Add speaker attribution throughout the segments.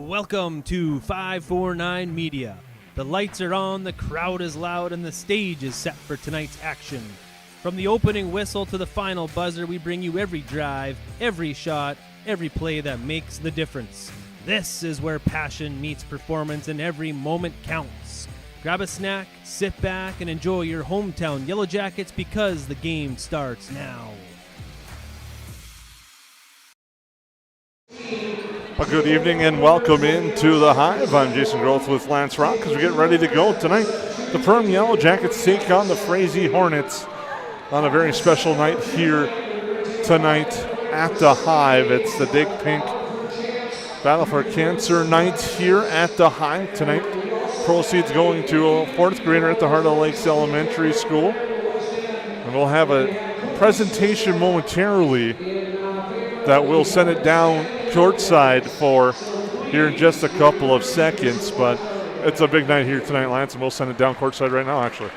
Speaker 1: Welcome to 549 Media. The lights are on, the crowd is loud, and the stage is set for tonight's action. From the opening whistle to the final buzzer, we bring you every drive, every shot, every play that makes the difference. This is where passion meets performance and every moment counts. Grab a snack, sit back, and enjoy your hometown Yellowjackets because the game starts now.
Speaker 2: Well, good evening and welcome into the Hive. I'm Jason Groth with Lance Rock as we get ready to go tonight. The Perham Yellowjackets take on the Frazee Hornets on a very special night here tonight at the Hive. It's the Dig Pink Battle for Cancer night here at the Hive tonight. Proceeds going to a fourth grader at the Heart of Lakes Elementary School. And we'll have a presentation momentarily that will send it down courtside for here in just a couple of seconds, but it's a big night here tonight, Lance, and we'll send it down courtside right now, actually.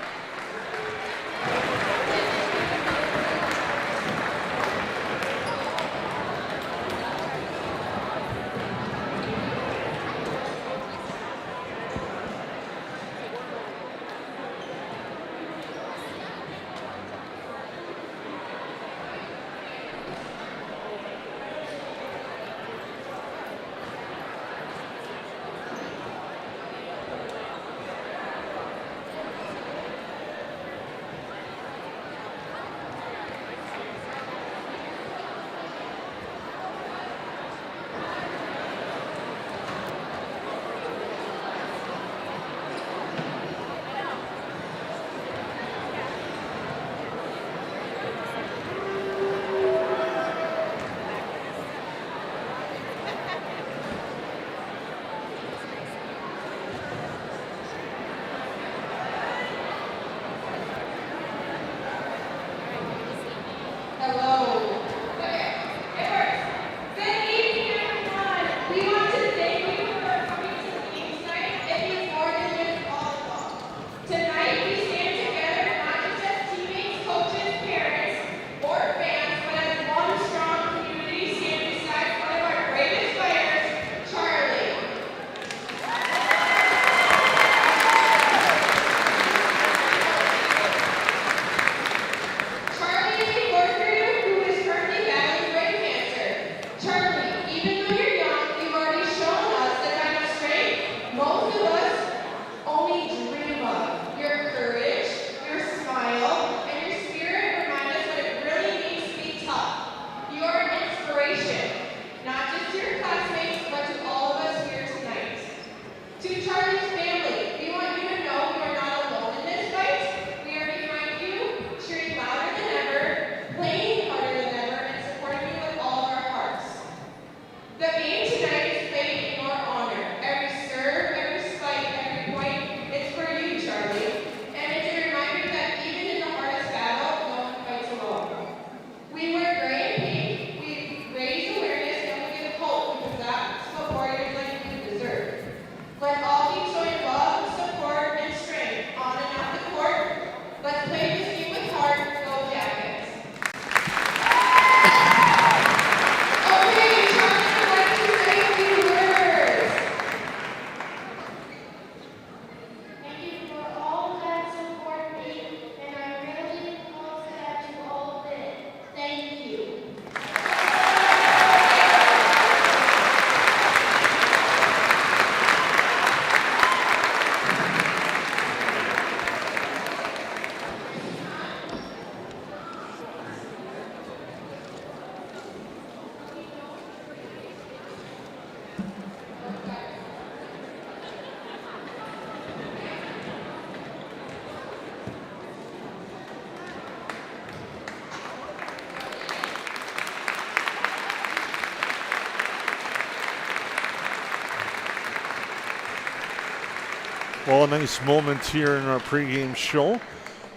Speaker 2: Well, a nice moment here in our pregame show.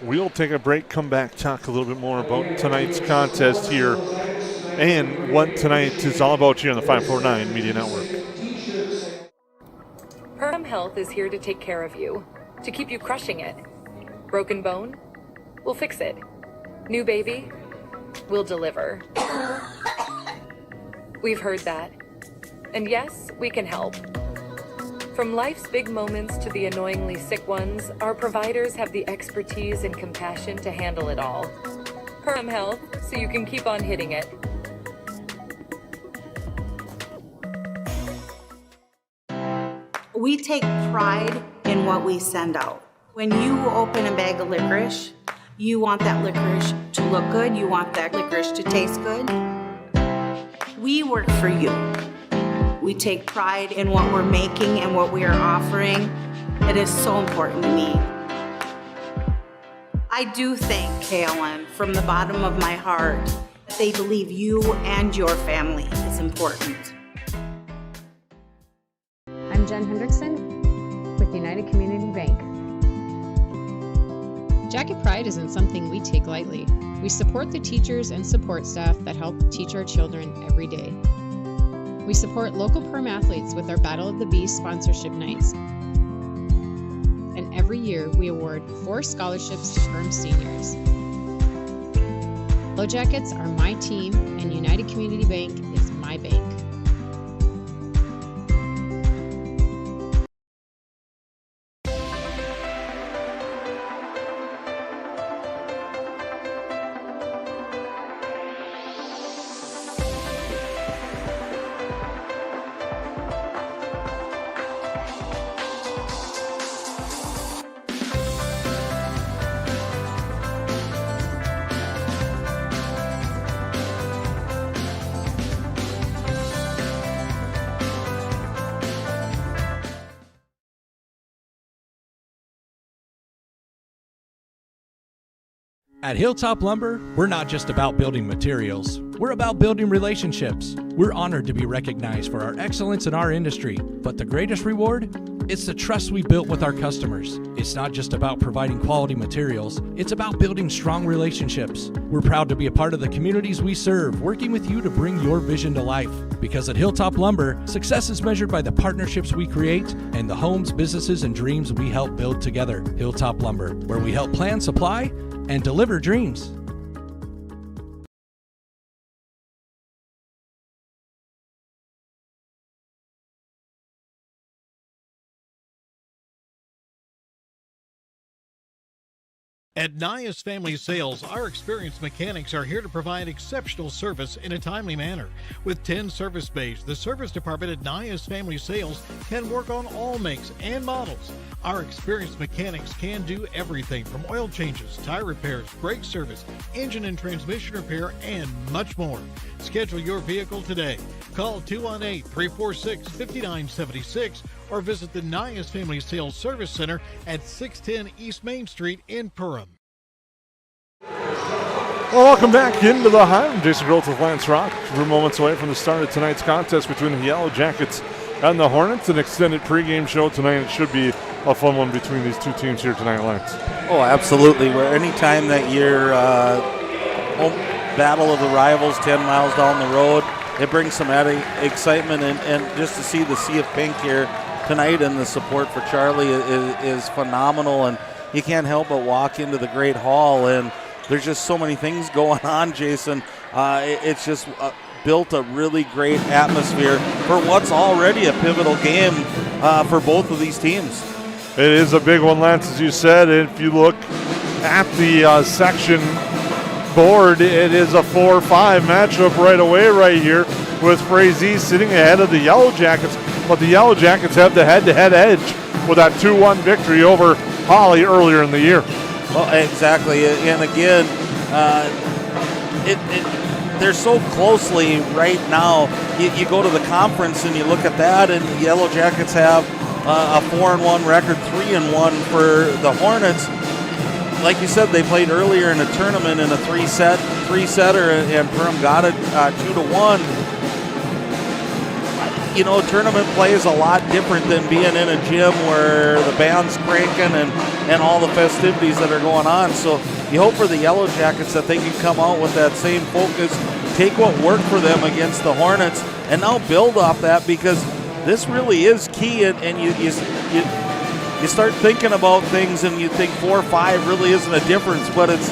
Speaker 2: We'll take a break, come back, talk a little bit more about tonight's contest here and what tonight is all about here on the 549 Media Network.
Speaker 3: Perham Health is here to take care of you, to keep you crushing it. Broken bone? We'll fix it. New baby? We'll deliver. We've heard that. And yes, we can help. From life's big moments to the annoyingly sick ones, our providers have the expertise and compassion to handle it all. Perham Health, so you can keep on hitting it.
Speaker 4: We take pride in what we send out. When you open a bag of licorice, you want that licorice to look good, you want that licorice to taste good. We work for you. We take pride in what we're making and what we are offering. It is so important to me. I do thank KLN from the bottom of my heart that they believe you and your family is important.
Speaker 5: I'm Jen Hendrickson with United Community Bank.
Speaker 6: Jacket Pride isn't something we take lightly. We support the teachers and support staff that help teach our children every day. We support local Perm athletes with our Battle of the Bees sponsorship nights. And every year we award 4 scholarships to Perm seniors. Yellowjackets are my team and United Community Bank is my bank.
Speaker 7: At Hilltop Lumber, we're not just about building materials, we're about building relationships. We're honored to be recognized for our excellence in our industry, but the greatest reward? It's the trust we built with our customers. It's not just about providing quality materials, it's about building strong relationships. We're proud to be a part of the communities we serve, working with you to bring your vision to life. Because at Hilltop Lumber, success is measured by the partnerships we create and the homes, businesses, and dreams we help build together. Hilltop Lumber, where we help plan, supply, and deliver dreams.
Speaker 8: At Nias Family Sales, our experienced mechanics are here to provide exceptional service in a timely manner. With 10 service bays, the service department at Nias Family Sales can work on all makes and models. Our experienced mechanics can do everything from oil changes, tire repairs, brake service, engine and transmission repair, and much more. Schedule your vehicle today. Call 218-346-5976 or visit the Nias Family Sales Service Center at 610 East Main Street in Perham.
Speaker 2: Well, welcome back into the Hive. I'm Jason Groth with Lance Rock. We're moments away from the start of tonight's contest between the Yellowjackets and the Hornets. An extended pregame show tonight. It should be a fun one between these two teams here tonight, Lance.
Speaker 9: Oh, absolutely. Where anytime that you're home battle of the rivals 10 miles down the road, it brings some added excitement, and just to see the sea of pink here tonight and the support for Charlie is phenomenal, and you can't help but walk into the Great Hall, and there's just so many things going on, Jason. It's just built a really great atmosphere for what's already a pivotal game for both of these teams.
Speaker 2: It is a big one, Lance, as you said. If you look at the section board, it is a 4-5 matchup right away right here, with Frazee sitting ahead of the Yellowjackets, but the Yellowjackets have the head-to-head edge with that 2-1 victory over Holly earlier in the year.
Speaker 9: Well, exactly, and again, they're so closely right now. You go to the conference and you look at that, and the Yellowjackets have a 4-1 record, 3-1 for the Hornets. Like you said, they played earlier in a tournament in a three-setter, and Perham got it 2-1. You know, tournament play is a lot different than being in a gym where the band's cranking and all the festivities that are going on. So you hope for the Yellowjackets that they can come out with that same focus, take what worked for them against the Hornets, and now build off that, because this really is key, and you start thinking about things and you think 4-5 really isn't a difference, but it's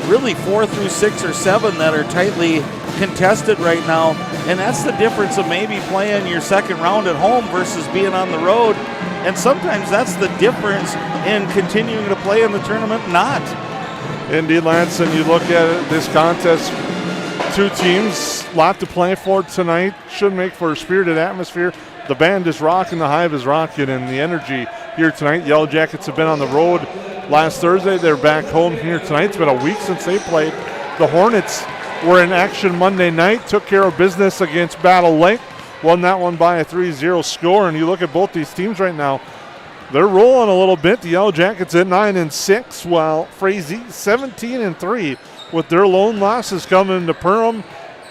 Speaker 9: really 4 through 6 or 7 that are tightly contested right now, and that's the difference of maybe playing your second round at home versus being on the road. And sometimes that's the difference in continuing to play in the tournament, not.
Speaker 2: Indeed, Lance, and you look at it, this contest, two teams, a lot to play for tonight. Should make for a spirited atmosphere. The band is rocking, the Hive is rocking, and the energy here tonight. Yellowjackets have been on the road last Thursday. They're back home here tonight. It's been a week since they played. The Hornets were in action Monday night, took care of business against Battle Lake, won that one by a 3-0 score. And you look at both these teams right now, they're rolling a little bit. The Yellowjackets at 9-6, while Frazee 17-3, with their lone losses coming to Perham,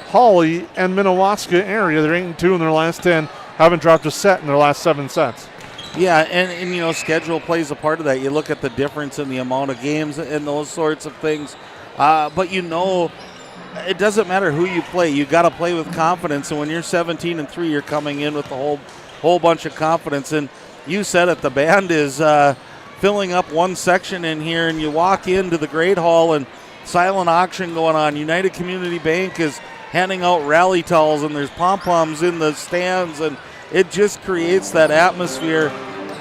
Speaker 2: Hawley, and Minnewaska area. They're 8-2 in their last 10, haven't dropped a set in their last 7 sets.
Speaker 9: Yeah, and you know, schedule plays a part of that. You look at the difference in the amount of games and those sorts of things. But you know, it doesn't matter who you play. You got to play with confidence. And when you're 17-3, you're coming in with a whole bunch of confidence. And you said it, the band is filling up one section in here, and you walk into the Great Hall and silent auction going on. United Community Bank is handing out rally towels, and there's pom-poms in the stands, and it just creates that atmosphere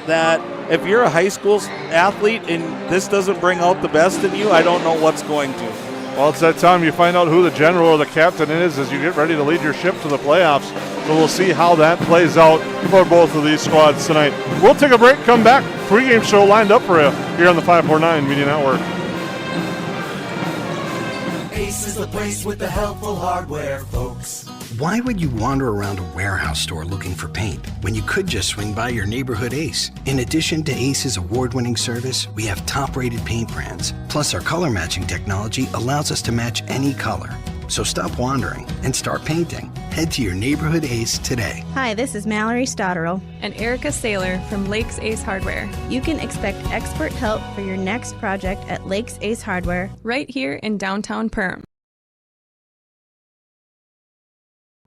Speaker 9: that if you're a high school athlete and this doesn't bring out the best in you, I don't know what's going to.
Speaker 2: Well, it's that time you find out who the general or the captain is as you get ready to lead your ship to the playoffs. So we'll see how that plays out for both of these squads tonight. We'll take a break, come back. Pre-game show lined up for you here on the 549 Media Network.
Speaker 10: Ace is the place with the helpful hardware, folks.
Speaker 11: Why would you wander around a warehouse store looking for paint when you could just swing by your neighborhood Ace? In addition to Ace's award-winning service, we have top-rated paint brands. Plus, our color matching technology allows us to match any color. So stop wandering and start painting. Head to your neighborhood Ace today.
Speaker 12: Hi, this is Mallory Stotterell
Speaker 13: and Erica Saylor from Lakes Ace Hardware.
Speaker 12: You can expect expert help for your next project at Lakes Ace Hardware,
Speaker 13: right here in downtown Perham.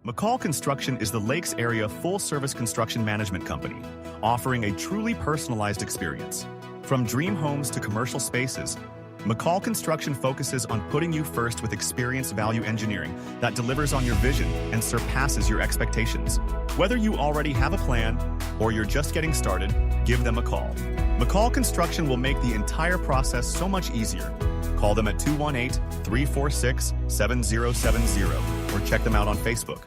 Speaker 14: McCall Construction is the Lakes area full-service construction management company, offering a truly personalized experience. From dream homes to commercial spaces, McCall Construction focuses on putting you first with experience value engineering that delivers on your vision and surpasses your expectations. Whether you already have a plan or you're just getting started, give them a call. McCall Construction will make the entire process so much easier. Call them at 218-346-7070 or check them out on Facebook.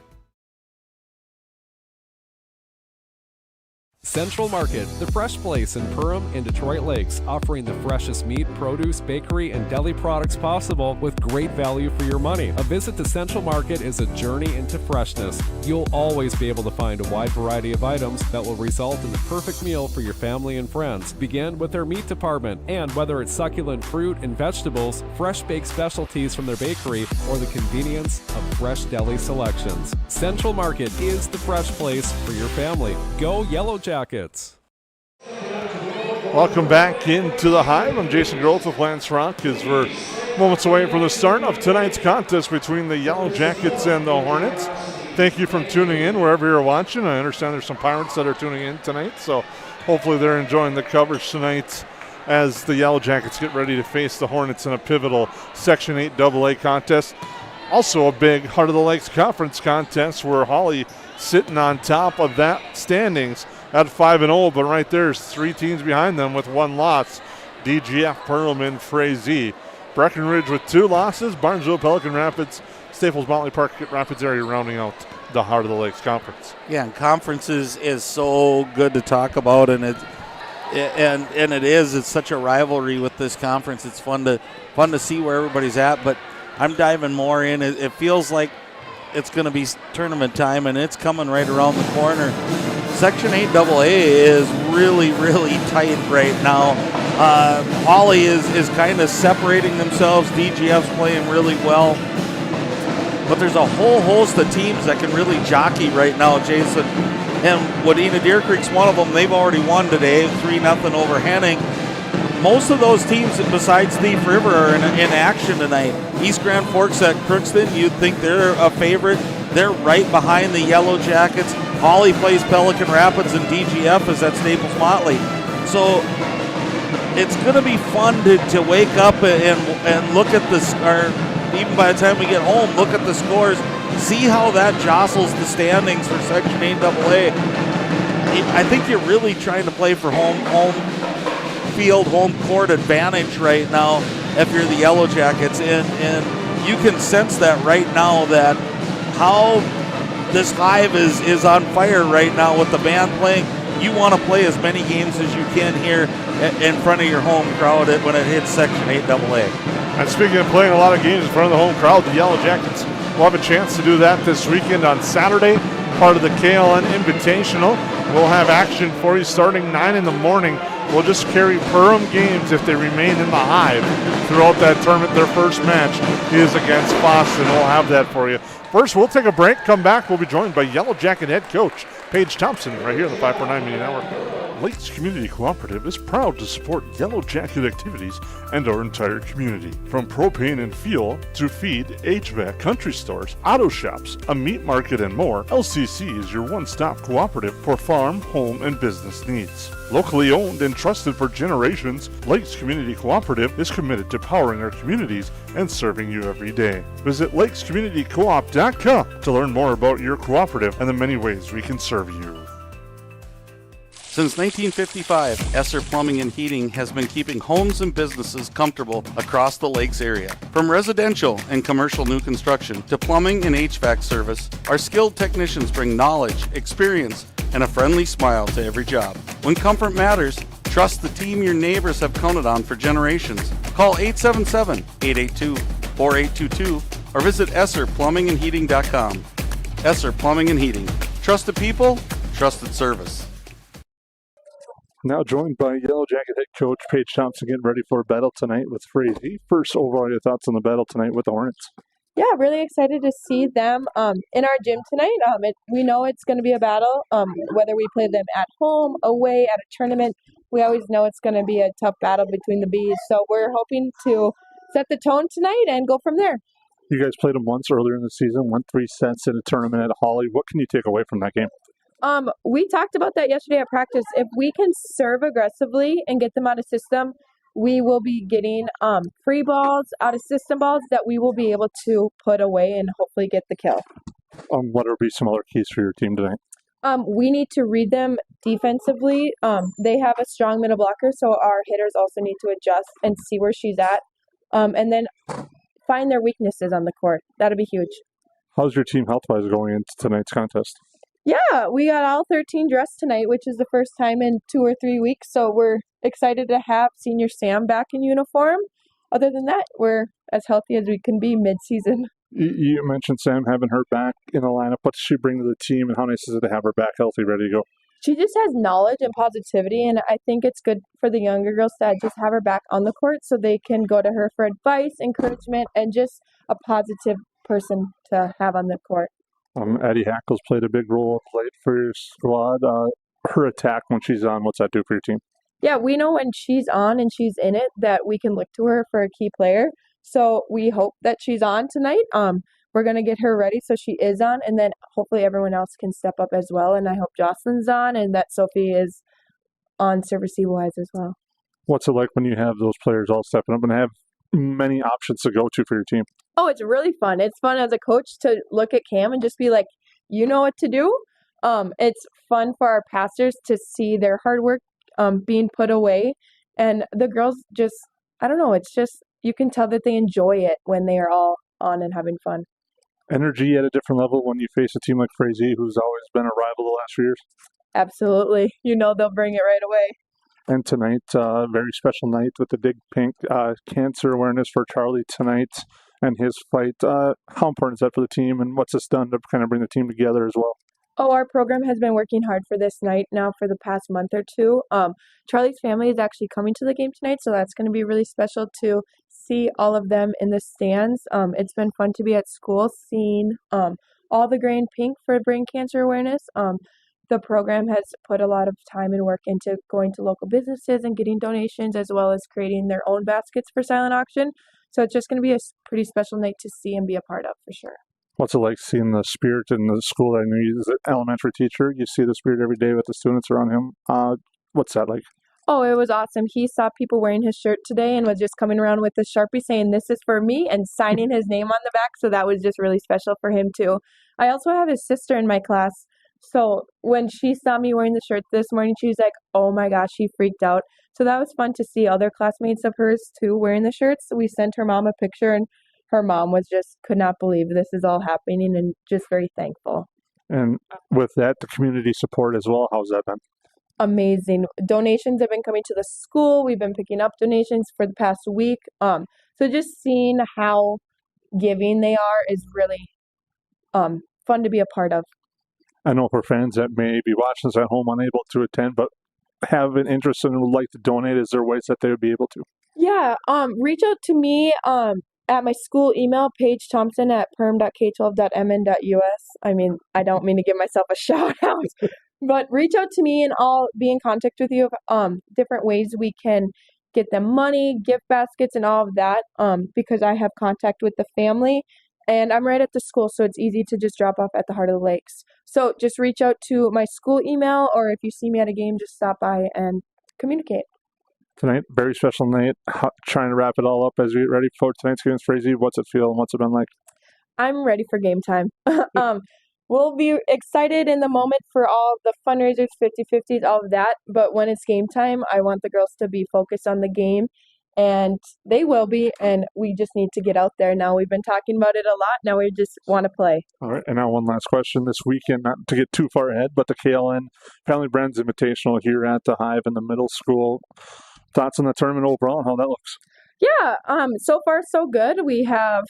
Speaker 15: Central Market, the fresh place in Perham and Detroit Lakes, offering the freshest meat, produce, bakery, and deli products possible with great value for your money. A visit to Central Market is a journey into freshness. You'll always be able to find a wide variety of items that will result in the perfect meal for your family and friends. Begin with their meat department, and whether it's succulent fruit and vegetables, fresh baked specialties from their bakery, or the convenience of fresh deli selections, Central Market is the fresh place for your family. Go Yellowjackets!
Speaker 2: Welcome back into the Hive. I'm Jason Growth with Lance Rock as we're moments away from the start of tonight's contest between the Yellowjackets and the Hornets. Thank you for tuning in wherever you're watching. I understand there's some Pirates that are tuning in tonight, so hopefully they're enjoying the coverage tonight as the Yellowjackets get ready to face the Hornets in a pivotal Section 8 AA contest. Also a big Heart of the Lakes Conference contest where Hawley sitting on top of that standings at 5-0, but right there's three teams behind them with one loss. DGF, Perham, and Frazee. Breckenridge with 2 losses. Barnesville, Pelican Rapids, Staples, Motley Park, Rapids area rounding out the Heart of the Lakes Conference.
Speaker 9: Yeah, and conferences is so good to talk about, and it's such a rivalry with this conference. It's fun to see where everybody's at, but I'm diving more in. It feels like it's going to be tournament time, and it's coming right around the corner. Section 8 AA is really, really tight right now. Hawley is kind of separating themselves. DGF's playing really well. But there's a whole host of teams that can really jockey right now, Jason. And Wadena Deer Creek's one of them. They've already won today, 3-0 over Henning. Most of those teams besides Thief River are in action tonight. East Grand Forks at Crookston, you'd think they're a favorite. They're right behind the Yellowjackets. Hawley plays Pelican Rapids, and DGF is at Staples Motley. So it's going to be fun to wake up and look at this, or even by the time we get home, look at the scores, see how that jostles the standings for Section 8 AA. I think you're really trying to play for home field, home court advantage right now if you're the Yellowjackets. And you can sense that right now, that how this Hive is on fire right now with the band playing. You want to play as many games as you can here in front of your home crowd when it hits Section 8AA.
Speaker 2: And speaking of playing a lot of games in front of the home crowd, the Yellowjackets will have a chance to do that this weekend on Saturday, part of the KLN Invitational. We'll have action for you starting 9 in the morning. We'll just carry Perham games if they remain in the Hive throughout that tournament. Their first match is against Boston. We'll have that for you. First, we'll take a break. Come back. We'll be joined by Yellowjacket head coach Paige Thompson right here on the 549 Media Network. Lakes Community Cooperative is proud to support Yellowjacket activities and our entire community. From propane and fuel to feed, HVAC, country stores, auto shops, a meat market, and more, LCC is your one-stop cooperative for farm, home, and business needs. Locally owned and trusted for generations, Lakes Community Cooperative is committed to powering our communities and serving you every day. Visit lakescommunitycoop.com to learn more about your cooperative and the many ways we can serve you.
Speaker 9: Since 1955, Esser Plumbing and Heating has been keeping homes and businesses comfortable across the Lakes area. From residential and commercial new construction to plumbing and HVAC service, our skilled technicians bring knowledge, experience, and a friendly smile to every job. When comfort matters, trust the team your neighbors have counted on for generations. Call 877-882-4822 or visit EsserPlumbingandHeating.com. Esser Plumbing and Heating. Trusted people, trusted service.
Speaker 2: Now joined by Yellowjacket head coach Paige Thompson, getting ready for a battle tonight with Frazee. First, overall, your thoughts on the battle tonight with the Hornets?
Speaker 16: Yeah, really excited to see them in our gym tonight. We know it's going to be a battle, whether we play them at home, away, at a tournament. We always know it's going to be a tough battle between the Bees. So we're hoping to set the tone tonight and go from there.
Speaker 2: You guys played them once earlier in the season, won 3 sets in a tournament at Holly. What can you take away from that game?
Speaker 16: We talked about that yesterday at practice. If we can serve aggressively and get them out of system, we will be getting free balls, out of system balls that we will be able to put away and hopefully get the kill.
Speaker 2: What will be some other keys for your team tonight?
Speaker 16: We need to read them defensively. They have a strong middle blocker, so our hitters also need to adjust and see where she's at, and then find their weaknesses on the court. That'll be huge.
Speaker 2: How's your team health-wise going into tonight's contest?
Speaker 16: Yeah, we got all 13 dressed tonight, which is the first time in 2 or 3 weeks, so we're excited to have Senior Sam back in uniform. Other than that, we're as healthy as we can be mid-season.
Speaker 2: You mentioned Sam having her back in the lineup. What does she bring to the team, and how nice is it to have her back healthy, ready to go?
Speaker 16: She just has knowledge and positivity, and I think it's good for the younger girls to just have her back on the court so they can go to her for advice, encouragement, and just a positive person to have on the court.
Speaker 2: Addie Hackles played a big role of late for your squad. Her attack when she's on, what's that do for your team?
Speaker 16: Yeah, we know when she's on and she's in it that we can look to her for a key player. So we hope that she's on tonight. We're going to get her ready so she is on, and then hopefully everyone else can step up as well. And I hope Jocelyn's on and that Sophie is on service-wise as well.
Speaker 2: What's it like when you have those players all stepping up and have many options to go to for your team?
Speaker 16: Oh, it's really fun. It's fun as a coach to look at Cam and just be like, you know what to do. It's fun for our pastors to see their hard work being put away. And the girls just, I don't know, it's just, you can tell that they enjoy it when they are all on and having fun.
Speaker 2: Energy at a different level when you face a team like Frazee, who's always been a rival the last few years?
Speaker 16: Absolutely. You know they'll bring it right away.
Speaker 2: And tonight, very special night with the Big Pink cancer awareness for Charlie tonight and his fight. How important is that for the team, and what's this done to kind of bring the team together as well?
Speaker 16: Oh, our program has been working hard for this night now for the past month or two. Charlie's family is actually coming to the game tonight, so that's going to be really special to see all of them in the stands. It's been fun to be at school seeing all the gray and pink for brain cancer awareness. The program has put a lot of time and work into going to local businesses and getting donations, as well as creating their own baskets for silent auction. So it's just going to be a pretty special night to see and be a part of for sure.
Speaker 2: What's it like seeing the spirit in the school? I know he's an elementary teacher. You see the spirit every day with the students around him. What's that like?
Speaker 16: Oh, it was awesome. He saw people wearing his shirt today and was just coming around with a Sharpie saying, "This is for me," and signing his name on the back. So that was just really special for him too. I also have his sister in my class. So when she saw me wearing the shirt this morning, she was like, oh my gosh, she freaked out. So that was fun to see other classmates of hers too wearing the shirts. We sent her mom a picture, and her mom could not believe this is all happening and just very thankful.
Speaker 2: And with that, the community support as well, how's that been?
Speaker 16: Amazing. Donations have been coming to the school. We've been picking up donations for the past week. So just seeing how giving they are is really fun to be a part of.
Speaker 2: I know for fans that may be watching this at home unable to attend, but have an interest and would like to donate, is there ways that they would be able to?
Speaker 16: Yeah, reach out to me at my school email, pagethompson@perm.k12.mn.us. I mean, I don't mean to give myself a shout out, but reach out to me and I'll be in contact with you of different ways we can get them money, gift baskets, and all of that because I have contact with the family. And I'm right at the school, so it's easy to just drop off at the Heart of the Lakes. So just reach out to my school email, or if you see me at a game, just stop by and communicate.
Speaker 2: Tonight, very special night. Trying to wrap it all up as we get ready for tonight's game against Frazee. What's it feel and what's it been like?
Speaker 16: I'm ready for game time. We'll be excited in the moment for all the fundraisers, 50-50s, all of that. But when it's game time, I want the girls to be focused on the game. And they will be, and we just need to get out there now. We've been talking about it a lot. Now we just want to play.
Speaker 2: All right, and now one last question. This weekend, not to get too far ahead, but the KLN Family Brands Invitational here at the Hive in the middle school. Thoughts on the tournament overall and how that looks?
Speaker 16: Yeah, so far so good. We have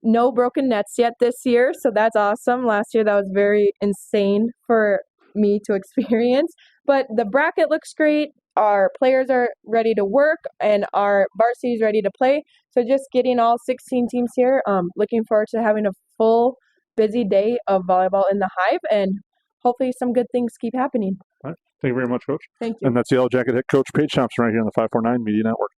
Speaker 16: no broken nets yet this year, so that's awesome. Last year that was very insane for me to experience. But the bracket looks great. Our players are ready to work, and our varsity is ready to play. So just getting all 16 teams here. Looking forward to having a full, busy day of volleyball in the Hive, and hopefully some good things keep happening.
Speaker 2: All right. Thank you very much, Coach.
Speaker 16: Thank you.
Speaker 2: And that's the Yellowjacket head coach, Paige Thompson, right here on the 549 Media Network.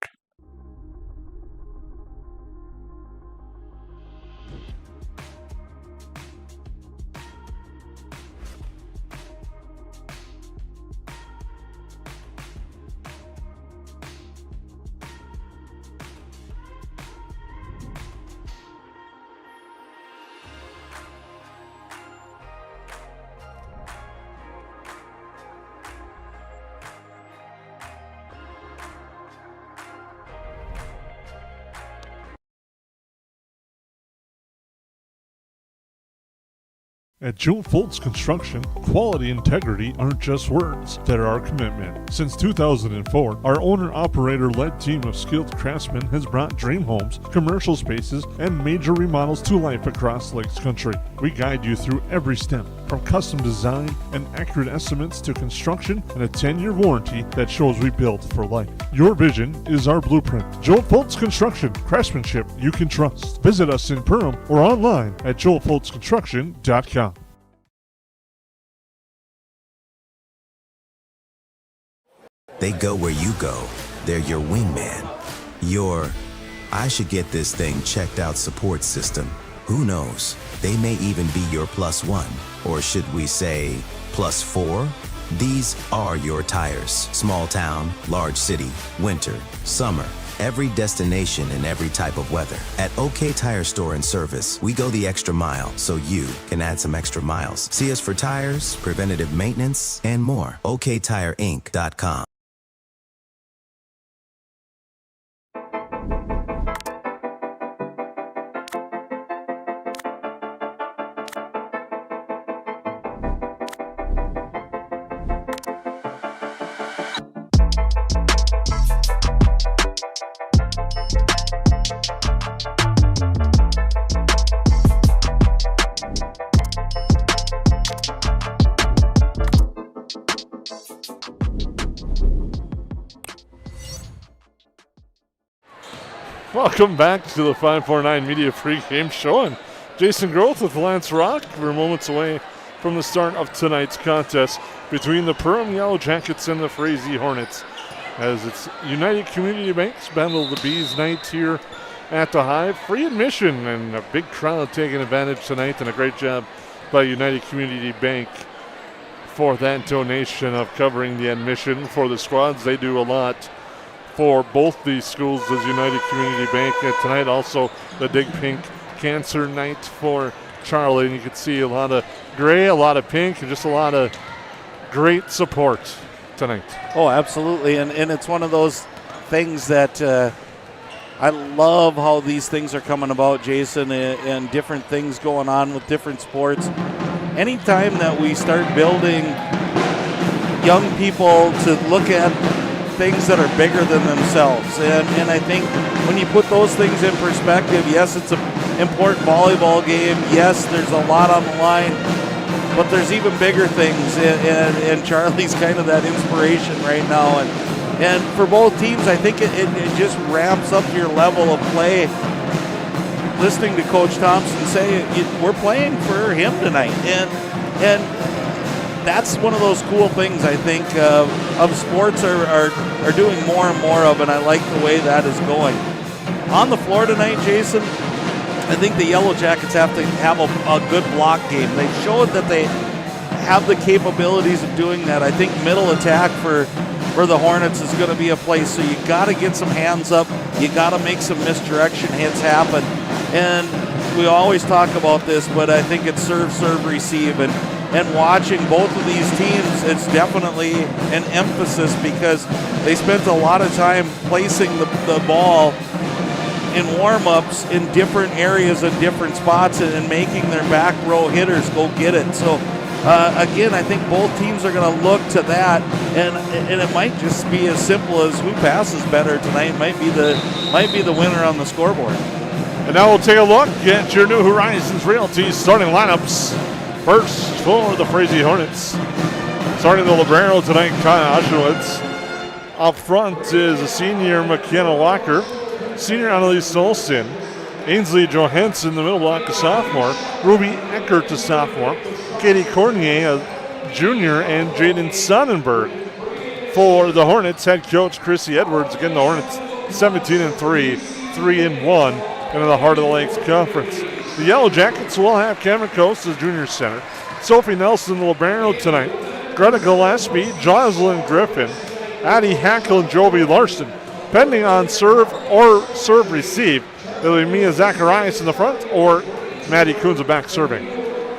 Speaker 2: At Joe Foltz Construction, quality and integrity aren't just words, they're our commitment. Since 2004, our owner-operator-led team of skilled craftsmen has brought dream homes, commercial spaces, and major remodels to life across Lakes Country. We guide you through every step, from custom design and accurate estimates to construction and a 10-year warranty that shows we build for life. Your vision is our blueprint. Joe Foltz Construction, craftsmanship you can trust. Visit us in Perham or online at joelfoltzconstruction.com.
Speaker 17: They go where you go. They're your wingman. Your, I should get this thing checked out support system. Who knows? They may even be your +1. Or should we say +4? These are your tires. Small town, large city, winter, summer. Every destination and every type of weather. At OK Tire Store and Service, we go the extra mile so you can add some extra miles. See us for tires, preventative maintenance, and more. OKTireInc.com.
Speaker 2: Welcome back to the 549 Media Pregame Show. And Jason Groth with Lance Rock. We're moments away from the start of tonight's contest between the Perham Yellowjackets and the Frazee Hornets, as it's United Community Bank's Battle of the Bees night here at the Hive. Free admission and a big crowd taking advantage tonight, and a great job by United Community Bank for that donation of covering the admission for the squads. They do a lot for both these schools as United Community Bank. And tonight also the Dig Pink Cancer Night for Charlie, and you can see a lot of gray, a lot of pink, and just a lot of great support tonight.
Speaker 9: Oh, absolutely, and it's one of those things that I love how these things are coming about, Jason, and different things going on with different sports. Anytime that we start building young people to look at things that are bigger than themselves, and I think when you put those things in perspective, yes, it's an important volleyball game, yes, there's a lot on the line, but there's even bigger things, and Charlie's kind of that inspiration right now, and for both teams, I think it just ramps up your level of play. Listening to Coach Thompson say, we're playing for him tonight, and that's one of those cool things I think of sports are doing more and more of, and I like the way that is going. On the floor tonight, Jason, I think the Yellowjackets have to have a good block game. They showed that they have the capabilities of doing that. I think middle attack for the Hornets is going to be a place, so you got to get some hands up. You got to make some misdirection hits happen. And we always talk about this, but I think it's serve, receive, and watching both of these teams, it's definitely an emphasis because they spent a lot of time placing the ball in warm-ups in different areas and different spots and making their back row hitters go get it. So again, I think both teams are going to look to that, and it might just be as simple as who passes better tonight might be the winner on the scoreboard.
Speaker 2: And now we'll take a look at your New Horizons Realty starting lineups. First for the Frazee Hornets. Starting the Librero tonight, Kyle Oshowitz. Up front is a senior McKenna Walker, senior Annalise Olsen, Ainsley Johansson, the middle block, a sophomore, Ruby Eckert, a sophomore, Katie Cornier, a junior, and Jaden Sonnenberg. For the Hornets, head coach Chrissy Edwards. Again, the Hornets 17-3, 3-1. And in the Heart of the Lakes Conference. The Yellowjackets will have Cameron Coast as junior center. Sophie Nelson, the libero tonight. Greta Gillespie, Jocelyn Griffin, Addie Hackle, and Joby Larson. Pending on serve or serve receive, it'll be Mia Zacharias in the front or Maddie Kunze back serving.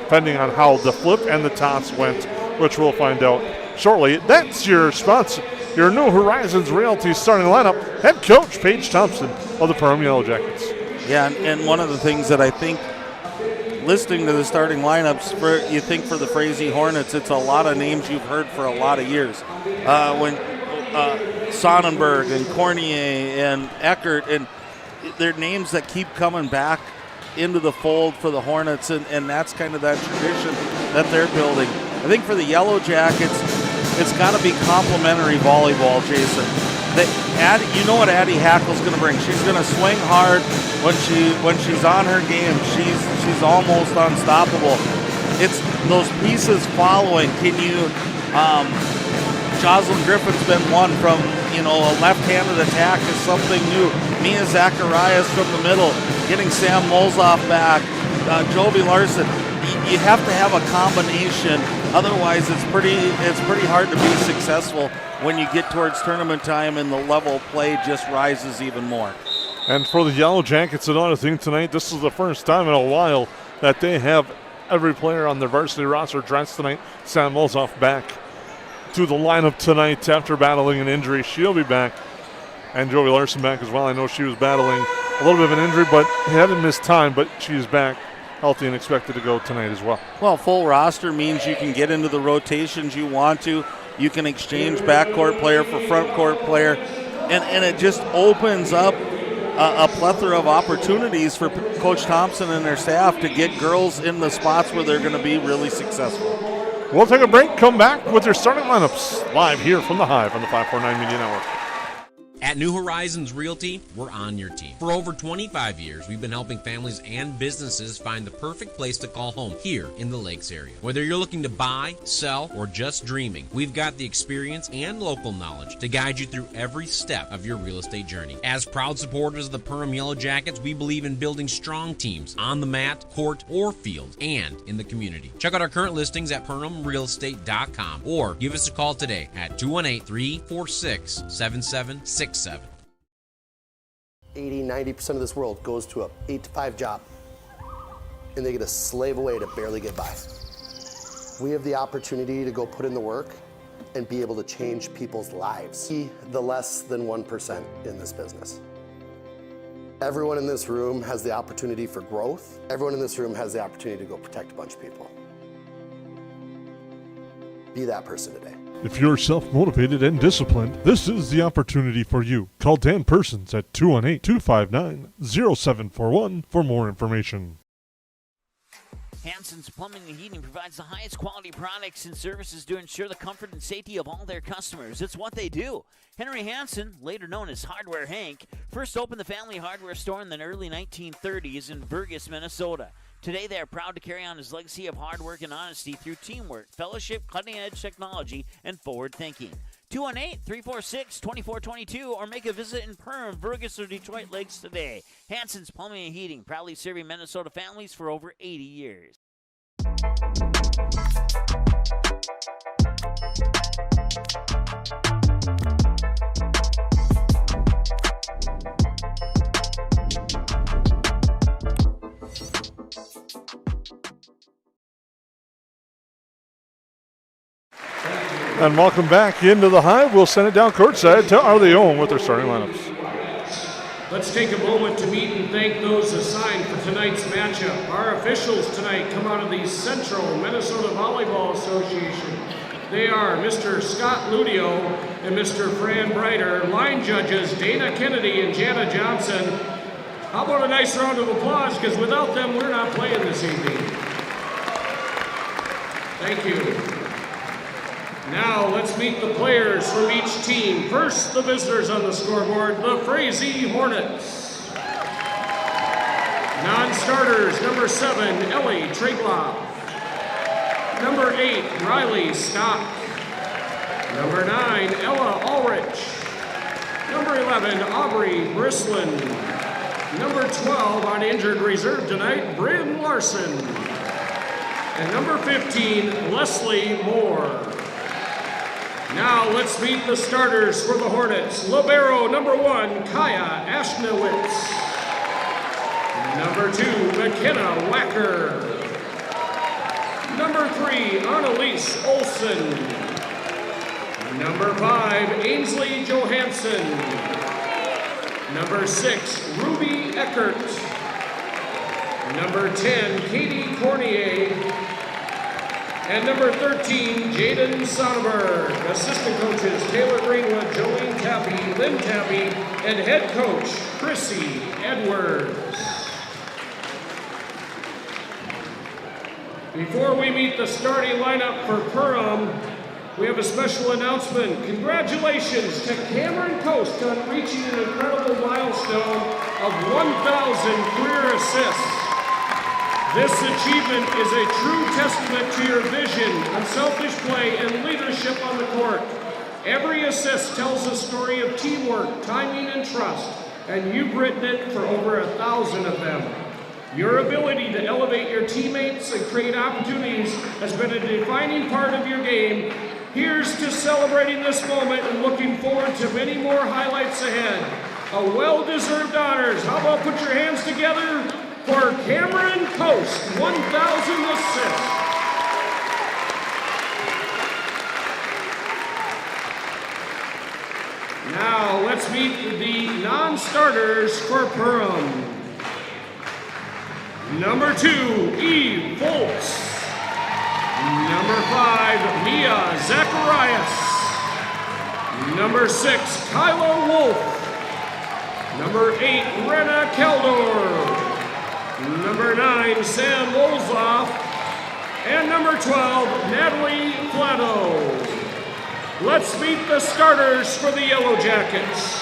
Speaker 2: Pending on how the flip and the toss went, which we'll find out shortly. That's your sponsor, your New Horizons Realty starting lineup. Head coach Paige Thompson of the Perham Yellowjackets.
Speaker 9: Yeah, and one of the things that I think, listening to the starting lineups, you think for the Frazee Hornets, it's a lot of names you've heard for a lot of years. When Sonnenberg and Cornier and Eckert, and they're names that keep coming back into the fold for the Hornets, and that's kind of that tradition that they're building. I think for the Yellowjackets, it's got to be complementary volleyball, Jason. You know what Addie Hackle's going to bring. She's going to swing hard when she's on her game. She's almost unstoppable. It's those pieces following. Can you? Jocelyn Griffin's been one from a left-handed attack is something new. Mia Zacharias from the middle, getting Sam Molzoff back. Joby Larson. You have to have a combination. Otherwise, it's pretty hard to be successful when you get towards tournament time and the level of play just rises even more.
Speaker 2: And for the Yellowjackets, another thing tonight, this is the first time in a while that they have every player on their varsity roster dressed tonight. Sam Molzoff back to the lineup tonight after battling an injury. She'll be back. And Joey Larson back as well. I know she was battling a little bit of an injury, but hadn't missed time, but she's back healthy and expected to go tonight as well.
Speaker 9: Well, full roster means you can get into the rotations you want to. You can exchange backcourt player for front court player, and it just opens up a plethora of opportunities for Coach Thompson and their staff to get girls in the spots where they're going to be really successful.
Speaker 2: We'll take a break, come back with your starting lineups live here from the Hive on the 549 Media Network.
Speaker 18: At New Horizons Realty, we're on your team. For over 25 years, we've been helping families and businesses find the perfect place to call home here in the Lakes area. Whether you're looking to buy, sell, or just dreaming, we've got the experience and local knowledge to guide you through every step of your real estate journey. As proud supporters of the Perham Yellowjackets, we believe in building strong teams on the mat, court, or field, and in the community. Check out our current listings at PerhamRealEstate.com or give us a call today at 218-346-7767.
Speaker 19: 80-90% of this world goes to a 8 to 5 job. 8 and they get to slave away to barely get by. We have the opportunity to go put in the work and be able to change people's lives. Be the less than 1% in this business. Everyone in this room has the opportunity for growth. Everyone in this room has the opportunity to go protect a bunch of people. Be that person today.
Speaker 2: If you're self-motivated and disciplined, this is the opportunity for you. Call Dan Persons at 218-259-0741 for more information.
Speaker 20: Hansen's Plumbing and Heating provides the highest quality products and services to ensure the comfort and safety of all their customers. It's what they do. Henry Hansen, later known as Hardware Hank, first opened the family hardware store in the early 1930s in Burgess, Minnesota. Today, they are proud to carry on his legacy of hard work and honesty through teamwork, fellowship, cutting-edge technology, and forward thinking. 218-346-2422 or make a visit in Perham, Burgess, or Detroit Lakes today. Hansen's Plumbing and Heating, proudly serving Minnesota families for over 80 years.
Speaker 2: And welcome back into the Hive. We'll send it down courtside to Are They Own with their starting lineups.
Speaker 21: Let's take a moment to meet and thank those assigned for tonight's matchup. Our officials tonight come out of the Central Minnesota Volleyball Association. They are Mr. Scott Ludio and Mr. Fran Breiter. Line judges Dana Kennedy and Jana Johnson. How about a nice round of applause, because without them, we're not playing this evening. Thank you. Now let's meet the players from each team. First, the visitors on the scoreboard, the Frazee Hornets. Non-starters, number 7, Ellie Tregloff. Number 8, Riley Stock. Number 9, Ella Ulrich. Number 11, Aubrey Brislin. Number 12 on injured reserve tonight, Bryn Larson. And number 15, Leslie Moore. Now let's meet the starters for the Hornets. Libero, number 1, Kaya Ashnowitz. Number 2, McKenna Wacker. Number 3, Annalise Olson. Number 5, Ainsley Johansson. Number 6, Ruby Eckert. Number 10, Katie Cornier. And number 13, Jaden Sonnenberg. Assistant coaches, Taylor Greenwood, Jolene Tappy, Lynn Tappy, and head coach, Chrissy Edwards. Before we meet the starting lineup for Perham, we have a special announcement. Congratulations to Cameron Coast on reaching an incredible milestone of 1,000 career assists. This achievement is a true testament to your vision, unselfish play, and leadership on the court. Every assist tells a story of teamwork, timing, and trust, and you've written it for over 1,000 of them. Your ability to elevate your teammates and create opportunities has been a defining part of your game. Here's to celebrating this moment and looking forward to many more highlights ahead. A well-deserved honors. How about put your hands together for Cameron Coast, 1,000 assists. Now let's meet the non-starters for Perham. Number 2, Eve Volz. Number 5, Mia Zacharias. Number 6, Kyla Wolf. Number 8, Rena Keldor. Number 9, Sam Wolzoff. And number 12, Natalie Flatto. Let's meet the starters for the Yellowjackets.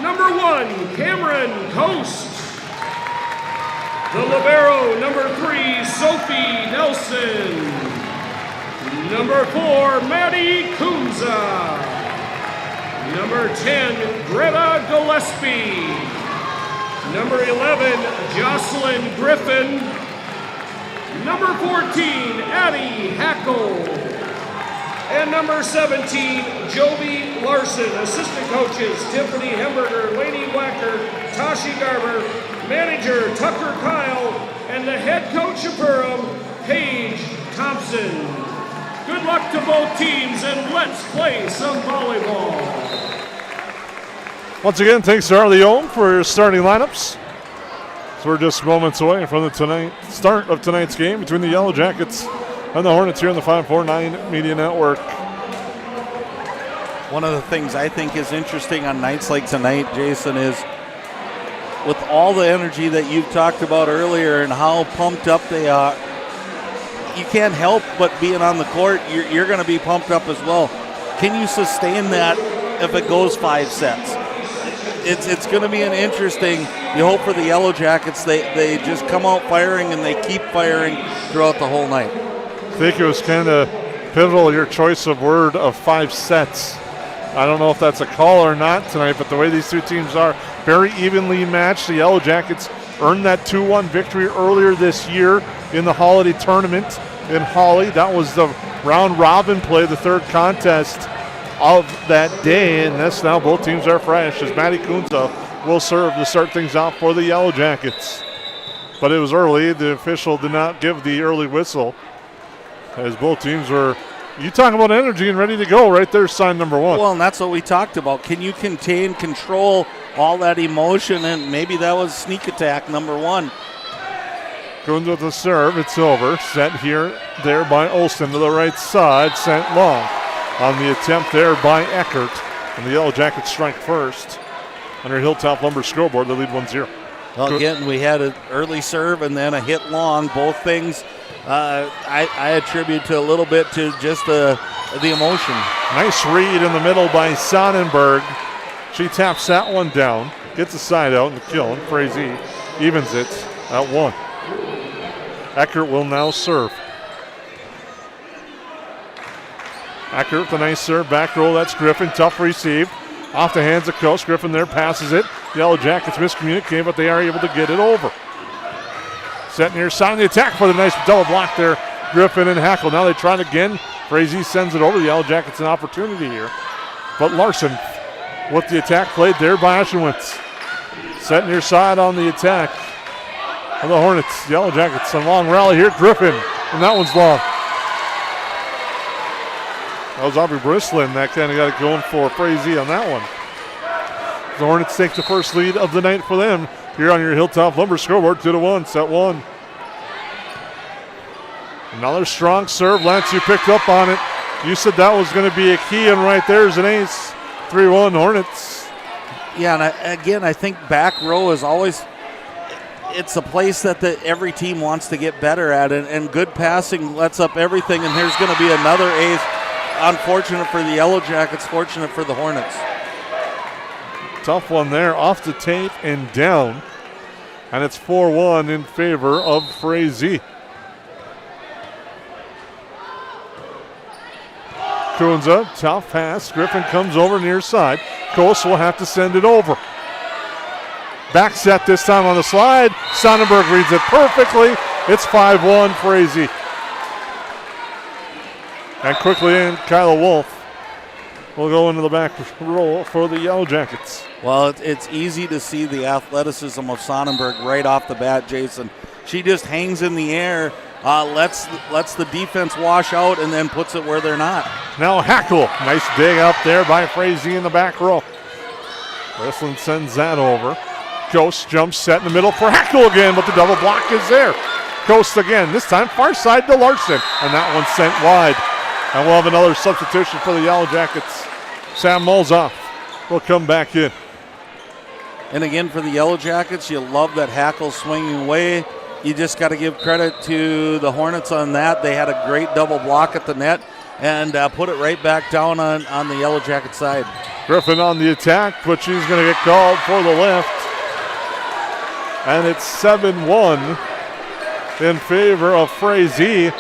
Speaker 21: Number 1, Cameron Coast. The libero, number 3, Sophie Nelson. Number 4, Maddie Kunza. Number 10, Greta Gillespie. Number 11, Jocelyn Griffin. Number 14, Addie Hackle. And number 17, Jovi Larson. Assistant coaches, Tiffany Hemberger, Lainey Wacker, Tashi Garber, manager Tucker Kyle, and the head coach of Perham, Paige Thompson. Good luck to both teams, and let's play some volleyball.
Speaker 2: Once again, thanks to Harley Ohm for your starting lineups. So we're just moments away from the start of tonight's game between the Yellowjackets and the Hornets here on the 549 Media Network.
Speaker 9: One of the things I think is interesting on nights like tonight, Jason, is with all the energy that you've talked about earlier and how pumped up they are, you can't help but being on the court, you're going to be pumped up as well. Can you sustain that if it goes 5 sets? It's going to be an interesting. You hope for the Yellowjackets, they just come out firing and they keep firing throughout the whole night.
Speaker 2: I think it was kind of pivotal, your choice of word of 5 sets. I don't know if that's a call or not tonight, but the way these two teams are very evenly matched. The Yellowjackets earned that 2-1 victory earlier this year in the holiday tournament in Hawley. That was the round robin play, the third contest of that day, and this now both teams are fresh as Maddie Kunza will serve to start things off for the Yellowjackets. But it was early. The official did not give the early whistle as both teams were, you talking about energy and ready to go right there, sign number 1.
Speaker 9: Well, and that's what we talked about. Can you control all that emotion? And maybe that was sneak attack number 1.
Speaker 2: Kunza with the serve. It's over. Set there by Olsen to the right side. Sent long. On the attempt there by Eckert. And the Yellowjackets strike first. Under Hilltop Lumber scoreboard, they lead 1-0.
Speaker 9: Well, again, we had an early serve and then a hit long. Both things I attribute to a little bit to just the emotion.
Speaker 2: Nice read in the middle by Sonnenberg. She taps that one down. Gets the side out and the kill. And Frazee evens it at 1. Eckert will now serve. Eckert with a nice serve, back roll, that's Griffin, tough receive. Off the hands of Coast, Griffin there passes it. Yellowjackets miscommunicate, but they are able to get it over. Set near side of the attack for the nice double block there, Griffin and Hackle. Now they try it again, Frazee sends it over, the Yellowjackets an opportunity here. But Larson with the attack played there by Aschenwitz. Set near side on the attack of the Hornets. Yellowjackets, a long rally here, Griffin, and that one's long. That was Aubrey Brislin that kind of got it going for Frazee on that one. The Hornets take the first lead of the night for them here on your Hilltop Lumber scoreboard, 2-1, set 1. Another strong serve. Lance, you picked up on it. You said that was going to be a key, and right there's an ace. 3-1 Hornets.
Speaker 9: Yeah, and I think back row is always, it's a place that every team wants to get better at, and good passing lets up everything, and here's going to be another ace. Unfortunate for the Yellowjackets, fortunate for the Hornets.
Speaker 2: Tough one there, off the tape and down. And it's 4-1 in favor of Frazee. Kunza, tough pass. Griffin comes over near side. Coast will have to send it over. Back set this time on the slide. Sonnenberg reads it perfectly. It's 5-1 Frazee. And quickly in, Kyla Wolf will go into the back row for the Yellowjackets.
Speaker 9: Well, it's easy to see the athleticism of Sonnenberg right off the bat, Jason. She just hangs in the air, lets the defense wash out, and then puts it where they're not.
Speaker 2: Now Hackle, nice dig up there by Frazee in the back row. Wrestling sends that over. Ghost jumps set in the middle for Hackle again, but the double block is there. Ghost again, this time far side to Larson, and that one's sent wide. And we'll have another substitution for the Yellowjackets. Sam Molzoff will come back in.
Speaker 9: And again, for the Yellowjackets, you love that Hackle swinging away. You just got to give credit to the Hornets on that. They had a great double block at the net and put it right back down on the Yellowjacket side.
Speaker 2: Griffin on the attack, but she's going to get called for the lift. And it's 7-1 in favor of Frazee.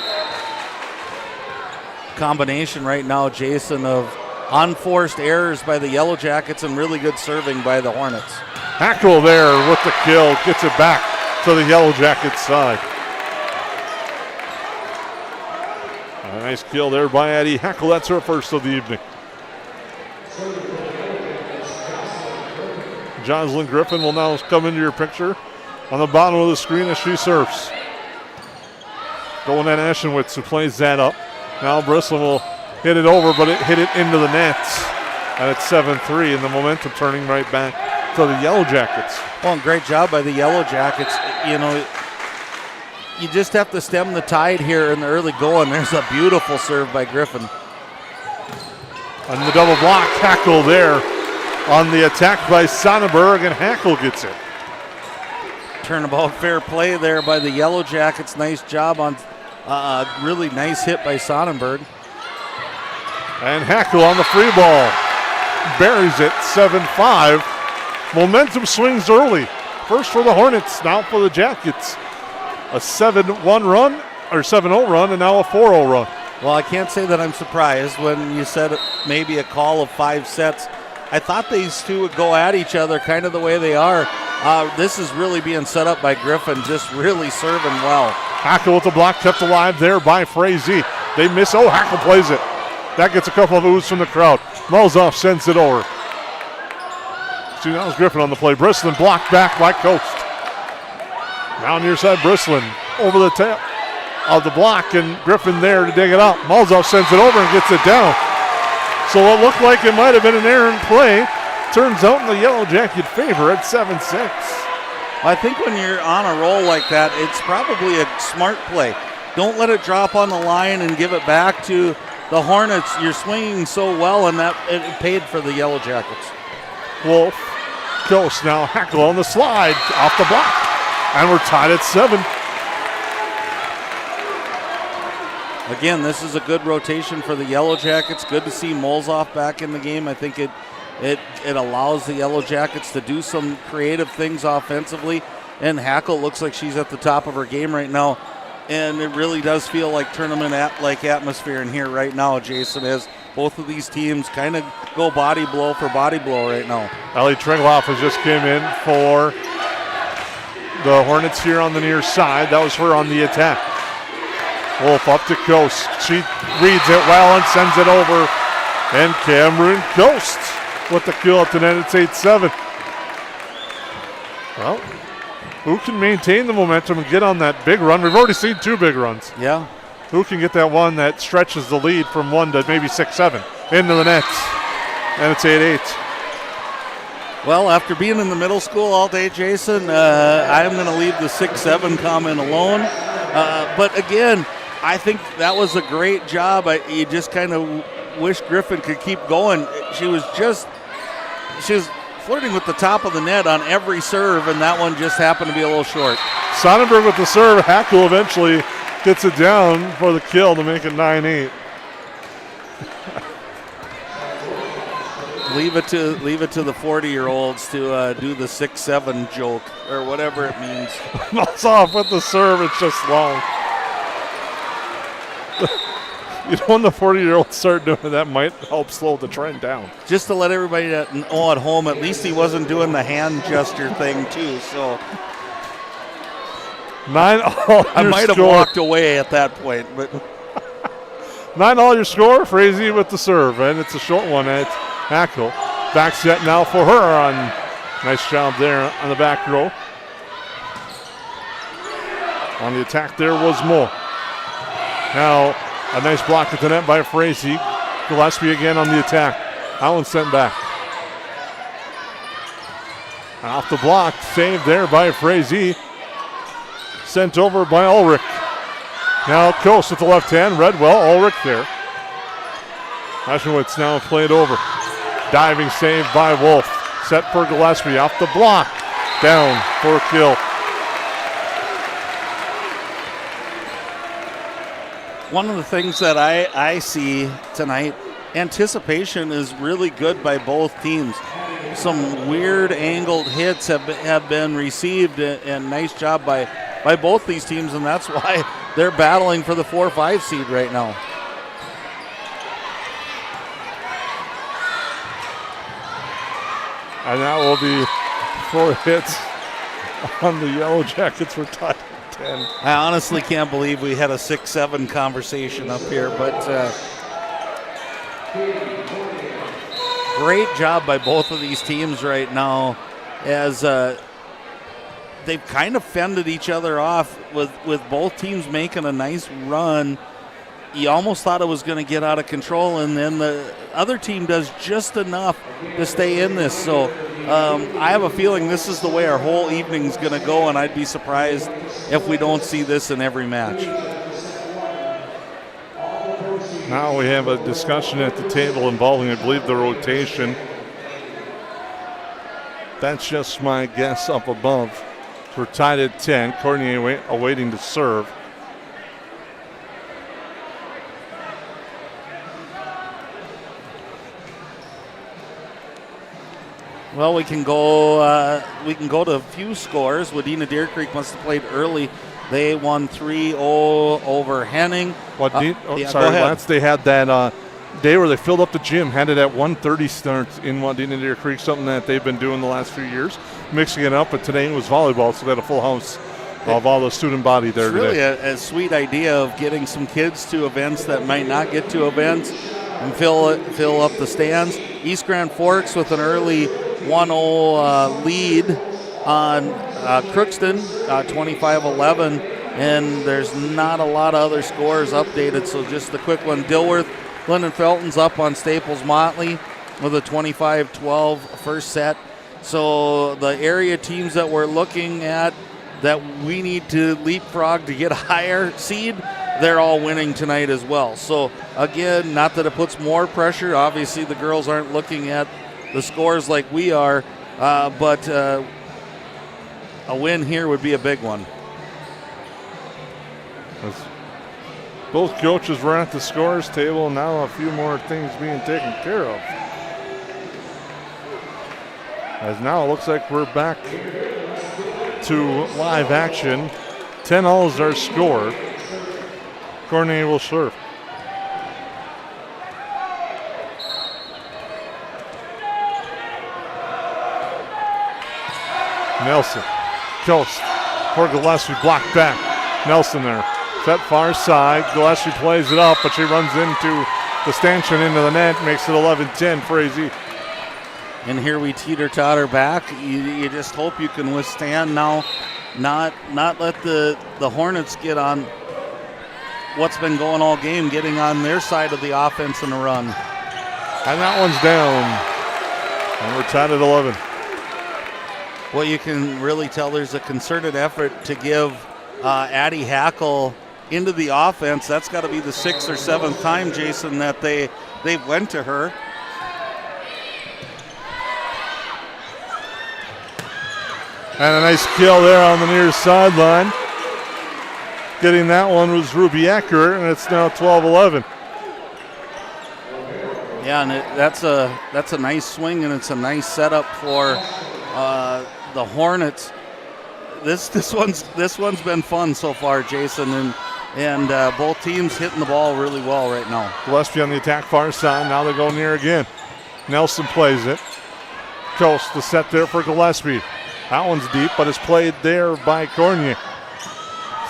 Speaker 9: Combination right now, Jason, of unforced errors by the Yellowjackets and really good serving by the Hornets.
Speaker 2: Hackle there with the kill, gets it back to the Yellowjackets side. A nice kill there by Addie Hackle. That's her first of the evening. Jocelyn Griffin will now come into your picture on the bottom of the screen as she serves. Going at Ashenwitz, who plays that up. Now Brislin will hit it over, but it hit it into the nets. And it's 7-3, and the momentum turning right back to the Yellowjackets.
Speaker 9: Well, great job by the Yellowjackets. You know, you just have to stem the tide here in the early going. There's a beautiful serve by Griffin.
Speaker 2: On the double block, Hackle there on the attack by Sonnenberg, and Hackle gets it.
Speaker 9: Turnabout fair play there by the Yellowjackets. Nice job on really nice hit by Sonnenberg.
Speaker 2: And Hackle on the free ball. Buries it, 7-5. Momentum swings early. First for the Hornets, now for the Jackets. A 7-1 run, or 7-0 run, and now a 4-0 run.
Speaker 9: Well, I can't say that I'm surprised when you said maybe a call of 5 sets. I thought these two would go at each other kind of the way they are. This is really being set up by Griffin, just really serving well.
Speaker 2: Hackle with the block kept alive there by Frazee. They miss. Oh, Hackle plays it. That gets a couple of oohs from the crowd. Mulzoff sends it over. See, now it's Griffin on the play. Brislin blocked back by Coast. Now near side, Brislin over the tail of the block, and Griffin there to dig it out. Mulzoff sends it over and gets it down. So what looked like it might have been an errant play turns out in the Yellow Jacket favor at 7-6.
Speaker 9: I think when you're on a roll like that, it's probably a smart play. Don't let it drop on the line and give it back to the Hornets. You're swinging so well, and that it paid for the Yellow Jackets.
Speaker 2: Wolf, Ghost now, Hackle on the slide, off the block, and we're tied at 7.
Speaker 9: Again, this is a good rotation for the Yellow Jackets. Good to see Molzoff back in the game. I think it allows the Yellow Jackets to do some creative things offensively, and Hackle looks like she's at the top of her game right now. And it really does feel like tournament-like atmosphere in here right now, Jason, as both of these teams kind of go body blow for body blow right now.
Speaker 2: Ellie Tregloff has just came in for the Hornets here on the near side. That was her on the attack. Wolf up to Coast. She reads it well and sends it over. And Cameron Coast with the kill at the net. It's 8-7. Well, who can maintain the momentum and get on that big run? We've already seen 2 big runs.
Speaker 9: Yeah.
Speaker 2: Who can get that one that stretches the lead from 1 to maybe 6-7 into the nets? And it's 8-8.
Speaker 9: Well, after being in the middle school all day, Jason, I'm going to leave the 6-7 comment alone. But again, I think that was a great job. You just kind of wish Griffin could keep going. She was flirting with the top of the net on every serve, and that one just happened to be a little short.
Speaker 2: Sonnenberg with the serve. Hackle eventually gets it down for the kill to make it 9-8.
Speaker 9: Leave it to the 40-year-olds to do the 6-7 joke or whatever it means.
Speaker 2: Malls off with the serve. It's just long. You know, when the 40-year-olds start doing that, might help slow the trend down.
Speaker 9: Just to let everybody know at home, at least he wasn't doing the hand gesture thing too. So
Speaker 2: 9-all.
Speaker 9: I might have walked away at that point, but
Speaker 2: 9-all your score. Frazee with the serve, and it's a short one at Hackle. Back set now for her on. Nice job there on the back row. On the attack there was Moore. Now a nice block at the net by Frazee. Gillespie again on the attack. Allen sent back. Off the block, saved there by Frazee. Sent over by Ulrich. Now Coast with the left hand. Redwell, Ulrich there. Aschenwitz now played over. Diving save by Wolf. Set for Gillespie. Off the block. Down for a kill.
Speaker 9: One of the things that I see tonight, anticipation is really good by both teams. Some weird angled hits have been received, and nice job by both these teams, and that's why they're battling for the 4-5 seed right now.
Speaker 2: And that will be 4 hits on the Yellow Jackets. We're tied at 10.
Speaker 9: I honestly can't believe we had a 6-7 conversation up here, but great job by both of these teams right now as they've kind of fended each other off with both teams making a nice run. You almost thought it was going to get out of control, and then the other team does just enough to stay in this. So I have a feeling this is the way our whole evening is going to go, and I'd be surprised if we don't see this in every match.
Speaker 2: Now we have a discussion at the table involving, I believe, the rotation. That's just my guess up above. We're tied at 10. Cornier awaiting to serve.
Speaker 9: Well, we can go to a few scores. Wadena Deer Creek must have played early. They won 3-0 over Henning.
Speaker 2: Lance, they had that day where they filled up the gym, had it at 1:30 starts in Wadena Deer Creek, something that they've been doing the last few years, mixing it up. But today it was volleyball, so they had a full house of all the student body there today.
Speaker 9: It's really a sweet idea of getting some kids to events that might not get to events and fill up the stands. East Grand Forks with an early 1-0 lead on Crookston, 25-11, and there's not a lot of other scores updated, so just the quick one. Dilworth, Glendon Felton's up on Staples Motley with a 25-12 first set. So the area teams that we're looking at that we need to leapfrog to get a higher seed, they're all winning tonight as well. So again, not that it puts more pressure. Obviously the girls aren't looking at the scores like we are, but a win here would be a big one.
Speaker 2: Both coaches were at the scores table, and now a few more things being taken care of. As now it looks like we're back to live action. 10-0 is our score. Cornier will serve. Nelson, Coast, for Gillespie, blocked back. Nelson there, set far side. Gillespie plays it up, but she runs into the stanchion into the net, makes it 11-10 Frazee.
Speaker 9: And here we teeter-totter back. You just hope you can withstand now, not let the Hornets get on what's been going all game, getting on their side of the offense in a run.
Speaker 2: And that one's down. And we're tied at 11.
Speaker 9: Well, you can really tell there's a concerted effort to give Addie Hackle into the offense. That's got to be the 6th or 7th time, Jason, that they've went to her.
Speaker 2: And a nice kill there on the near sideline. Getting that one was Ruby Eckert, and it's now 12-11.
Speaker 9: Yeah, and that's a nice swing, and it's a nice setup for the Hornets. This one's been fun so far, Jason, and both teams hitting the ball really well right now.
Speaker 2: Gillespie on the attack far side. Now they go near again. Nelson plays it. Coast the set there for Gillespie. That one's deep, but it's played there by Cornier.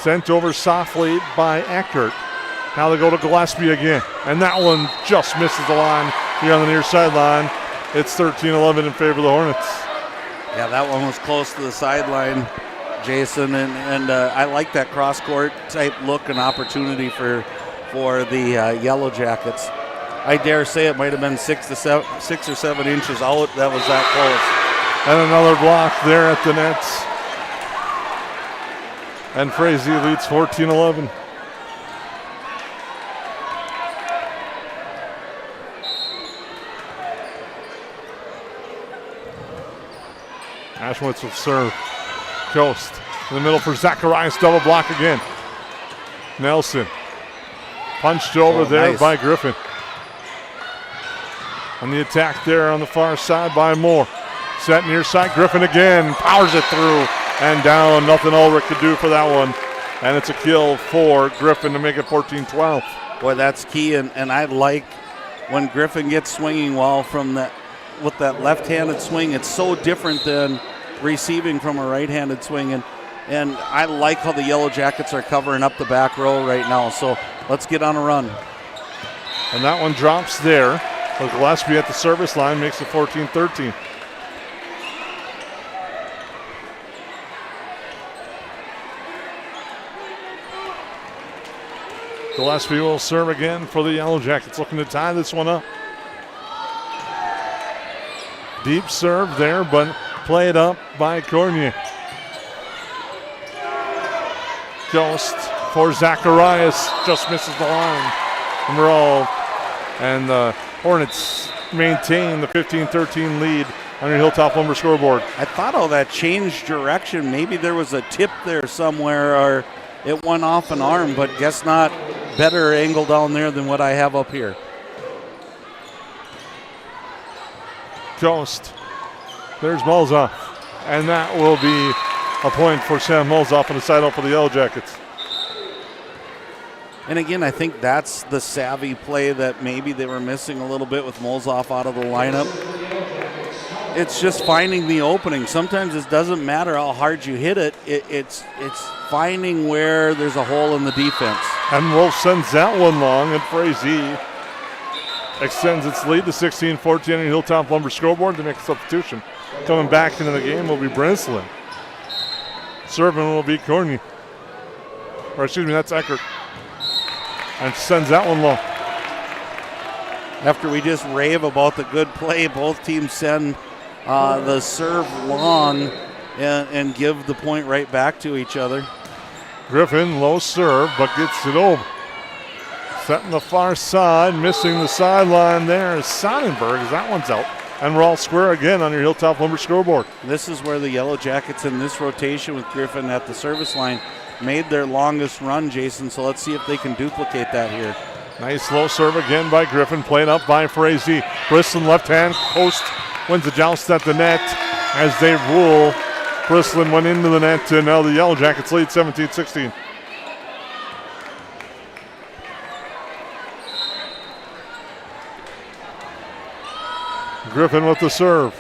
Speaker 2: Sent over softly by Eckert. Now they go to Gillespie again, and that one just misses the line here on the near sideline. It's 13-11 in favor of the Hornets.
Speaker 9: Yeah, that one was close to the sideline, Jason, and I like that cross-court type look and opportunity for the Yellowjackets. I dare say it might have been 6 or 7 inches out. That was that close.
Speaker 2: And another block there at the nets. And Frazee leads 14-11. Ashwitz will serve. Coast in the middle for Zacharias, double block again. Nelson punched over there by Griffin. On the attack there on the far side by Moore. Set near side, Griffin again, powers it through and down. Nothing Ulrich could do for that one. And it's a kill for Griffin to make it 14-12.
Speaker 9: Boy, that's key, and I like when Griffin gets swinging well from that with that left-handed swing. It's so different than receiving from a right-handed swing, and I like how the Yellowjackets are covering up the back row right now. So let's get on a run.
Speaker 2: And that one drops there. But Gillespie at the service line makes it 14-13. Gillespie will serve again for the Yellowjackets, looking to tie this one up. Deep serve there, but played up by Cornier. Ghost for Zacharias, just misses the line. And the Hornets maintain the 15-13 lead on your Hilltop Lumber scoreboard.
Speaker 9: I thought all that changed direction. Maybe there was a tip there somewhere, or it went off an arm, but guess not. Better angle down there than what I have up here.
Speaker 2: Ghost. There's Mulzoff. And that will be a point for Sam Mulzoff on the side out for the Yellowjackets.
Speaker 9: And again, I think that's the savvy play that maybe they were missing a little bit with Mulzoff out of the lineup. It's just finding the opening. Sometimes it doesn't matter how hard you hit it. It's finding where there's a hole in the defense.
Speaker 2: And Wolf sends that one long, and Frazee extends its lead to 16-14 on your Hilltop Lumber scoreboard to make a substitution. Coming back into the game will be Brinslin. Serving will be Corny. Or excuse me, that's Eckert. And sends that one low.
Speaker 9: After we just rave about the good play, both teams send the serve long and give the point right back to each other.
Speaker 2: Griffin, low serve, but gets it over. Setting the far side, missing the sideline there is Sonnenberg, as that one's out. And we're all square again on your Hilltop Lumber scoreboard.
Speaker 9: This is where the Yellowjackets in this rotation with Griffin at the service line made their longest run, Jason, so let's see if they can duplicate that here.
Speaker 2: Nice low serve again by Griffin, played up by Frazee. Brislin left hand post wins the joust at the net as they rule. Brislin went into the net, and now the Yellowjackets lead 17-16. Griffin with the serve.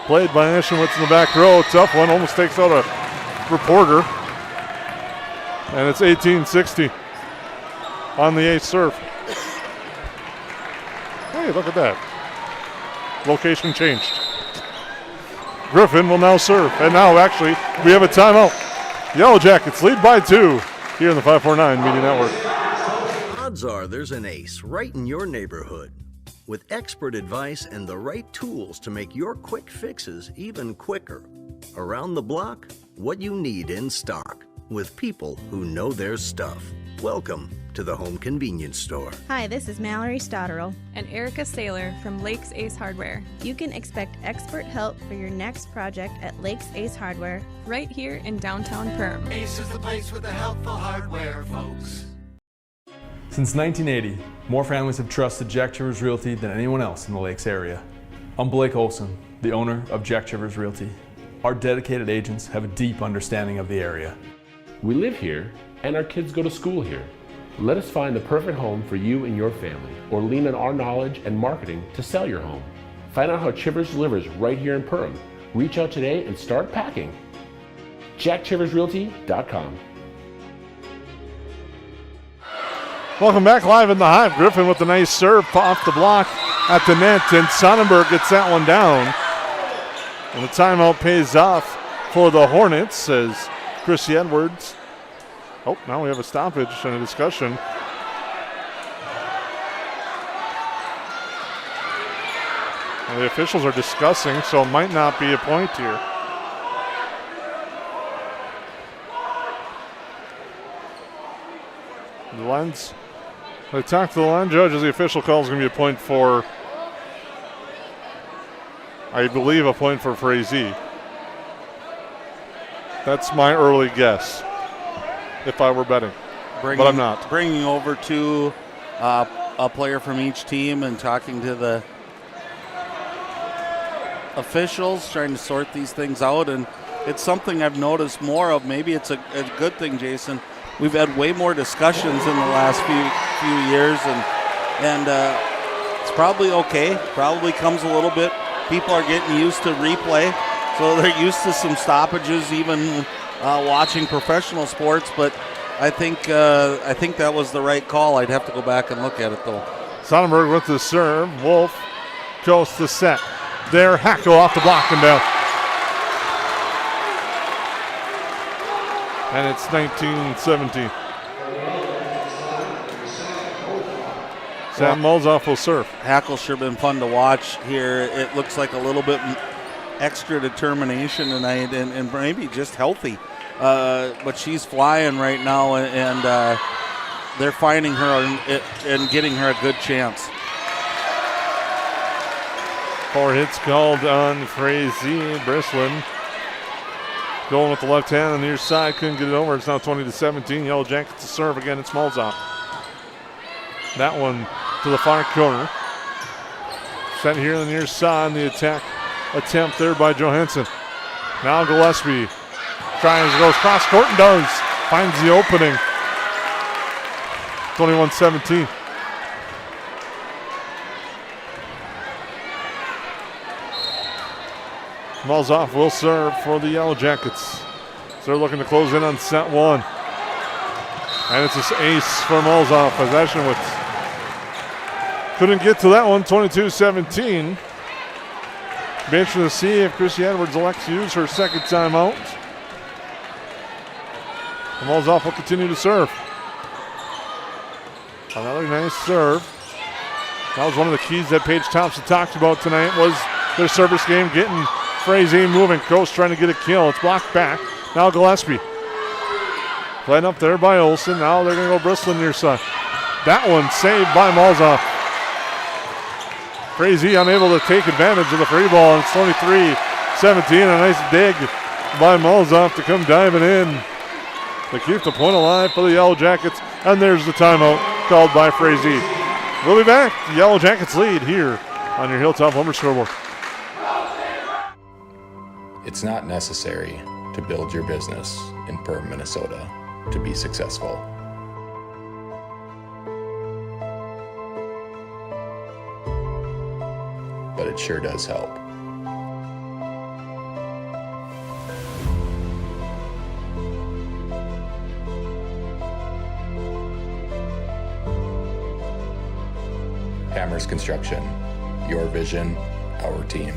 Speaker 2: Played by Eschenwitz in the back row. Tough one, almost takes out a reporter. And it's 18-16 on the eighth serve. Hey, look at that. Location changed. Griffin will now serve. And now, actually, we have a timeout. Yellowjackets lead by 2 here in the 549 Media Network.
Speaker 1: Odds are there's an ace right in your neighborhood. With expert advice and the right tools to make your quick fixes even quicker. Around the block, what you need in stock. With people who know their stuff. Welcome to the Home Convenience Store.
Speaker 12: Hi, this is Mallory Stotterell.
Speaker 13: And Erica Saylor from Lakes Ace Hardware.
Speaker 12: You can expect expert help for your next project at Lakes Ace Hardware.
Speaker 13: Right here in downtown Perham.
Speaker 10: Ace is the place with the helpful hardware, folks.
Speaker 22: Since 1980, more families have trusted Jack Chivers Realty than anyone else in the Lakes area. I'm Blake Olson, the owner of Jack Chivers Realty. Our dedicated agents have a deep understanding of the area.
Speaker 23: We live here, and our kids go to school here. Let us find the perfect home for you and your family, or lean on our knowledge and marketing to sell your home. Find out how Chivers delivers right here in Perham. Reach out today and start packing. JackChiversRealty.com.
Speaker 2: Welcome back live in the Hive. Griffin with a nice serve off the block at the net, and Sonnenberg gets that one down. And the timeout pays off for the Hornets as Chrissy Edwards. Oh, now we have a stoppage and a discussion. And the officials are discussing, so it might not be a point here. The lines. They talk to the line judge as the official call is going to be a point for, I believe, a point for Frazee. That's my early guess, if I were betting, but I'm not.
Speaker 9: Bringing over to a player from each team and talking to the officials, trying to sort these things out, and it's something I've noticed more of. Maybe it's a good thing, Jason. We've had way more discussions in the last few years, and it's probably okay. Probably comes a little bit. People are getting used to replay, so they're used to some stoppages, even watching professional sports. But I think that was the right call. I'd have to go back and look at it though.
Speaker 2: Sonnenberg with the serve. Wolf goes to set. There, Hacko off the block and down. And it's 19-17. Sam Mulzoff will serve.
Speaker 9: Hackle sure been fun to watch here. It looks like a little bit extra determination tonight and maybe just healthy. But she's flying right now, and they're finding her and getting her a good chance.
Speaker 2: 4 hits called on Frazee. Brislin going with the left hand on the near side. Couldn't get it over. It's now 20-17. Yellowjackets to serve again. It's Mulzoff. That one to the far corner. Set here on the near side. The attack attempt there by Johansson. Now Gillespie tries to go cross court and does. Finds the opening. 21-17. Mulzoff will serve for the Yellowjackets. So they're looking to close in on set 1. And it's an ace for Mulzoff as Eschenwitz couldn't get to that one. 22-17. Be interesting to see if Chrissy Edwards elects to use her second timeout. And Mulzoff will continue to serve. Another nice serve. That was one of the keys that Paige Thompson talked about tonight, was their service game, getting Frazee moving. Coast trying to get a kill. It's blocked back. Now Gillespie. Playing up there by Olsen. Now they're going to go Brislin near side. That one saved by Mulzoff. Frazee unable to take advantage of the free ball, and it's 23-17. A nice dig by Mulzoff to come diving in to keep the point alive for the Yellowjackets. And there's the timeout called by Frazee. We'll be back. The Yellowjackets lead here on your Hilltop Lumber scoreboard.
Speaker 3: It's not necessary to build your business in Perham, Minnesota to be successful. But it sure does help. Hammers Construction, your vision, our team.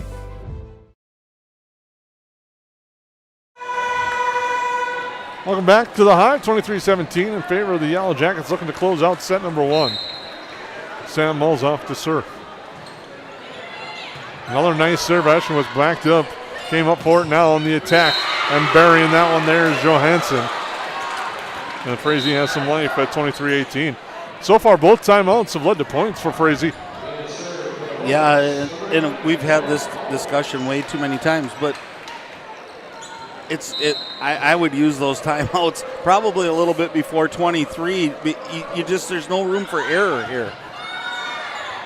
Speaker 2: Welcome back to the Hive. 23-17 in favor of the Yellowjackets, looking to close out set number 1. Sam Mulzoff to serve. Another nice serve. Ashton was backed up. Came up for it now on the attack. And burying that one there is Johansson. And Frazee has some life at 23-18. So far, both timeouts have led to points for Frazee.
Speaker 9: Yeah, and we've had this discussion way too many times, but I would use those timeouts probably a little bit before 23. There's no room for error here.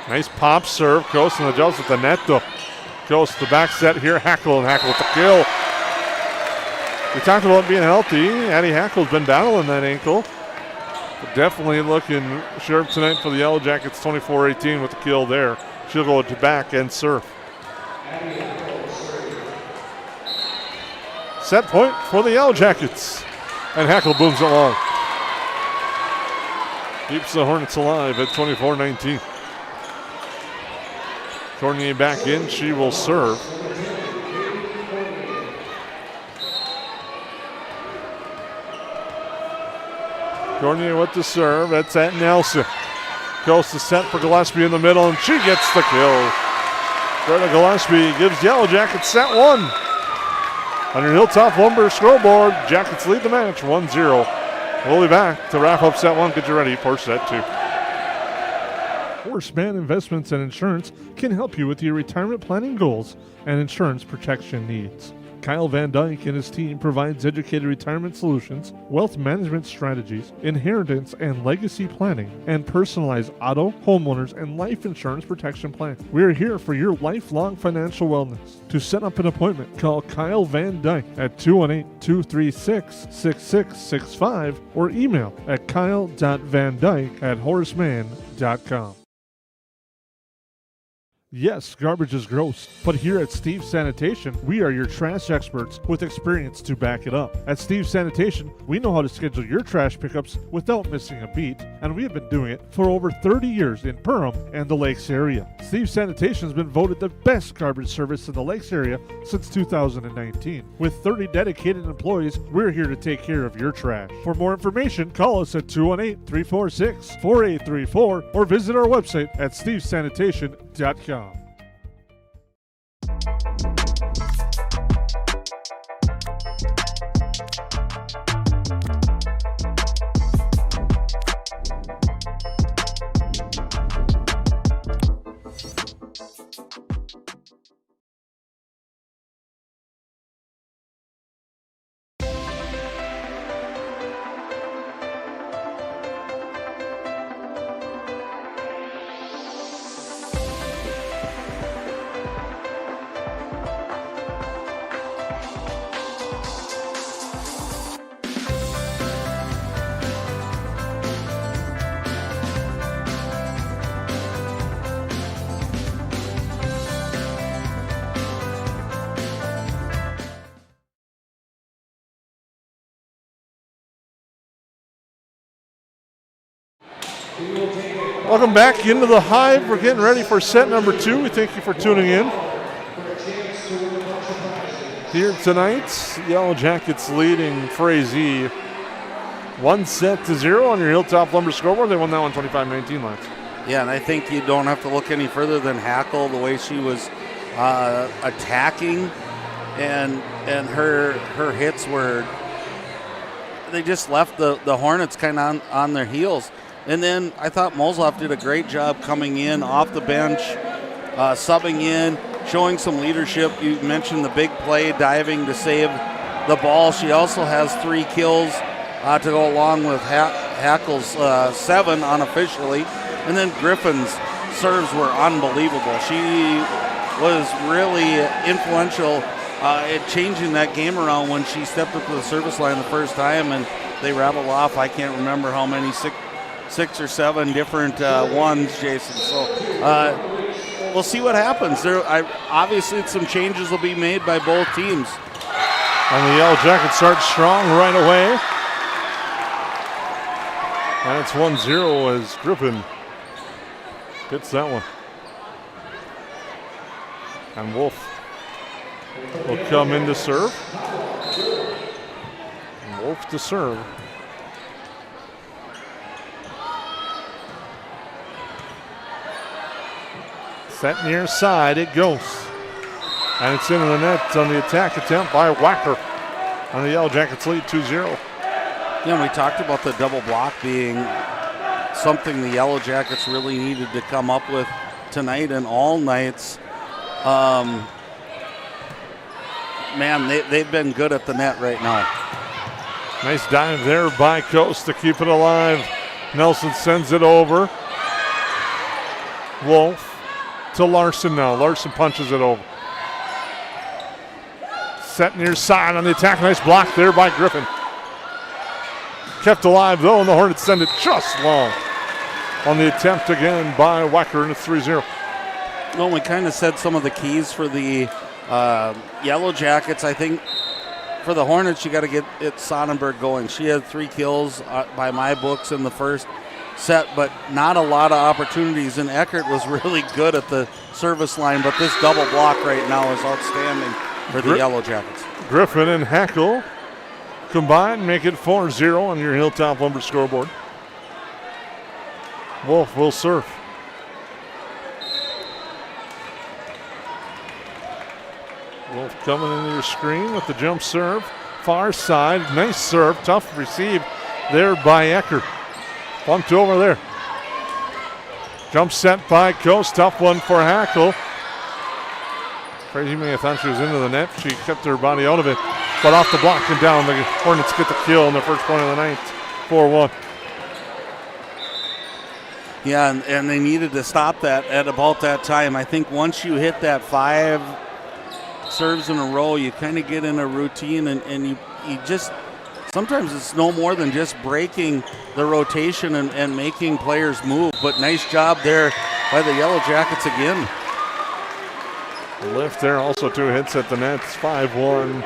Speaker 2: Nice pop serve. Coast and adjusts with the net though. Coast the back set here. Hackle with the kill. We talked about being healthy. Addie Hackle's been battling that ankle. But definitely looking sharp tonight for the Yellowjackets. 24-18 with the kill there. She'll go to back and serve. Set point for the Yellowjackets. And Hackle booms it long. Keeps the Hornets alive at 24-19. Cornier back in. She will serve. Cornier with the serve. That's at Nelson. Goes to set for Gillespie in the middle, and she gets the kill. Greta Gillespie gives Yellowjackets set 1. On your Hilltop Lumber scoreboard, Jackets lead the match 1-0. We'll be back to wrap up set 1. Get you ready for set 2. Horseman Investments and Insurance can help you with your retirement planning goals and insurance protection needs. Kyle Van Dyke and his team provides educated retirement solutions, wealth management strategies, inheritance and legacy planning, and personalized auto, homeowners, and life insurance protection plans. We are here for your lifelong financial wellness. To set up an appointment, call Kyle Van Dyke at 218-236-6665 or email at kyle.vandyke@horseman.com. Yes, garbage is gross, but here at Steve's Sanitation, we are your trash experts with experience to back it up. At Steve's Sanitation, we know how to schedule your trash pickups without missing a beat, and we have been doing it for over 30 years in Perham and the Lakes area. Steve's Sanitation has been voted the best garbage service in the Lakes area since 2019. With 30 dedicated employees, we're here to take care of your trash. For more information, call us at 218-346-4834 or visit our website at stevesanitation.com. Welcome back into the Hive. We're getting ready for set number 2. We thank you for tuning in. Here tonight, Yellowjackets leading Frazee 1-0 on your Hilltop Lumber scoreboard. They won that one 25-19 last.
Speaker 9: Yeah, and I think you don't have to look any further than Hackle, the way she was attacking, and her hits were, they just left the Hornets kind of on their heels. And then I thought Mosloff did a great job coming in off the bench, subbing in, showing some leadership. You mentioned the big play, diving to save the ball. She also has 3 kills to go along with Hackle's 7 unofficially. And then Griffin's serves were unbelievable. She was really influential in changing that game around when she stepped up to the service line the first time, and they rattled off, I can't remember how many, 6 or 7 different ones, Jason. So we'll see what happens. Obviously, some changes will be made by both teams.
Speaker 2: And the Yellowjackets start strong right away. And it's 1-0 as Griffin gets that one. And Wolf will come in to serve. And Wolf to serve. Set near side, it goes. And it's into the net on the attack attempt by Wacker. And the Yellowjackets lead 2-0.
Speaker 9: Yeah, and we talked about the double block being something the Yellowjackets really needed to come up with tonight and all nights. Man, they've been good at the net right now.
Speaker 2: Nice dive there by Coast to keep it alive. Nelson sends it over. Wolf to Larson now. Larson punches it over. Set near side on the attack. Nice block there by Griffin. Kept alive though, and the Hornets send it just long. On the attempt again by Wacker, and it's 3-0.
Speaker 9: Well, we kind of said some of the keys for the Yellowjackets. I think for the Hornets, you got to get Sonnenberg going. She had 3 kills by my books in the first set, but not a lot of opportunities, and Eckert was really good at the service line, but this double block right now is outstanding for the Yellowjackets.
Speaker 2: Griffin and Hackle combined make it 4-0 on your Hilltop Lumber scoreboard. Wolf will serve. Wolf coming into your screen with the jump serve. Far side, nice serve, tough receive there by Eckert. Bumped over there. Jump set by Coast, tough one for Hackle. Frazee may have thought she was into the net. She kept her body out of it, but off the block and down. The Hornets get the kill on their first point of the night, 4-1.
Speaker 9: Yeah, and they needed to stop that at about that time. I think once you hit that 5 serves in a row, you kind of get in a routine, and you just, sometimes it's no more than just breaking the rotation and making players move. But nice job there by the Yellowjackets again.
Speaker 2: Lift there, also 2 hits at the net. It's 5-1.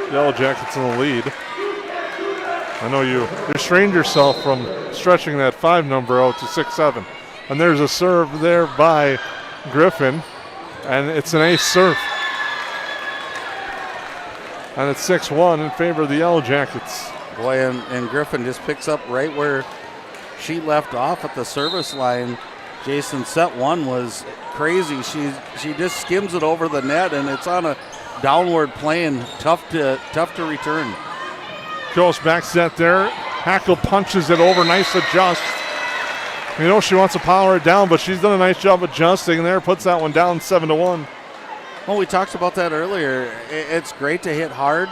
Speaker 2: Yellowjackets in the lead. I know you restrained yourself from stretching that 5 number out to 6-7. And there's a serve there by Griffin, and it's an ace serve. And it's 6-1 in favor of the Yellowjackets.
Speaker 9: Boy, and Griffin just picks up right where she left off at the service line. Jason, set 1 was crazy. She just skims it over the net, and it's on a downward plane. Tough to return.
Speaker 2: Goes back set there. Hackle punches it over. Nice adjust. You know she wants to power it down, but she's done a nice job adjusting there. Puts that one down 7-1.
Speaker 9: Well, we talked about that earlier. It's great to hit hard.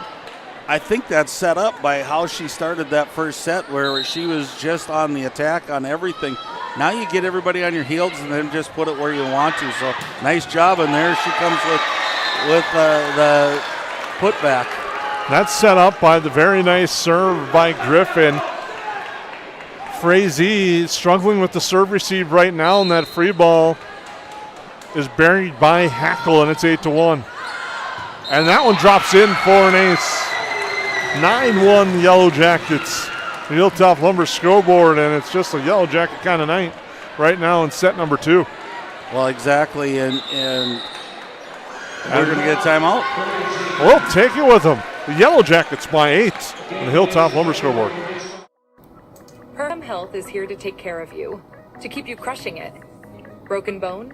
Speaker 9: I think that's set up by how she started that first set, where she was just on the attack on everything. Now you get everybody on your heels and then just put it where you want to. So nice job, and there she comes with the putback.
Speaker 2: That's set up by the very nice serve by Griffin. Frazee struggling with the serve receive right now, and that free ball is buried by Hackle, and it's 8-1. And that one drops in for an ace. 9-1 Yellowjackets. The Hilltop Lumber scoreboard, and it's just a Yellowjacket kind of night right now in set number 2.
Speaker 9: Well, exactly, and we're going to get a timeout.
Speaker 2: We'll take it with them. The Yellowjackets by 8 on the Hilltop Lumber scoreboard.
Speaker 4: Perham Health is here to take care of you, to keep you crushing it. Broken bone?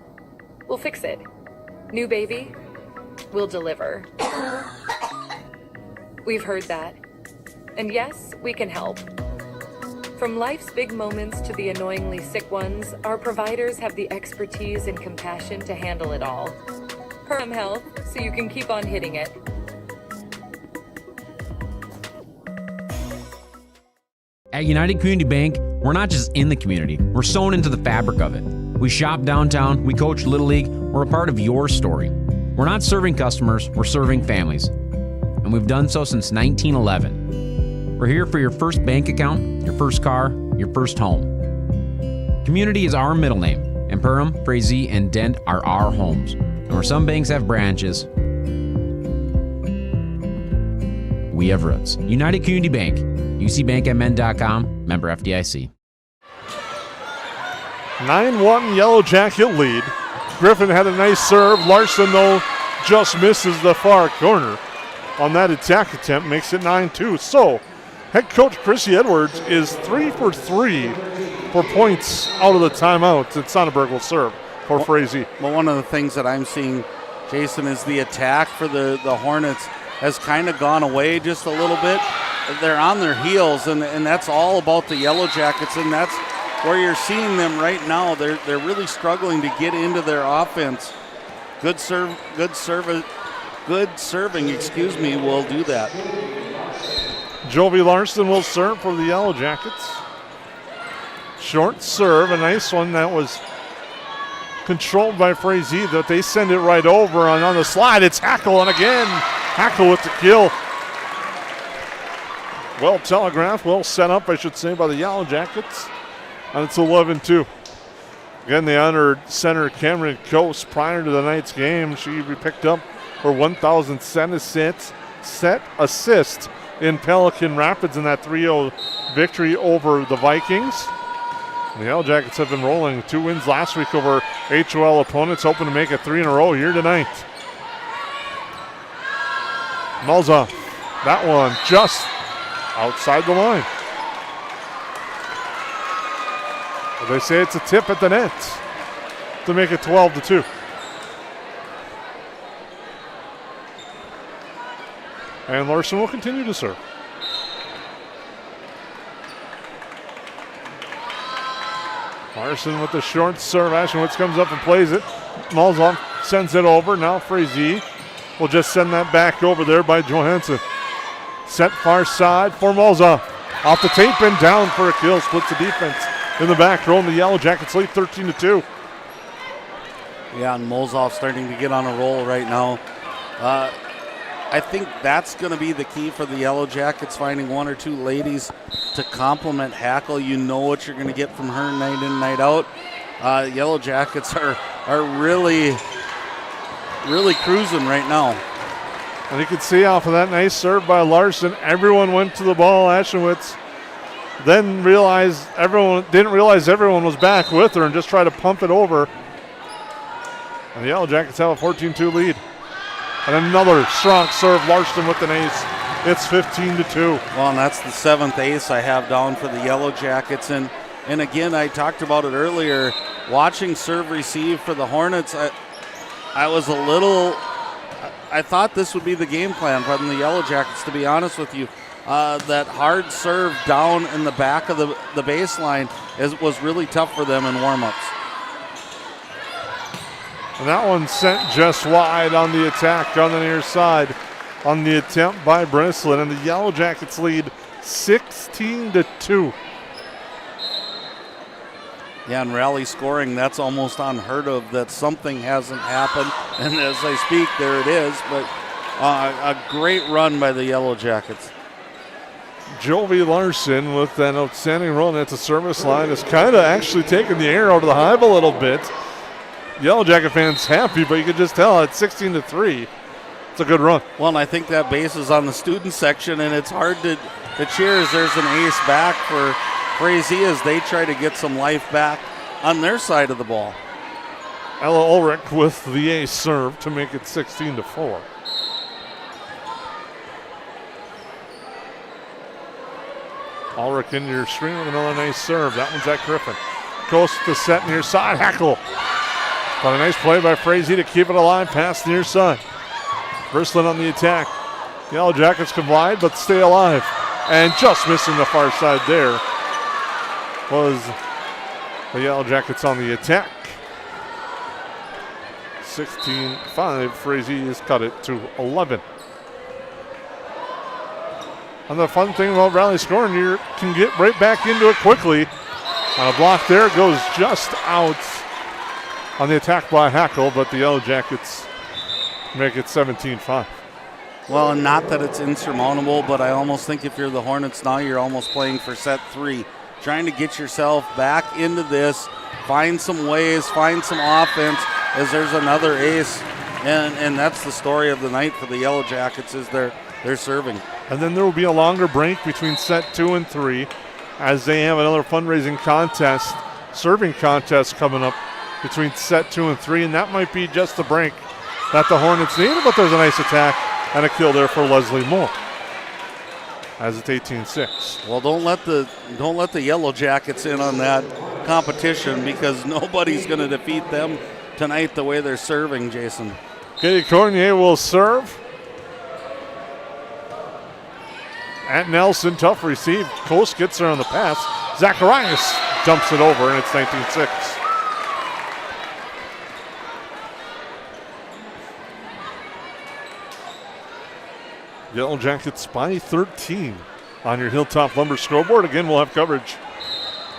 Speaker 4: We'll fix it. New baby? We'll deliver. We've heard that. And yes, we can help. From life's big moments to the annoyingly sick ones, our providers have the expertise and compassion to handle it all. Perham Health, so you can keep on hitting it.
Speaker 18: At United Community Bank, we're not just in the community, we're sewn into the fabric of it. We shop downtown, we coach Little League, we're a part of your story. We're not serving customers, we're serving families. And we've done so since 1911. We're here for your first bank account, your first car, your first home. Community is our middle name, and Perham, Frazee, and Dent are our homes. And where some banks have branches, we have roots. United Community Bank, ucbankmn.com, member FDIC.
Speaker 2: 9-1 Yellowjacket lead. Griffin had a nice serve. Larson, though, just misses the far corner on that attack attempt, makes it 9-2. So, head coach Chrissy Edwards is 3 for 3 for points out of the timeout. And Sonnenberg will serve for Frazee.
Speaker 9: Well, one of the things that I'm seeing, Jason, is the attack for the Hornets has kind of gone away just a little bit. They're on their heels, and that's all about the Yellowjackets, and that's where you're seeing them right now. They're really struggling to get into their offense. Good serving, will do that.
Speaker 2: Jovi Larson will serve for the Yellowjackets. Short serve, a nice one that was controlled by Frazee, that they send it right over, and on the slide it's Hackle, and again Hackle with the kill. Well telegraphed, well set up, I should say, by the Yellowjackets, and it's 11-2. Again, they honored center Cameron Coast prior to the night's game. She picked up her 1,000th set assist in Pelican Rapids in that 3-0 victory over the Vikings. The Yellowjackets have been rolling. 2 wins last week over HOL opponents, hoping to make it 3 in a row here tonight. Malza, that one just outside the line. Well, they say it's a tip at the net to make it 12-2. And Larson will continue to serve. Larson with the short serve. Ashenwitz comes up and plays it. Malzahn sends it over. Now Frazee will just send that back over there by Johansson. Set far side for Malzahn. Off the tape and down for a kill. Splits the defense in the back row. And the Yellowjackets lead 13-2.
Speaker 9: Yeah, and Molzoff starting to get on a roll right now. I think that's going to be the key for the Yellowjackets, finding 1 or 2 ladies to complement Hackle. You know what you're going to get from her night in, night out. Yellowjackets are really really cruising right now.
Speaker 2: And you can see off of that nice serve by Larson, everyone went to the ball. Aschenwitz then didn't realize everyone was back with her and just tried to pump it over. And the Yellowjackets have a 14-2 lead. And another strong serve, Larson with an ace. It's 15-2.
Speaker 9: Well, and that's the 7th ace I have down for the Yellowjackets. And again, I talked about it earlier, watching serve receive for the Hornets, I was I thought this would be the game plan from the Yellowjackets, to be honest with you. That hard serve down in the back of the baseline was really tough for them in warm-ups.
Speaker 2: And that one sent just wide on the attack on the near side on the attempt by Brislin. And the Yellowjackets lead 16-2.
Speaker 9: Yeah, and rally scoring, that's almost unheard of, that something hasn't happened. And as I speak, there it is. But a great run by the Yellowjackets.
Speaker 2: Jovi Larson with an outstanding run at the service line is kind of actually taking the air out of the Hive a little bit. Yellowjacket fans happy, but you can just tell it's 16-3. It's a good run.
Speaker 9: Well, and I think that base is on the student section, and it's hard to cheer as there's an ace back for Frazee as they try to get some life back on their side of the ball.
Speaker 2: Ella Ulrich with the ace serve to make it 16-4. Ulrich in your screen with another nice serve. That one's at Griffin. Coast to set near side. Hackle. But a nice play by Frazee to keep it alive past near side. Brislin on the attack. Yellowjackets collide but stay alive. And just missing the far side there was the Yellowjackets on the attack. 16-5. Frazee has cut it to 11. And the fun thing about rally scoring, you can get right back into it quickly. On a block there, it goes just out on the attack by Hackle, but the Yellowjackets make it 17-5.
Speaker 9: Well, and not that it's insurmountable, but I almost think if you're the Hornets now, you're almost playing for set 3. Trying to get yourself back into this, find some ways, find some offense, as there's another ace. And that's the story of the night for the Yellowjackets, is they're serving.
Speaker 2: And then there will be a longer break between set 2 and 3 as they have another fundraising contest, serving contest coming up between set 2 and 3, and that might be just the break that the Hornets need, but there's a nice attack and a kill there for Leslie Moore as it's 18-6.
Speaker 9: Well, don't let the Yellowjackets in on that competition, because nobody's going to defeat them tonight the way they're serving, Jason.
Speaker 2: Katie Cornier will serve. At Nelson, tough receive. Coast gets her on the pass. Zacharias dumps it over, and it's 19-6. Yellowjackets by 13 on your Hilltop Lumber scoreboard. Again, we'll have coverage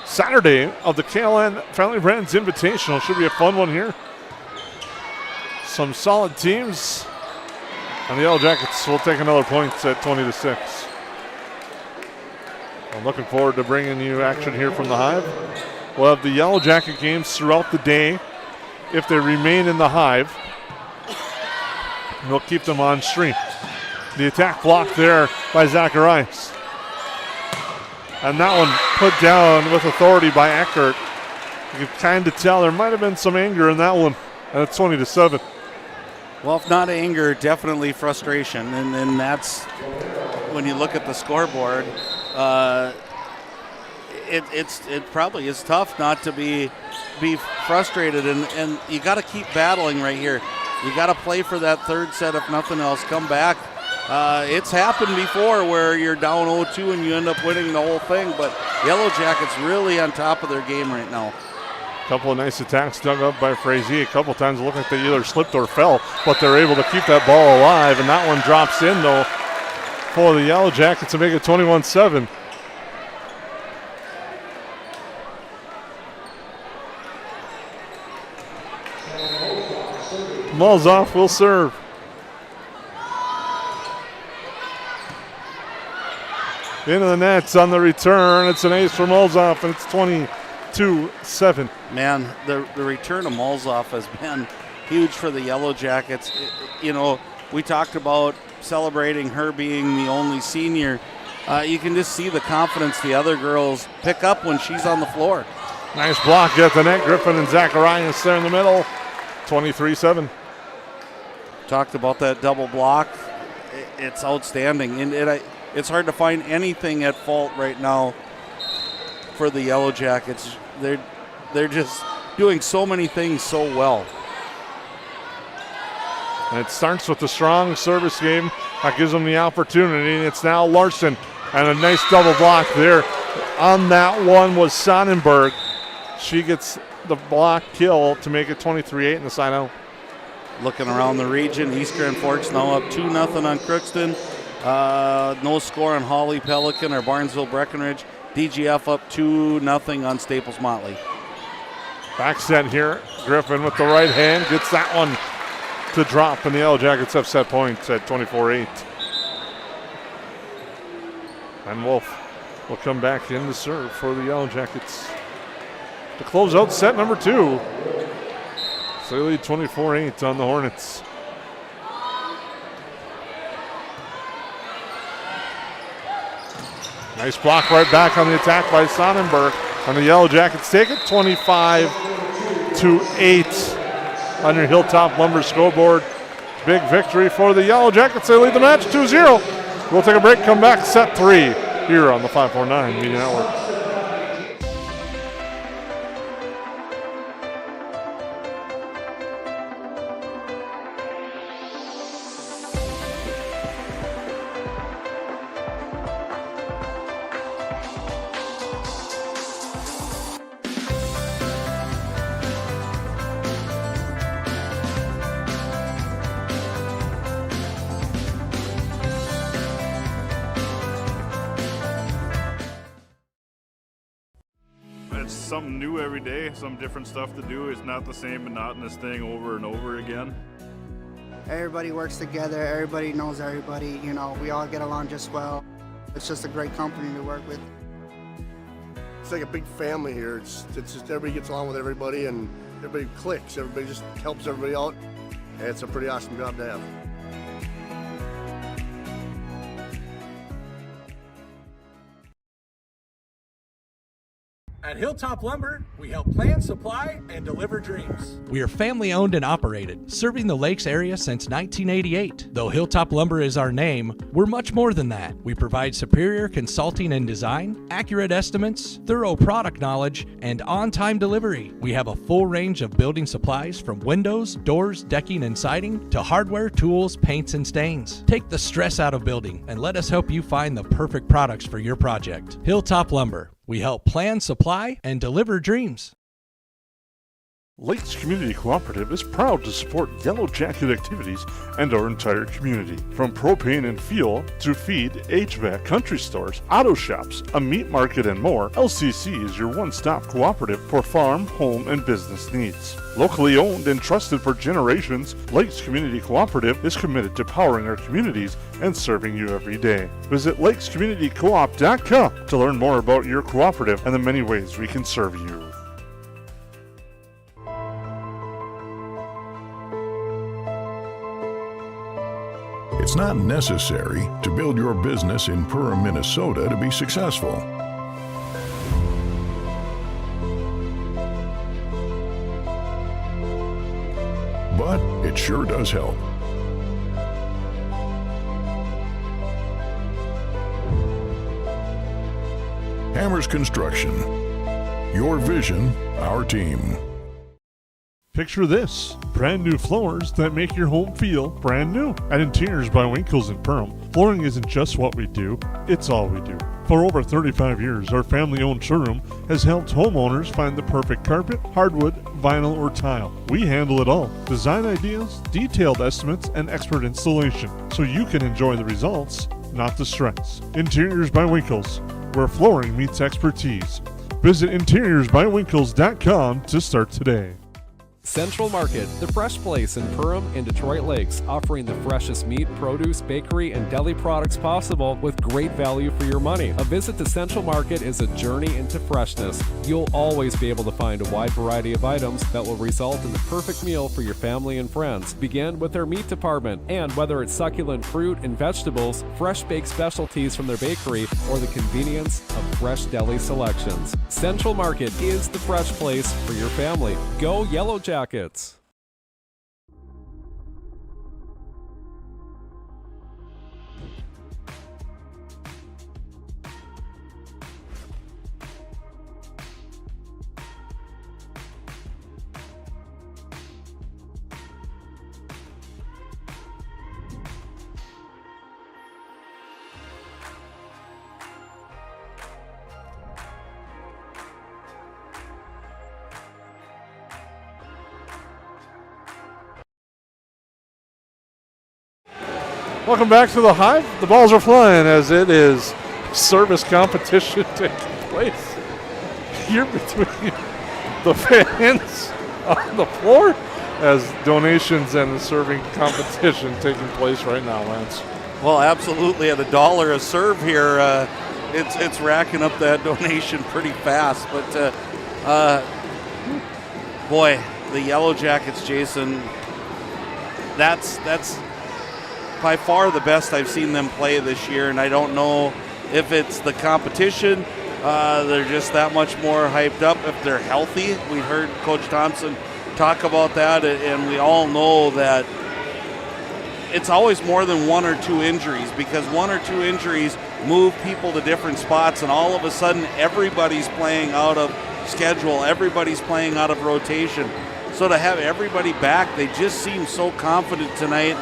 Speaker 2: Saturday of the KLN Family Brands Invitational. Should be a fun one here. Some solid teams. And the Yellowjackets will take another point at 20-6. I'm looking forward to bringing you action here from the Hive. We'll have the Yellowjacket games throughout the day if they remain in the Hive. And we'll keep them on stream. The attack blocked there by Zacharias. And that one put down with authority by Eckert. You can kind of tell there might have been some anger in that one. And it's 20-7.
Speaker 9: Well, if not anger, definitely frustration. And that's when you look at the scoreboard. It probably is tough not to be frustrated, and you got to keep battling right here. You got to play for that third set, if nothing else. Come back. It's happened before where you're down 0-2 and you end up winning the whole thing, but Yellowjackets really on top of their game right now.
Speaker 2: A couple of nice attacks dug up by Frazee. A couple of times it looked like they either slipped or fell, but they're able to keep that ball alive, and that one drops in, though, for the Yellowjackets to make it 21-7. Malzoff will serve. Into the nets on the return. It's an ace for Malzoff, and it's 22-7.
Speaker 9: Man, the return of Malzoff huge for the Yellowjackets. You know, we talked about celebrating her being the only senior. You can just see the confidence the other girls pick up when she's on the floor.
Speaker 2: Nice block at the net. Griffin and Zacharias there in the middle. 23-7.
Speaker 9: Talked about that double block. It's outstanding. And it's hard to find anything at fault right now for the Yellowjackets. They're just doing so many things so well.
Speaker 2: And it starts with the strong service game. That gives them the opportunity. And it's now Larson. And a nice double block there. On that one was Sonnenberg. She gets the block kill to make it 23-8 in the side out.
Speaker 9: Looking around the region, East Grand Forks now up 2-0 on Crookston. No score on Hawley Pelican or Barnesville Breckenridge. DGF up 2-0 on Staples Motley.
Speaker 2: Back set here. Griffin with the right hand gets that one to drop, and the Yellowjackets have set points at 24-8. And Wolf will come back in to serve for the Yellowjackets to close out set number 2. So they lead 24-8 on the Hornets. Nice block right back on the attack by Sonnenberg. And the Yellowjackets take it 25-8 on your Hilltop Lumber scoreboard. Big victory for the Yellowjackets. They lead the match 2-0. We'll take a break, come back, set 3 here on the 549 Media Network.
Speaker 5: Something new every day, some different stuff to do. It's not the same monotonous thing over and over again.
Speaker 6: Everybody works together, everybody knows everybody, you know, we all get along just well. It's just a great company to work with.
Speaker 7: It's like a big family here. It's just everybody gets along with everybody and everybody clicks. Everybody just helps everybody out. And it's a pretty awesome job to have.
Speaker 24: At Hilltop Lumber, we help plan, supply, and deliver dreams.
Speaker 25: We are family owned and operated, serving the Lakes area since 1988. Though Hilltop Lumber is our name, we're much more than that. We provide superior consulting and design, accurate estimates, thorough product knowledge, and on-time delivery. We have a full range of building supplies from windows, doors, decking, and siding to hardware, tools, paints, and stains. Take the stress out of building and let us help you find the perfect products for your project. Hilltop Lumber. We help plan, supply, and deliver dreams.
Speaker 2: Lakes Community Cooperative is proud to support Yellowjacket activities and our entire community. From propane and fuel to feed, HVAC, country stores, auto shops, a meat market, and more, LCC is your one-stop cooperative for farm, home, and business needs. Locally owned and trusted for generations, Lakes Community Cooperative is committed to powering our communities and serving you every day. Visit lakescommunitycoop.com to learn more about your cooperative and the many ways we can serve you.
Speaker 26: It's not necessary to build your business in Perham, Minnesota to be successful. But it sure does help. Hammers Construction. Your vision, our team.
Speaker 2: Picture this, brand new floors that make your home feel brand new. At Interiors by Winkles in Perham, flooring isn't just what we do, it's all we do. For over 35 years, our family-owned showroom has helped homeowners find the perfect carpet, hardwood, vinyl, or tile. We handle it all. Design ideas, detailed estimates, and expert installation, so you can enjoy the results, not the stress. Interiors by Winkles, where flooring meets expertise. Visit interiorsbywinkles.com to start today.
Speaker 8: Central Market, the fresh place in Perham and Detroit Lakes, offering the freshest meat, produce, bakery, and deli products possible with great value for your money. A visit to Central Market is a journey into freshness. You'll always be able to find a wide variety of items that will result in the perfect meal for your family and friends. Begin with their meat department, and whether it's succulent fruit and vegetables, fresh baked specialties from their bakery, or the convenience of fresh deli selections, Central Market is the fresh place for your family. Go Yellowjackets!
Speaker 2: Welcome back to the Hive. The balls are flying as it is service competition taking place here between the fans on the floor as donations and the serving competition taking place right now, Lance.
Speaker 9: Well, absolutely. At $1 a serve here, it's racking up that donation pretty fast. But, boy, the Yellowjackets, Jason, that's by far the best I've seen them play this year, and I don't know if it's the competition. They're just that much more hyped up. If they're healthy, we heard Coach Thompson talk about that, and we all know that it's always more than one or two injuries, because one or two injuries move people to different spots, and all of a sudden everybody's playing out of schedule, everybody's playing out of rotation. So to have everybody back, they just seem so confident tonight.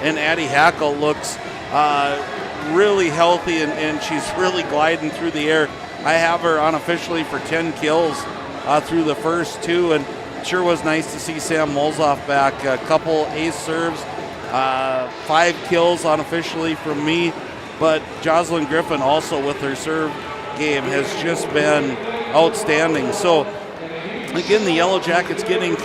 Speaker 9: And Addie Hackle looks really healthy, and she's really gliding through the air. I have her unofficially for 10 kills through the first two, and it sure was nice to see Sam Molzoff back. A couple ace serves, 5 kills unofficially from me, but Jocelyn Griffin also with her serve game has just been outstanding. So again, the Yellowjackets getting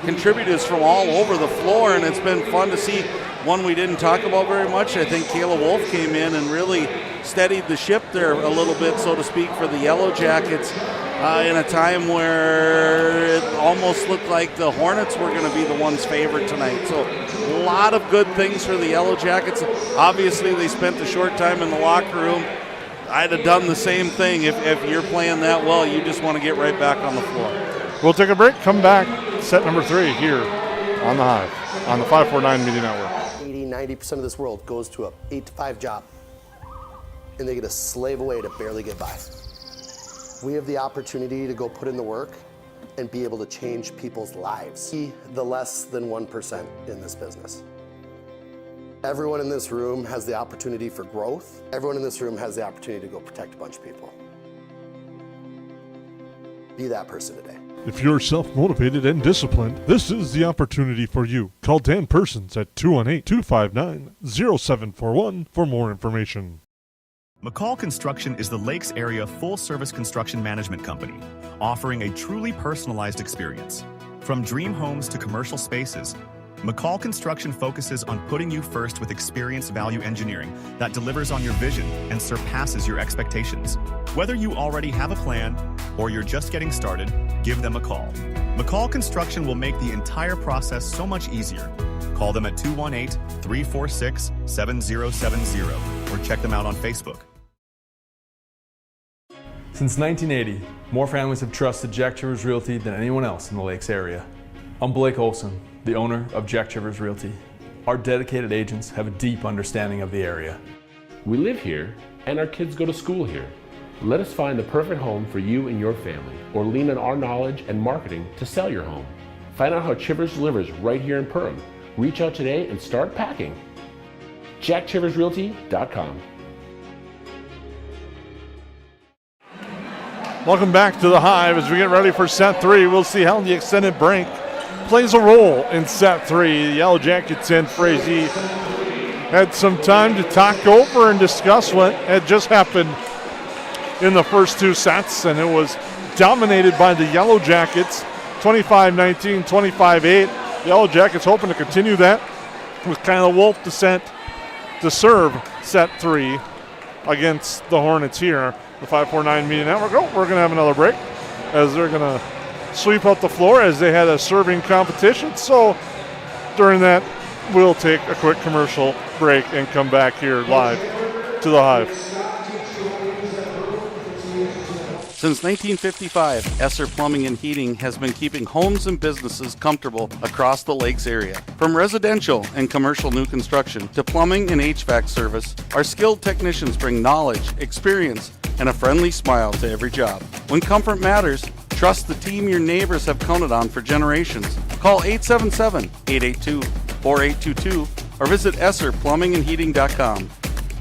Speaker 9: contributors from all over the floor, and it's been fun to see. One we didn't talk about very much, I think Kayla Wolf came in and really steadied the ship there a little bit, so to speak, for the Yellowjackets in a time where it almost looked like the Hornets were going to be the ones favorite tonight. So a lot of good things for the Yellowjackets. Obviously, they spent a short time in the locker room. I'd have done the same thing. If you're playing that well, you just want to get right back on the floor.
Speaker 2: We'll take a break, come back, set number 3 here on the Hive, on the 549 Media Network.
Speaker 19: 80-90% of this world goes to a 8-to-5 job, and they get to slave away to barely get by. We have the opportunity to go put in the work and be able to change people's lives. Be the less than 1% in this business. Everyone in this room has the opportunity for growth. Everyone in this room has the opportunity to go protect a bunch of people. Be that person today.
Speaker 2: If you're self-motivated and disciplined, this is the opportunity for you. Call Dan Persons at 218-259-0741 for more information.
Speaker 11: McCall Construction is the Lakes area full-service construction management company, offering a truly personalized experience. From dream homes to commercial spaces, McCall Construction focuses on putting you first with experienced value engineering that delivers on your vision and surpasses your expectations. Whether you already have a plan or you're just getting started, give them a call. McCall Construction will make the entire process so much easier. Call them at 218-346-7070 or check them out on Facebook.
Speaker 22: Since 1980, more families have trusted Jack Chivers Realty than anyone else in the Lakes area. I'm Blake Olson, the owner of Jack Chivers Realty. Our dedicated agents have a deep understanding of the area.
Speaker 23: We live here, and our kids go to school here. Let us find the perfect home for you and your family, or lean on our knowledge and marketing to sell your home. Find out how Chivers delivers right here in Perham. Reach out today and start packing. JackChiversRealty.com.
Speaker 2: Welcome back to the Hive as we get ready for set 3. We'll see how the extended break plays a role in set 3. The Yellowjackets and Frazee had some time to talk over and discuss what had just happened in the first 2 sets, and it was dominated by the Yellowjackets 25-19, 25-8. The Yellowjackets hoping to continue that with Kyla Wolf to serve set 3 against the Hornets here. The 549 Media Network. Oh, we're going to have another break as they're going to sweep up the floor as they had a serving competition. So during that, we'll take a quick commercial break and come back here live to the Hive.
Speaker 9: Since 1955, Esser Plumbing and Heating has been keeping homes and businesses comfortable across the Lakes area. From residential and commercial new construction to plumbing and HVAC service, our skilled technicians bring knowledge, experience, and a friendly smile to every job. When comfort matters, trust the team your neighbors have counted on for generations. Call 877-882-4822 or visit EsserPlumbingandHeating.com.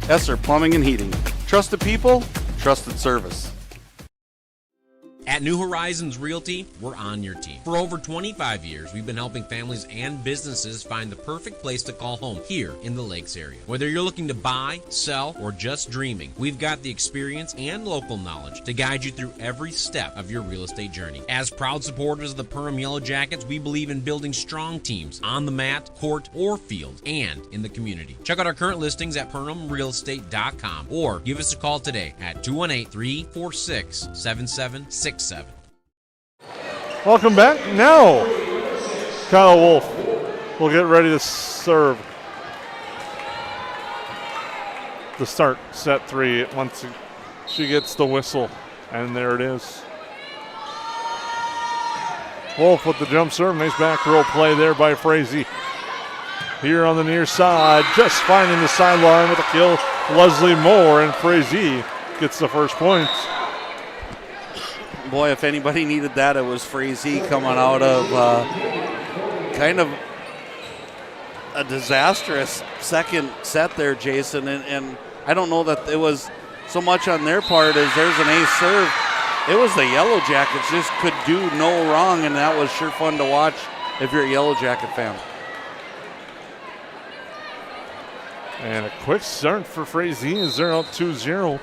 Speaker 9: Esser Plumbing and Heating. Trusted people, trusted service.
Speaker 18: At New Horizons Realty, we're on your team. For over 25 years, we've been helping families and businesses find the perfect place to call home here in the Lakes area. Whether you're looking to buy, sell, or just dreaming, we've got the experience and local knowledge to guide you through every step of your real estate journey. As proud supporters of the Perham Yellowjackets, we believe in building strong teams on the mat, court, or field, and in the community. Check out our current listings at PerhamRealEstate.com or give us a call today at 218-346-7767.
Speaker 2: Welcome back. Now, Kyle Wolf will get ready to serve to start set 3 once she gets the whistle. And there it is. Wolf with the jump serve. Nice back row play there by Frazee. Here on the near side, just finding the sideline with a kill, Leslie Moore, and Frazee gets the first point.
Speaker 9: Boy, if anybody needed that, it was Frazee coming out of kind of a disastrous second set there, Jason. And I don't know that it was so much on their part as there's an ace serve. It was the Yellowjackets just could do no wrong, and that was sure fun to watch if you're a Yellowjacket fan.
Speaker 2: And a quick start for Frazee as they're out 2-0.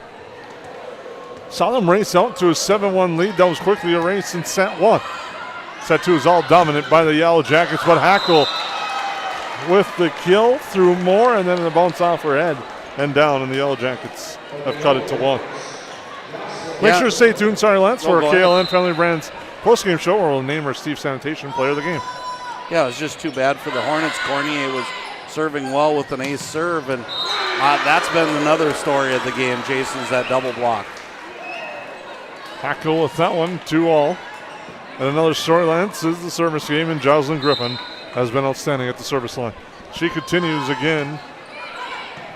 Speaker 2: Saw them race out to a 7-1 lead that was quickly erased in set 1. Set 2 is all dominant by the Yellowjackets, but Hackle with the kill through Moore, and then the bounce off her head and down, and the Yellowjackets have cut it to 1. Make sure to stay tuned, Lance, for our KLN Family Brands postgame show where we'll name our Steve Sanitation player of the game.
Speaker 9: Yeah, it was just too bad for the Hornets. Cornier was serving well with an ace serve, and that's been another story of the game, Jason's that double block.
Speaker 2: Hackle with that one, 2-all. And another storyline is the service game, and Jocelyn Griffin has been outstanding at the service line. She continues again.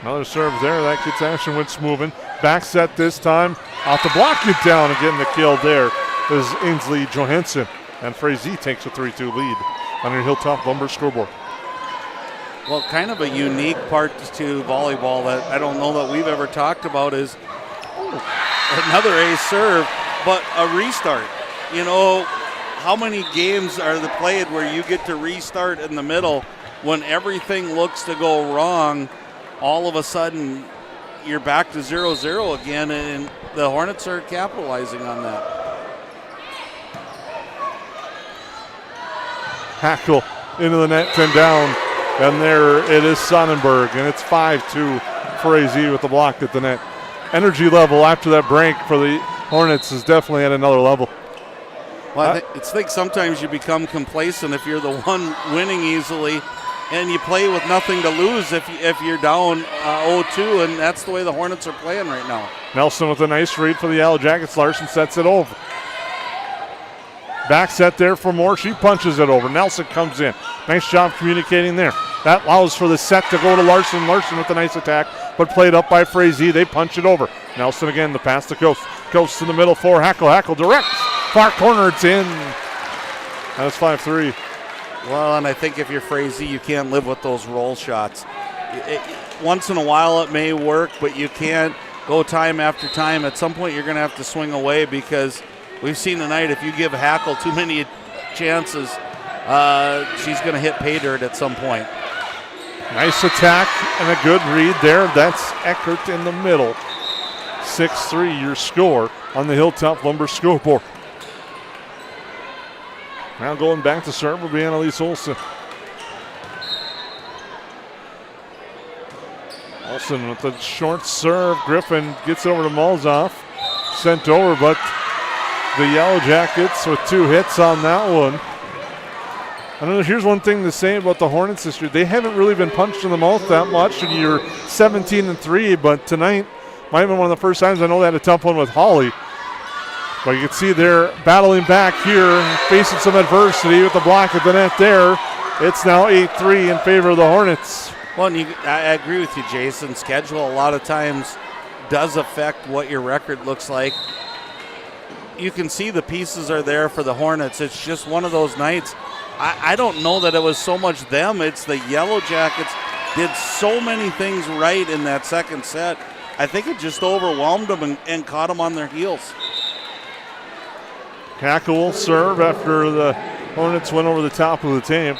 Speaker 2: Another serve there. That gets Ashenwitz moving. Back set this time. Off the block, get down and getting the kill there is Ainsley Johansson. And Frazee takes a 3-2 lead on your Hilltop Lumber scoreboard.
Speaker 9: Well, kind of a unique part to volleyball that I don't know that we've ever talked about is another ace serve, but a restart. You know, how many games are played where you get to restart in the middle when everything looks to go wrong? All of a sudden, you're back to 0-0 again, and the Hornets are capitalizing on that.
Speaker 2: Hackle into the net and down, and there it is Sonnenberg, and it's 5-2 Frazee with the block at the net. Energy level after that break for the Hornets is definitely at another level.
Speaker 9: Well, I think sometimes you become complacent if you're the one winning easily, and you play with nothing to lose if you're down 0-2, and that's the way the Hornets are playing right now.
Speaker 2: Nelson with a nice read for the Yellowjackets. Larson sets it over. Back set there for Moore. She punches it over. Nelson comes in. Nice job communicating there. That allows for the set to go to Larson. Larson with a nice attack, but played up by Frazee. They punch it over. Nelson again, the pass to Coast. Coast in the middle for Hackle. Hackle direct. Far corner, it's in. That's 5-3.
Speaker 9: Well, and I think if you're Frazee, you can't live with those roll shots. Once in a while it may work, but you can't go time after time. At some point you're going to have to swing away because we've seen tonight if you give Hackle too many chances, she's going to hit pay dirt at some point.
Speaker 2: Nice attack and a good read there. That's Eckert in the middle. 6-3 your score on the Hilltop Lumber scoreboard. Now going back to serve will be Annalise Olsen. Olsen with the short serve. Griffin gets over to Mulzoff. Sent over, but the Yellowjackets with 2 hits on that one. I don't know, here's one thing to say about the Hornets this year. They haven't really been punched in the mouth that much, and you're 17-3, but tonight might have been one of the first times. I know they had a tough one with Holly. But you can see they're battling back here, facing some adversity with the block at the net there. It's now 8-3 in favor of the Hornets.
Speaker 9: Well, and I agree with you, Jason. Schedule a lot of times does affect what your record looks like. You can see the pieces are there for the Hornets. It's just one of those nights. I don't know that it was so much them. It's the Yellowjackets did so many things right in that second set. I think it just overwhelmed them and caught them on their heels.
Speaker 2: Hackle will serve after the Hornets went over the top of the tape.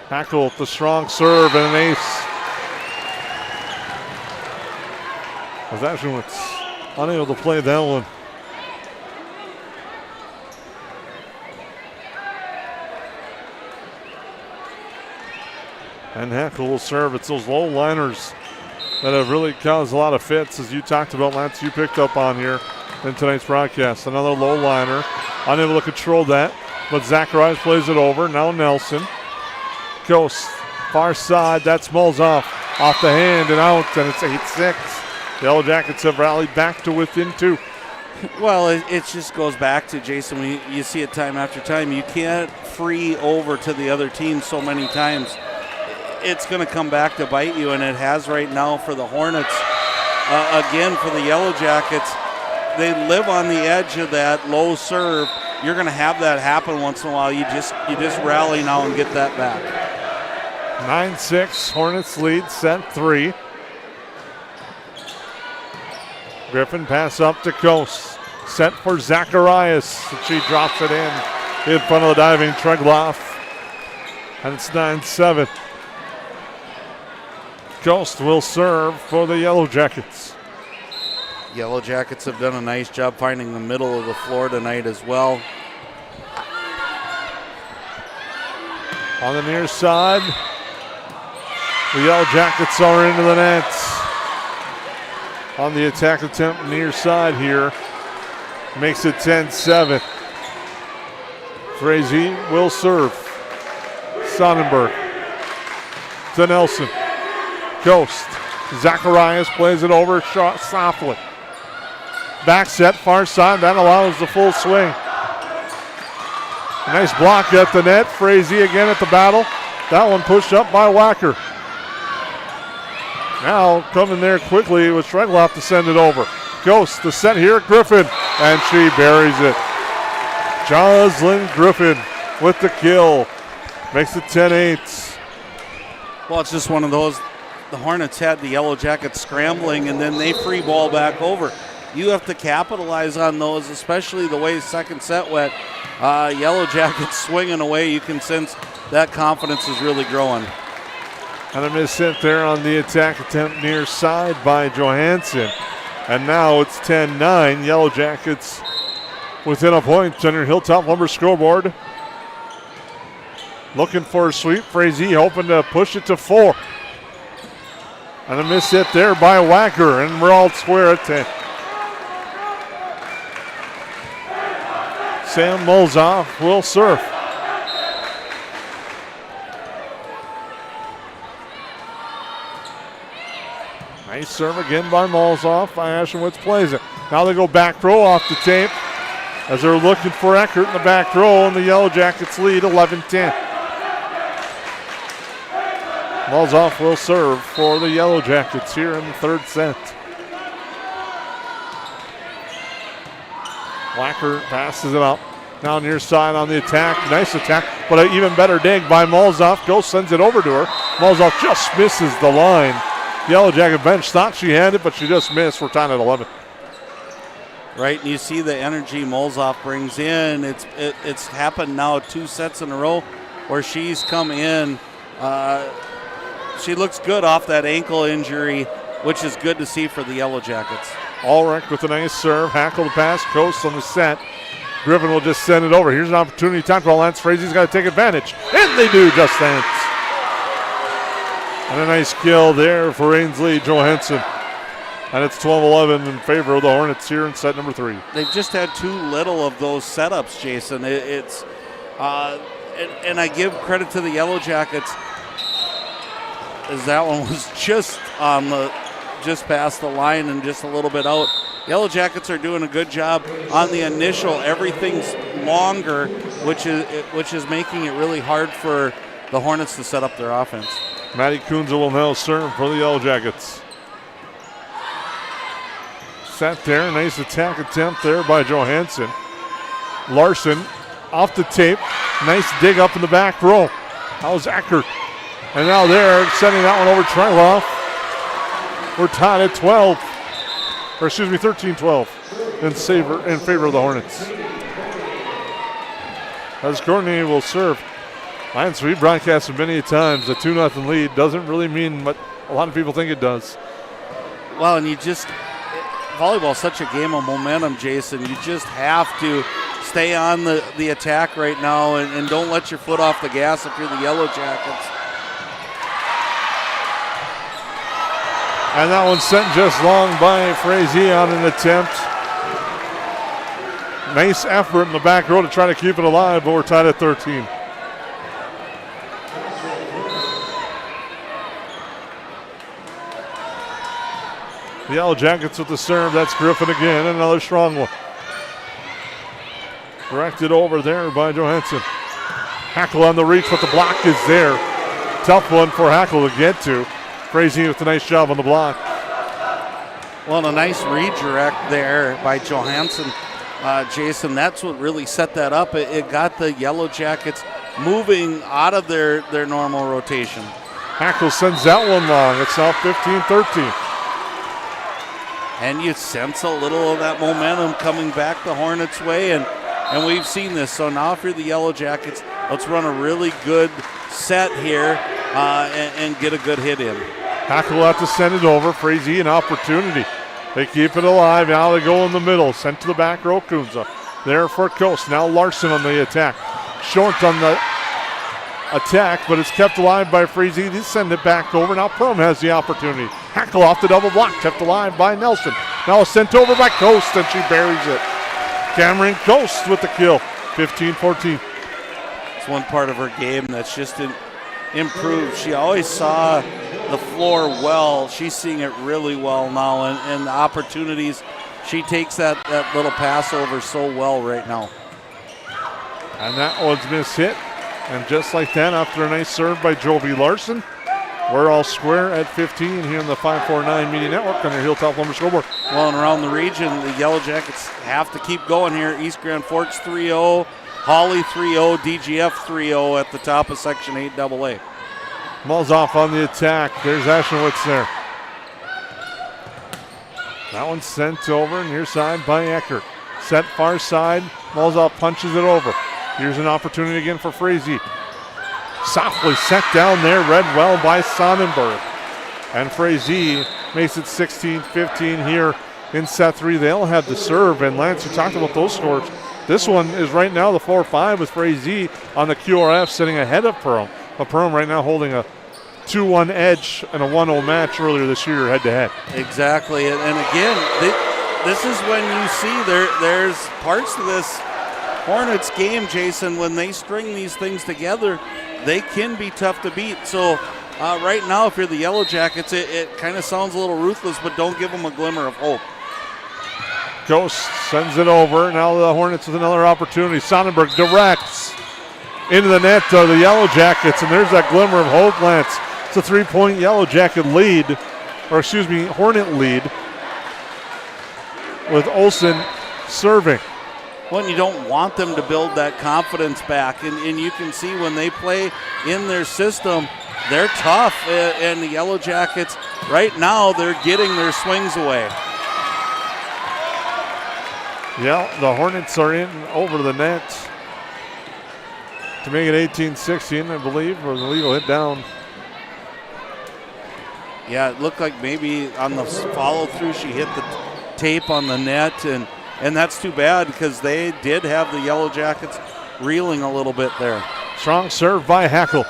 Speaker 2: Hackle with the strong serve and an ace. Was actually unable to play that one. And Hackle will serve. It's those low liners that have really caused a lot of fits, as you talked about, Lance, you picked up on here in tonight's broadcast. Another low liner, unable to control that, but Zacharias plays it over. Now Nelson. Ghost, far side, that's Mulzoff. Off the hand and out, and it's 8-6. The Yellowjackets have rallied back to within 2.
Speaker 9: Well, it just goes back to, Jason, when you see it time after time, you can't free over to the other team so many times. It's going to come back to bite you, and it has right now for the Hornets. Again, for the Yellowjackets, they live on the edge of that low serve. You're going to have that happen once in a while. You just rally now and get that back.
Speaker 2: 9-6, Hornets lead, set 3. Griffin pass up to Coast. Set for Zacharias. She drops it in front of the diving Tregloff. And it's 9-7. Coast will serve for the Yellowjackets.
Speaker 9: Yellowjackets have done a nice job finding the middle of the floor tonight as well.
Speaker 2: On the near side, the Yellowjackets are into the net. On the attack attempt near side here, makes it 10-7. Frazee will serve. Sonnenberg to Nelson. Ghost. Zacharias plays it over shot softly. Back set, far side, that allows the full swing. Nice block at the net. Frazee again at the battle. That one pushed up by Wacker. Now coming there quickly with Tregloff to send it over. Ghost, the set here, Griffin, and she buries it. Jocelyn Griffin with the kill. Makes it 10-8.
Speaker 9: Well, it's just one of those. The Hornets had the Yellowjackets scrambling, and then they free ball back over. You have to capitalize on those, especially the way second set went. Yellowjackets swinging away. You can sense that confidence is really growing.
Speaker 2: And a miss hit there on the attack attempt near side by Johansson. And now it's 10-9. Yellowjackets within a point on your Hilltop Lumber scoreboard. Looking for a sweep. Frazee hoping to push it to 4. And a miss hit there by Wacker, and we're all square at 10. Sam Mulzoff will serve. Nice serve again by Mulzoff. Ashenwitz plays it. Now they go back row off the tape as they're looking for Eckert in the back row, and the Yellowjackets lead 11-10. Mulzoff will serve for the Yellowjackets here in the third set. Wacker passes it up. Now near side on the attack. Nice attack, but an even better dig by Mulzoff. Ghost sends it over to her. Mulzoff just misses the line. Yellowjacket bench thought she had it, but she just missed. We're tied at 11.
Speaker 9: Right, and you see the energy Mulzoff brings in. It's happened now 2 sets in a row where she's come in. She looks good off that ankle injury, which is good to see for the Yellowjackets.
Speaker 2: Ulrich with a nice serve. Hackle the pass. Coast on the set. Griffin will just send it over. Here's an opportunity. Time for Lance Frazee's got to take advantage. And they do just that. And a nice kill there for Ainsley Johansson. And it's 12-11 in favor of the Hornets here in set number 3.
Speaker 9: They've just had too little of those setups, Jason. And I give credit to the Yellowjackets, as that one was just past the line and just a little bit out. Yellowjackets are doing a good job on the initial. Everything's longer, which is making it really hard for the Hornets to set up their offense.
Speaker 2: Maddie Kunze will now serve for the Yellowjackets. Set there, nice attack attempt there by Johansson. Larson off the tape, nice dig up in the back row. How's Eckert? And now they're sending that one over Tryloff. We're tied at 13-12 in favor of the Hornets. As Courtney will serve. Lions, we've broadcasted many times, a 2-0 lead doesn't really mean what a lot of people think it does.
Speaker 9: Well, and volleyball's such a game of momentum, Jason. You just have to stay on the attack right now and don't let your foot off the gas if you're the Yellowjackets.
Speaker 2: And that one sent just long by Frazee on an attempt. Nice effort in the back row to try to keep it alive, but we're tied at 13. The Yellowjackets with the serve. That's Griffin again. Another strong one. Directed over there by Johansson. Hackle on the reach, but the block is there. Tough one for Hackle to get to. Frazee with a nice job on the block.
Speaker 9: Well, and a nice redirect there by Johansson. Jason, that's what really set that up. It got the Yellowjackets moving out of their normal rotation.
Speaker 2: Hackle sends that one long. It's now 15-13.
Speaker 9: And you sense a little of that momentum coming back the Hornets' way, and we've seen this. So now if you're the Yellowjackets, let's run a really good set here and get a good hit in.
Speaker 2: Hackle will have to send it over. Frazee an opportunity. They keep it alive. Now they go in the middle. Sent to the back row. Kunze there for Coast. Now Larson on the attack. Short on the attack, but it's kept alive by Frazee. They send it back over. Now Perham has the opportunity. Hackle off the double block. Kept alive by Nelson. Now sent over by Coast, and she buries it. Cameron Coast with the kill. 15-14.
Speaker 9: It's one part of her game that's just improved. She always saw the floor well. She's seeing it really well now, and the opportunities, she takes that little pass over so well right now.
Speaker 2: And that one's mishit. And just like that, after a nice serve by Jovi Larson, we're all square at 15 here in the 549 Media Network on your Hilltop Lumber scoreboard.
Speaker 9: Well, and around the region, the Yellowjackets have to keep going here. East Grand Forks 3-0, Hawley 3-0, DGF 3-0 at the top of Section 8AA.
Speaker 2: Malzoff on the attack. There's Ashenwitz there. That one's sent over near side by Eckert. Set far side. Malzoff punches it over. Here's an opportunity again for Frazee. Softly set down there, read well by Sonnenberg. And Frazee makes it 16-15 here in set 3. They'll have the serve, and Lance, you talked about those scores. This one is right now the 4-5 with Frazee on the QRF sitting ahead of Perham. But Perham right now holding a 2-1 edge in a 1-0 match earlier this year head-to-head.
Speaker 9: Exactly, and again, this is when you see there's parts of this Hornets game, Jason, when they string these things together, they can be tough to beat. So right now, if you're the Yellowjackets, it kind of sounds a little ruthless, but don't give them a glimmer of hope.
Speaker 2: Ghost sends it over. Now the Hornets with another opportunity. Sonnenberg directs into the net of the Yellowjackets, and there's that glimmer of hope, Lance. It's a 3-point Yellowjacket lead, Hornet lead, with Olsen serving.
Speaker 9: Well, you don't want them to build that confidence back, and you can see when they play in their system, they're tough, and the Yellowjackets, right now, they're getting their swings away.
Speaker 2: Yeah, the Hornets are in over the net to make it 18-16, I believe, or the lead will hit down.
Speaker 9: Yeah, it looked like maybe on the follow-through she hit the tape on the net, and And that's too bad because they did have the Yellowjackets reeling a little bit there.
Speaker 2: Strong serve by Hackle.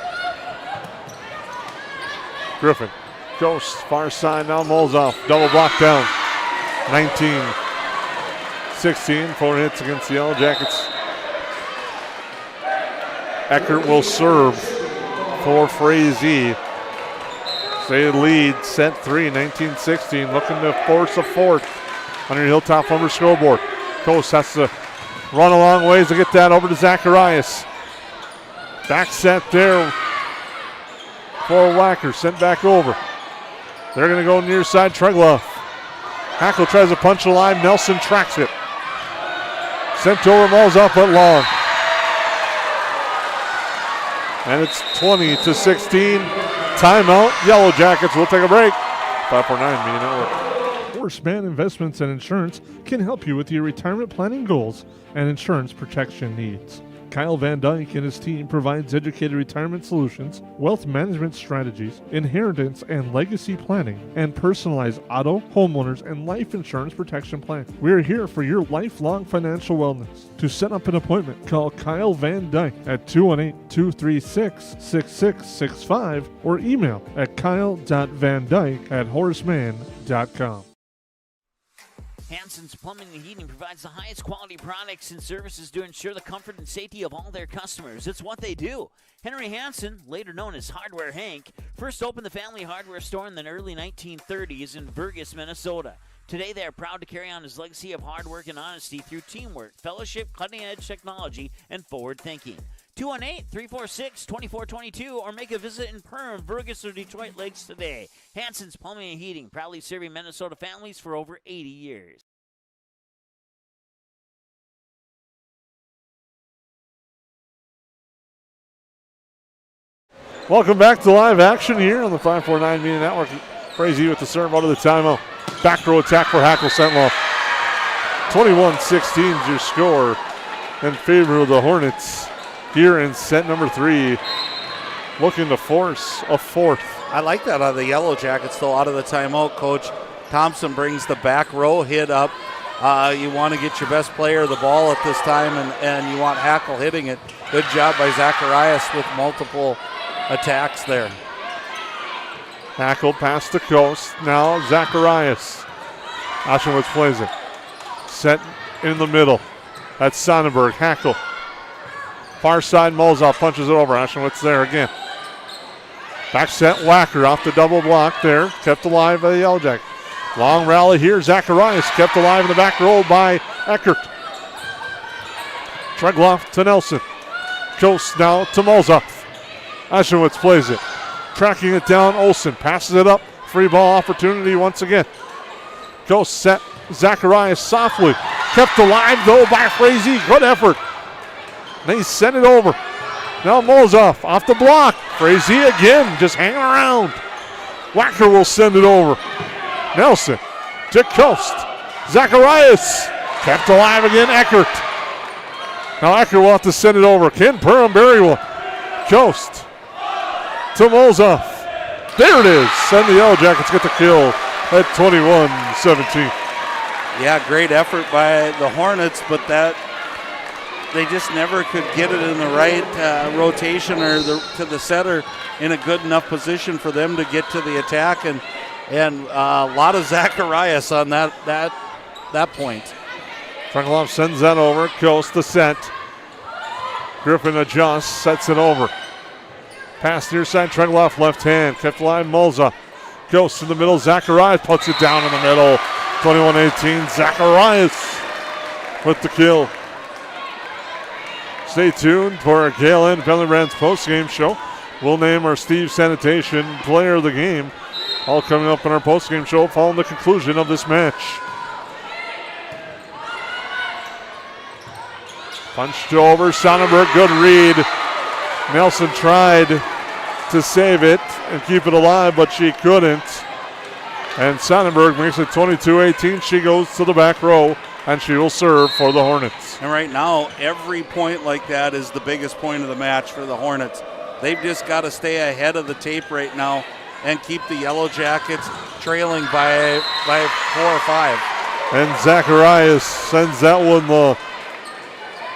Speaker 2: Griffin goes far side, now Molzoff. Double block down. 19-16, 4 hits against the Yellowjackets. Eckert will serve for Frazee. They lead set 3, 19-16, looking to force a fourth under Hilltop Lumber scoreboard. Coast has to run a long ways to get that over to Zacharias. Back set there for Wacker, sent back over. They're going to go near side, Tregloff. Hackle tries to punch the line, Nelson tracks it. Sent over, Malls up but long. And it's 20-16. Timeout, Yellowjackets. We'll take a break. 549 Media Network. Horseman Investments and Insurance can help you with your retirement planning goals and insurance protection needs. Kyle Van Dyke and his team provides educated retirement solutions, wealth management strategies, inheritance and legacy planning, and personalized auto, homeowners, and life insurance protection plans. We are here for your lifelong financial wellness. To set up an appointment, call Kyle Van Dyke at 218-236-6665 or email at kyle.vandyke@horseman.com.
Speaker 14: Hansen's Plumbing and Heating provides the highest quality products and services to ensure the comfort and safety of all their customers. It's what they do. Henry Hansen, later known as Hardware Hank, first opened the family hardware store in the early 1930s in Burgess, Minnesota. Today, they are proud to carry on his legacy of hard work and honesty through teamwork, fellowship, cutting-edge technology, and forward thinking. 218-346-2422 or make a visit in Perham, Burgess, or Detroit Lakes today. Hansen's Plumbing and Heating, proudly serving Minnesota families for over 80 years.
Speaker 2: Welcome back to live action here on the 549 Media Network. Frazee with the serve out of the timeout. Back row attack for Hackle Sentloff. 21-16 is your score in favor of the Hornets here in set number 3. Looking to force a fourth.
Speaker 9: I like that out of the Yellowjackets, though, out of the timeout. Coach Thompson brings the back row hit up. You want to get your best player the ball at this time, and you want Hackle hitting it. Good job by Zacharias with multiple attacks there.
Speaker 2: Hackle past the coast. Now Zacharias. Oshowitz plays it. Set in the middle. That's Sonnenberg. Hackle. Far side, Molzoff punches it over. Oshowitz there again. Back set, Wacker off the double block there. Kept alive by the Yellowjackets. Long rally here. Zacharias kept alive in the back row by Eckert. Tregloff to Nelson. Coast now to Molzoff. Oshowitz plays it. Tracking it down, Olsen passes it up. Free ball opportunity once again. Coast set. Zacharias softly. Kept alive though by Frazee. Good effort. They send it over. Now Molzoff off the block. Frazee again, just hanging around. Wacker will send it over. Nelson to Coast. Zacharias kept alive again. Eckert. Now Eckert will have to send it over. Ken Perham bury one. Coast to Molzoff. There it is. And the Yellowjackets get the kill at 21-17.
Speaker 9: Yeah, great effort by the Hornets, but that they just never could get it in the right rotation or to the setter in a good enough position for them to get to the attack, and a lot of Zacharias on that point.
Speaker 2: Tregloff sends that over. Coast the set. Griffin adjusts, sets it over. Pass near side, Tregloff left hand. Kept alive, Molza. Coast in the middle, Zacharias puts it down in the middle. 21-18, Zacharias with the kill. Stay tuned for our KLN Family Brands post-game show. We'll name our Steve Sanitation player of the game. All coming up in our post-game show following the conclusion of this match. Punched over, Sonnenberg, good read. Nelson tried to save it and keep it alive, but she couldn't. And Sonnenberg makes it 22-18. She goes to the back row, and she will serve for the Hornets.
Speaker 9: And right now, every point like that is the biggest point of the match for the Hornets. They've just got to stay ahead of the tape right now and keep the Yellowjackets trailing by 4 or 5.
Speaker 2: And Zacharias sends that one low.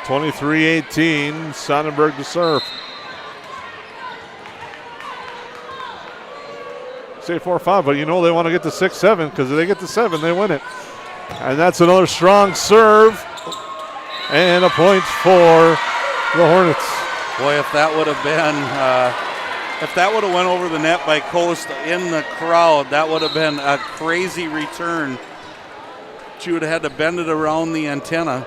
Speaker 2: 23-18, Sonnenberg to serve. Say 4-5, but you know they want to get to 6-7 because if they get to 7, they win it. And that's another strong serve. And a point for the Hornets.
Speaker 9: Boy, if that would have been, if that would have went over the net by Coast in the crowd, that would have been a crazy return. She would have had to bend it around the antenna.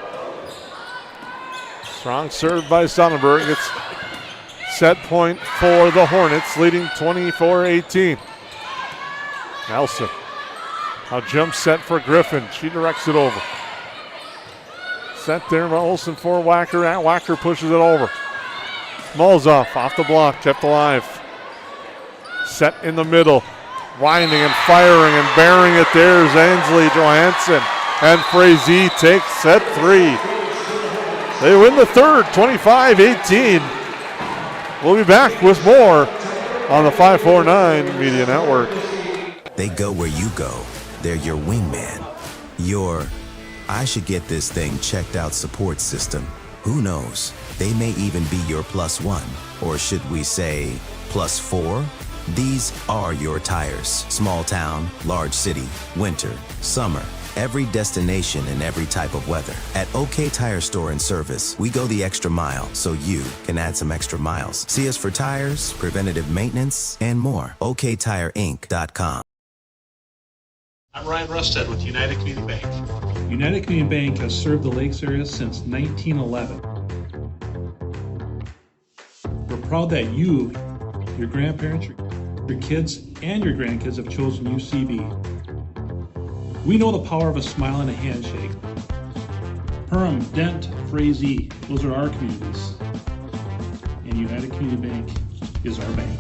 Speaker 2: Strong serve by Sonnenberg. It's set point for the Hornets, leading 24-18. Nelson. Now jump set for Griffin. She directs it over. Set there by Olsen for Wacker. Wacker pushes it over. Mulzoff off the block, kept alive. Set in the middle. Winding and firing and bearing it. There's Ansley Johansson. And Frazee takes set 3. They win the third, 25-18. We'll be back with more on the 549 Media Network.
Speaker 1: They go where you go. They're your wingman. Your, I should get this thing checked out support system. Who knows? They may even be your +1. Or should we say +4? These are your tires. Small town, large city, winter, summer. Every destination and every type of weather. At OK Tire Store and Service, we go the extra mile so you can add some extra miles. See us for tires, preventative maintenance, and more. OKTireInc.com.
Speaker 15: I'm Ryan Rusted with United Community Bank. United Community Bank has served the Lakes area since 1911. We're proud that you, your grandparents, your kids, and your grandkids have chosen UCB. We know the power of a smile and a handshake. Perham, Dent, Frazee, those are our communities. And United Community Bank is our bank.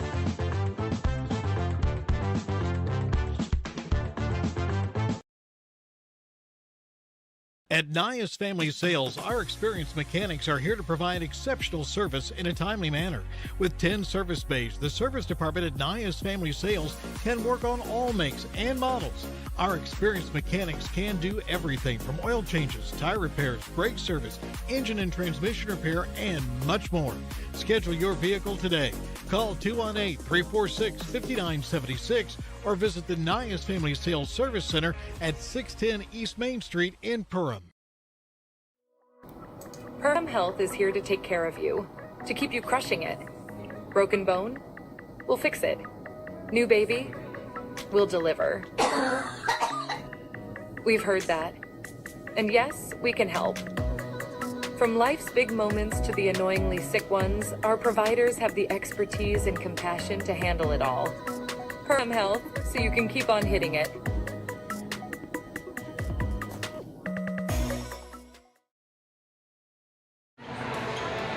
Speaker 16: At Nias Family Sales, our experienced mechanics are here to provide exceptional service in a timely manner. With 10 service bays, the service department at Nias Family Sales can work on all makes and models. Our experienced mechanics can do everything from oil changes, tire repairs, brake service, engine and transmission repair, and much more. Schedule your vehicle today. Call 218-346-5976 or visit the Nias Family Sales Service Center at 610 East Main Street in Perham.
Speaker 4: Perham Health is here to take care of you, to keep you crushing it. Broken bone? We'll fix it. New baby? We'll deliver. We've heard that. And yes, we can help. From life's big moments to the annoyingly sick ones, our providers have the expertise and compassion to handle it all. Perham Health, so you can keep on hitting it.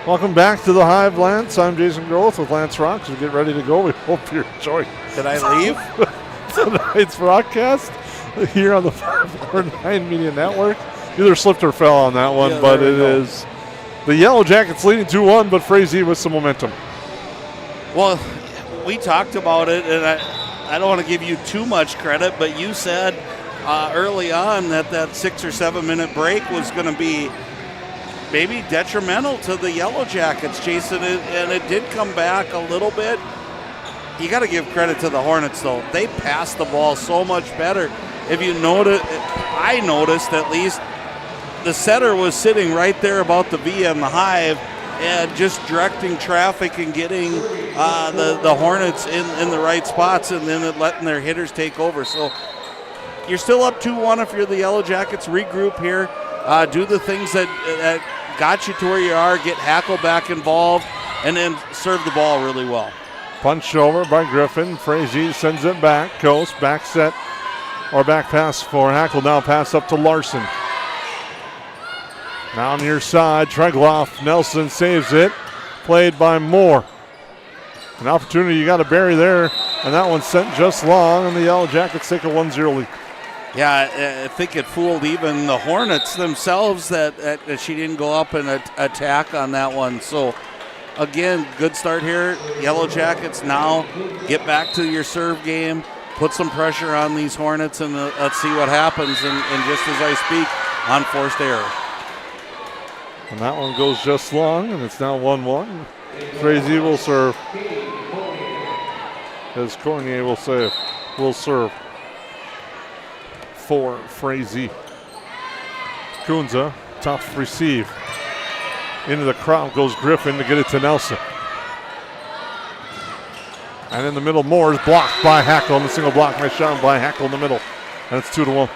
Speaker 2: Welcome back to the Hive, Lance. I'm Jason Groth with Lance Rocks. We get ready to go. We hope you're enjoying.
Speaker 9: Did I leave?
Speaker 2: Tonight's broadcast here on the 549 Media Network. Either slipped or fell on that one, but it is the Yellowjackets leading 2-1, but Frazee with some momentum.
Speaker 9: Well, we talked about it, and I don't want to give you too much credit, but you said early on that 6 or 7 minute break was going to be maybe detrimental to the Yellowjackets, Jason, and it did come back a little bit. You got to give credit to the Hornets, though. They passed the ball so much better. If you notice, I noticed at least, the setter was sitting right there about the V and the Hive and just directing traffic and getting the Hornets in the right spots and then letting their hitters take over. So you're still up 2-1 if you're the Yellowjackets. Regroup here. Do the things that got you to where you are, get Hackle back involved, and then serve the ball really well.
Speaker 2: Punch over by Griffin. Frazee sends it back. Coast back set or back pass for Hackle. Now pass up to Larson. Now near side. Tregloff. Nelson saves it. Played by Moore. An opportunity you got to bury there, and that one sent just long, and the Yellowjackets take a 1-0 lead.
Speaker 9: Yeah, I think it fooled even the Hornets themselves that she didn't go up and attack on that one. So, again, good start here. Yellowjackets now get back to your serve game. put some pressure on these Hornets, and let's see what happens. And just as I speak, unforced error.
Speaker 2: And that one goes just long, and it's now 1-1. Frazee will serve. As Cornier will serve for Frazee. Kunza, tough receive. Into the crowd goes Griffin to get it to Nelson. And in the middle, Moore is blocked by Hackle on the single block. Nice shot by Hackle in the middle. And it's 2-1.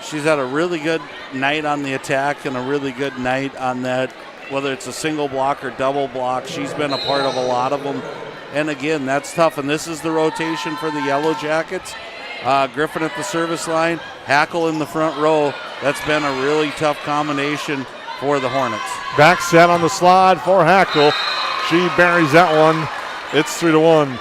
Speaker 9: She's had a really good night on the attack and a really good night on that, whether it's a single block or double block. She's been a part of a lot of them. And again, that's tough. And this is the rotation for the Yellowjackets. Griffin at the service line, Hackle in the front row. That's been a really tough combination for the Hornets.
Speaker 2: Back set on the slide for Hackle. She buries that one. It's 3-1.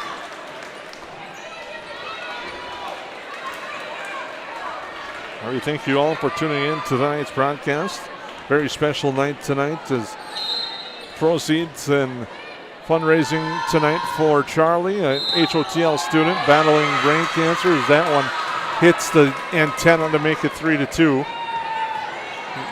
Speaker 2: We thank you all for tuning in to tonight's broadcast. Very special night tonight as proceeds and fundraising tonight for Charlie, an HOTL student battling brain cancer, as that one hits the antenna to make it 3-2.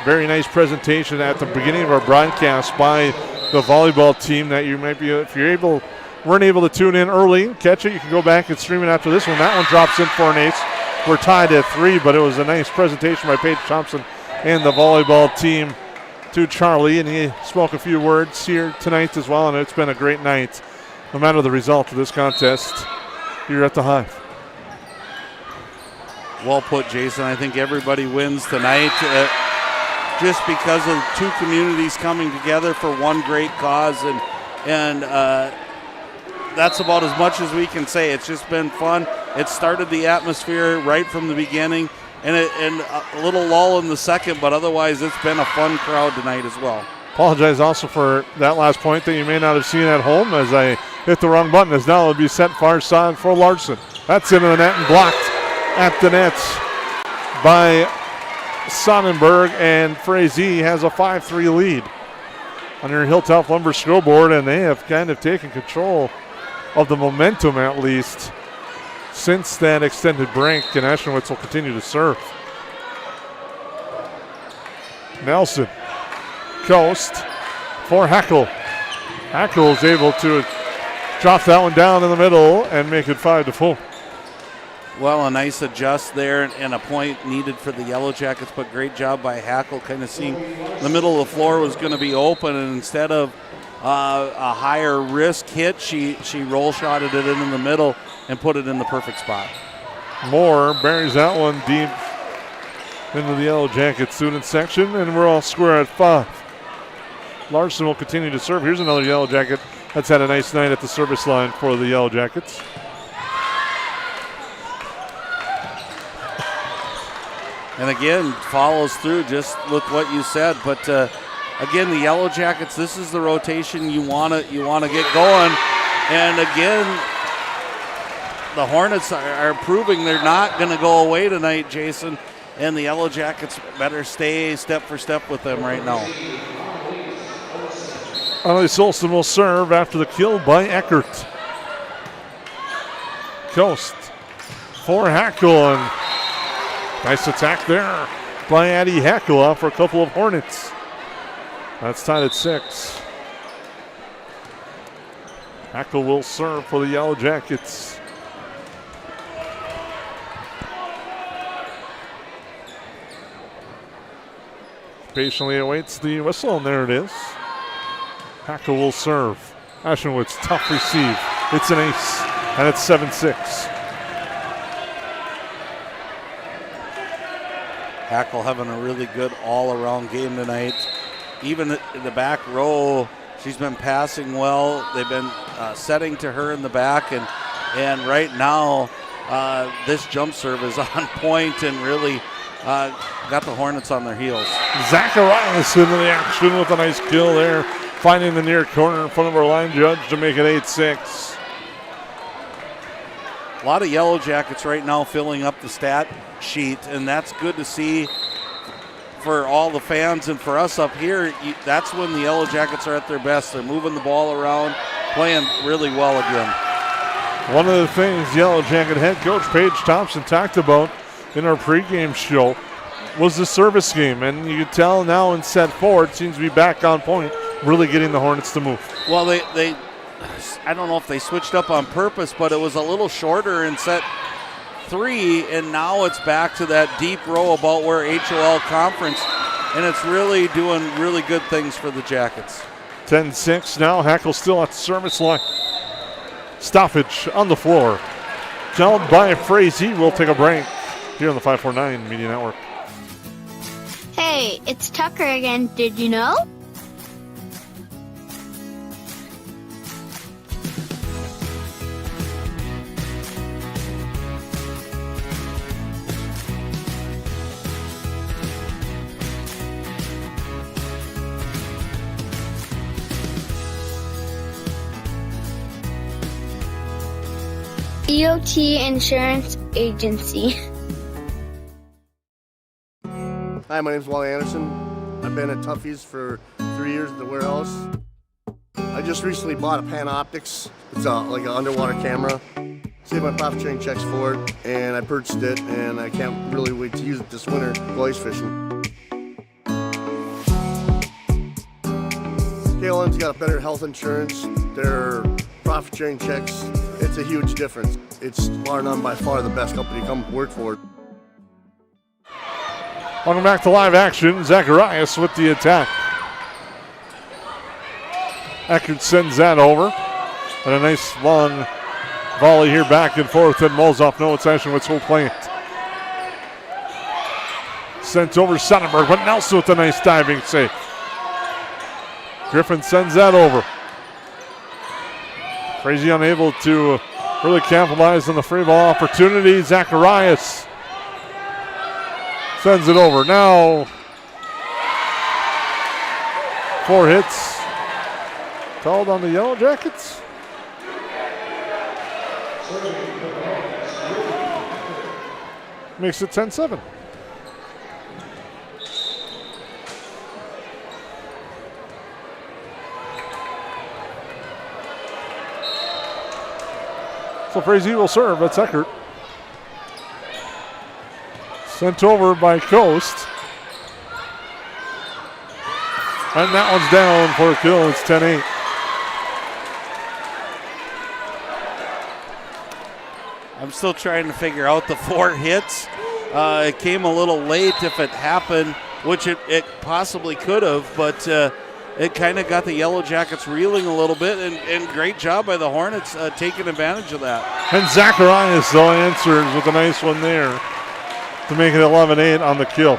Speaker 2: Very nice presentation at the beginning of our broadcast by the volleyball team that you might be, if you're weren't able to tune in early and catch it, you can go back and stream it after this one. That one drops in for an ace. We're tied at 3, but it was a nice presentation by Paige Thompson and the volleyball team to Charlie, and he spoke a few words here tonight as well, and it's been a great night. No matter the result of this contest here at the Hive.
Speaker 9: Well put, Jason. I think everybody wins tonight just because of two communities coming together for one great cause, and that's about as much as we can say. It's just been fun. It started the atmosphere right from the beginning, and a little lull in the second, but otherwise it's been a fun crowd tonight as well.
Speaker 2: Apologize also for that last point that you may not have seen at home as I hit the wrong button, as now it'll be set far side for Larson. That's into the net and blocked at the nets by Sonnenberg, and Frazee has a 5-3 lead on your Hilltop Lumber scoreboard, and they have kind of taken control of the momentum at least since that extended break, and Ashenowitz will continue to serve. Nelson, coast for Hackle. Hackle is able to drop that one down in the middle and make it 5-4.
Speaker 9: Well, a nice adjust there and a point needed for the Yellowjackets, but great job by Hackle, kind of seeing the middle of the floor was going to be open, and instead of a higher risk hit, she roll shotted it in the middle and put it in the perfect spot.
Speaker 2: Moore buries that one deep into the Yellowjacket student section, and we're all square at 5. Larson will continue to serve. Here's another Yellowjacket that's had a nice night at the service line for the Yellowjackets.
Speaker 9: And again, follows through just with what you said. But again, the Yellowjackets, this is the rotation you want to get going. And again, the Hornets are proving they're not going to go away tonight, Jason. And the Yellowjackets better stay step for step with them right now.
Speaker 2: Annalise Olsen will serve after the kill by Eckert. Coast for Hackle, and nice attack there by Addie Hackle off for a couple of Hornets. That's tied at 6. Hackle will serve for the Yellowjackets. Patiently awaits the whistle, and there it is. Hackle will serve. Ashenwood's tough receive. It's an ace, and it's 7-6.
Speaker 9: Hackle having a really good all-around game tonight. Even in the back row, she's been passing well. They've been setting to her in the back, and right now this jump serve is on point and really got the Hornets on their heels.
Speaker 2: Zacharias into the action with a nice kill there, finding the near corner in front of our line judge to make it 8-6.
Speaker 9: A lot of Yellowjackets right now filling up the stat sheet, and that's good to see for all the fans and for us up here. That's when the Yellowjackets are at their best. They're moving the ball around, playing really well again.
Speaker 2: One of the things Yellow Jacket head coach Paige Thompson talked about in our pregame show was the service game, and you can tell now in set 4 it seems to be back on point, really getting the Hornets to move.
Speaker 9: Well, they I don't know if they switched up on purpose, but it was a little shorter in set 3, and now it's back to that deep row about where HOL conference, and it's really doing really good things for the Jackets.
Speaker 2: 10-6 now. Hackle still at the service line. Stoppage on the floor. Called by Frazee. We'll take a break here on the 549 Media Network.
Speaker 10: Hey, it's Tucker again. Did you know? DOT Insurance Agency.
Speaker 7: Hi, my name's Wally Anderson. I've been at Tuffy's for 3 years at the warehouse. I just recently bought a Panoptics. It's like an underwater camera. Saved my profit sharing checks for it, and I purchased it, and I can't really wait to use it this winter go ice fishing. KLM's got better health insurance. Their profit sharing checks, it's a huge difference. It's bar none by far the best company to come work for.
Speaker 2: Welcome back to live action. Zacharias with the attack. Eckert sends that over. And a nice long volley here back and forth. And Molzoff, no extension with full plant. Sent over Sonnenberg, but Nelson with a nice diving save. Griffin sends that over. Frazee unable to really capitalize on the free ball opportunity. Zacharias sends it over. Now 4 hits called on the Yellow Jackets. Makes it 10-7. So Frazee will serve. That's Eckert. Sent over by Coast. And that one's down for a kill. It's 10-8.
Speaker 9: I'm still trying to figure out the 4 hits. It came a little late if it happened, which it possibly could have, but it kind of got the Yellow Jackets reeling a little bit, and great job by the Hornets taking advantage of that.
Speaker 2: And Zacharias, though, answers with a nice one there to make it 11-8 on the kill.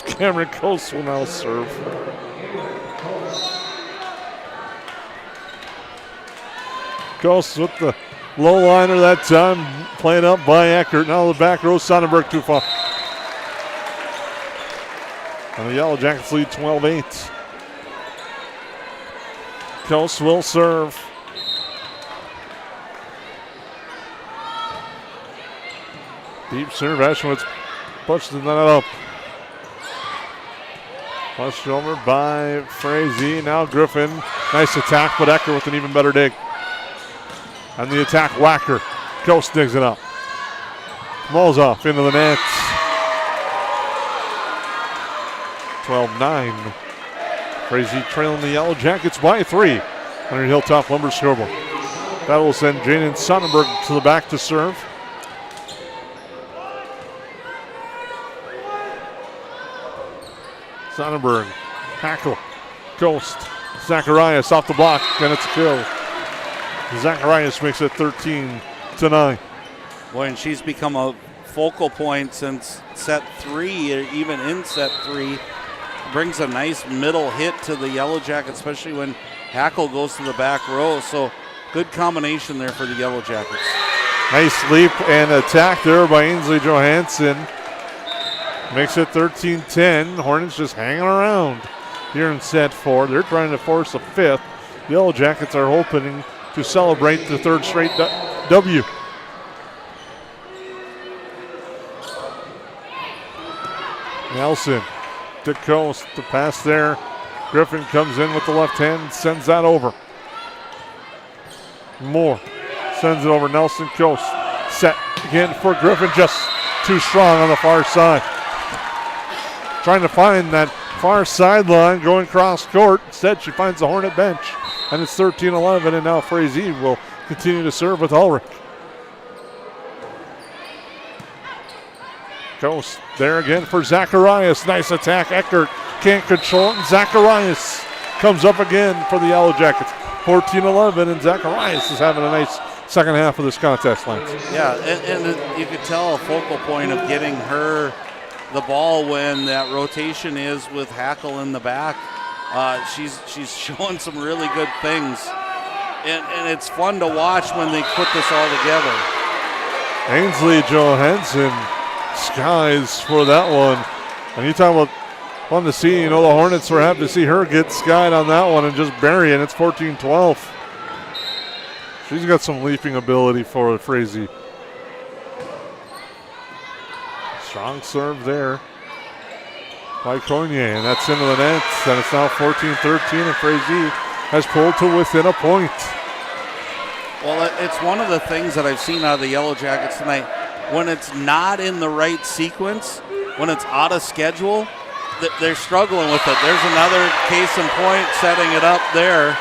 Speaker 2: Cameron Coast will now serve. Coast with the low liner that time, playing up by Eckert. Now the back row, Sonnenberg too far. And the Yellow Jackets lead 12-8. Coast will serve. Deep serve, Eschwitz pushes the net up. Pushed over by Frazee. Now Griffin. Nice attack, but Eckert with an even better dig. And the attack whacker. Coast digs it up. Molzoff into the net. 12-9. Frazee trailing the Yellow Jackets by 3 under Hilltop Lumber scoreboard. That will send Jaden Sonnenberg to the back to serve. Sonnenberg, Hackle, Coast, Zacharias off the block, and it's a kill. Zacharias makes it 13-9.
Speaker 9: Boy, and she's become a focal point since set 3, or even in set 3. Brings a nice middle hit to the Yellow Jackets, especially when Hackle goes to the back row. So good combination there for the Yellow Jackets.
Speaker 2: Nice leap and attack there by Ainsley Johansson. Makes it 13-10. Hornets just hanging around here in set 4. They're trying to force a 5th. The Yellow Jackets are hoping to celebrate the 3rd straight W. Nelson to Coast, the pass there. Griffin comes in with the left hand, sends that over. Moore sends it over. Nelson Coast set again for Griffin, just too strong on the far side. Trying to find that far sideline going cross court. Instead, she finds the Hornet bench. And it's 13-11, and now Frazee will continue to serve with Ulrich. Coast there again for Zacharias. Nice attack. Eckert can't control it, and Zacharias comes up again for the Yellowjackets. 14-11, and Zacharias is having a nice second half of this contest, Lance.
Speaker 9: Yeah, and you could tell a focal point of getting her the ball when that rotation is with Hackle in the back. She's showing some really good things, and it's fun to watch when they put this all together.
Speaker 2: Ainsley Johansson skies for that one. And you talk about fun to see, the Hornets were happy to see her get skied on that one and just bury it. It's 14-12. She's got some leaping ability for Frazee. Strong serve there by Cornier, and that's into the net, and it's now 14-13, and Frazee has pulled to within a point.
Speaker 9: Well, it's one of the things that I've seen out of the Yellowjackets tonight. When it's not in the right sequence, when it's out of schedule, they're struggling with it. There's another case in point, setting it up there.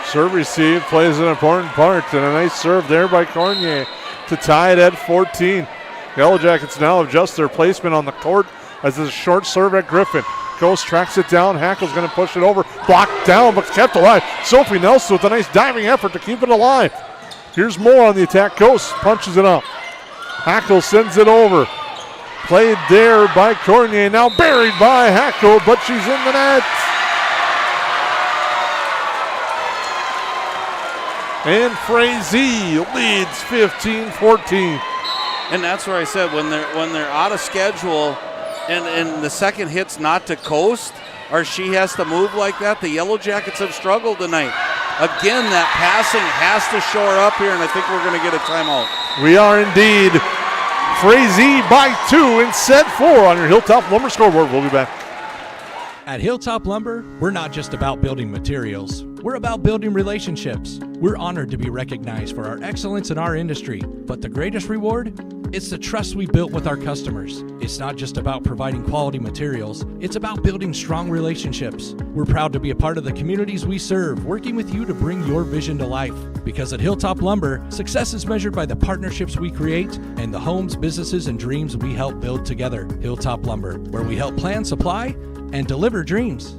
Speaker 2: Serve receive plays an important part, and a nice serve there by Cornier to tie it at 14. The Yellowjackets now adjust their placement on the court as there's a short serve at Griffin. Ghost tracks it down. Hackle's going to push it over. Blocked down, but kept alive. Sophie Nelson with a nice diving effort to keep it alive. Here's Moore on the attack. Ghost punches it up. Hackle sends it over. Played there by Cornier. Now buried by Hackle, but she's in the net. And Frazee leads 15-14.
Speaker 9: And that's where I said when they're out of schedule and the second hit's not to Coast or she has to move like that, the Yellowjackets have struggled tonight. Again, that passing has to shore up here, and I think we're going to get a timeout.
Speaker 2: We are indeed. Frazee by 2 in set 4 on your Hilltop Lumber scoreboard. We'll be back.
Speaker 25: At Hilltop Lumber, we're not just about building materials. We're about building relationships. We're honored to be recognized for our excellence in our industry, but the greatest reward? It's the trust we built with our customers. It's not just about providing quality materials, it's about building strong relationships. We're proud to be a part of the communities we serve, working with you to bring your vision to life. Because at Hilltop Lumber, success is measured by the partnerships we create and the homes, businesses, and dreams we help build together. Hilltop Lumber, where we help plan, supply, and deliver dreams.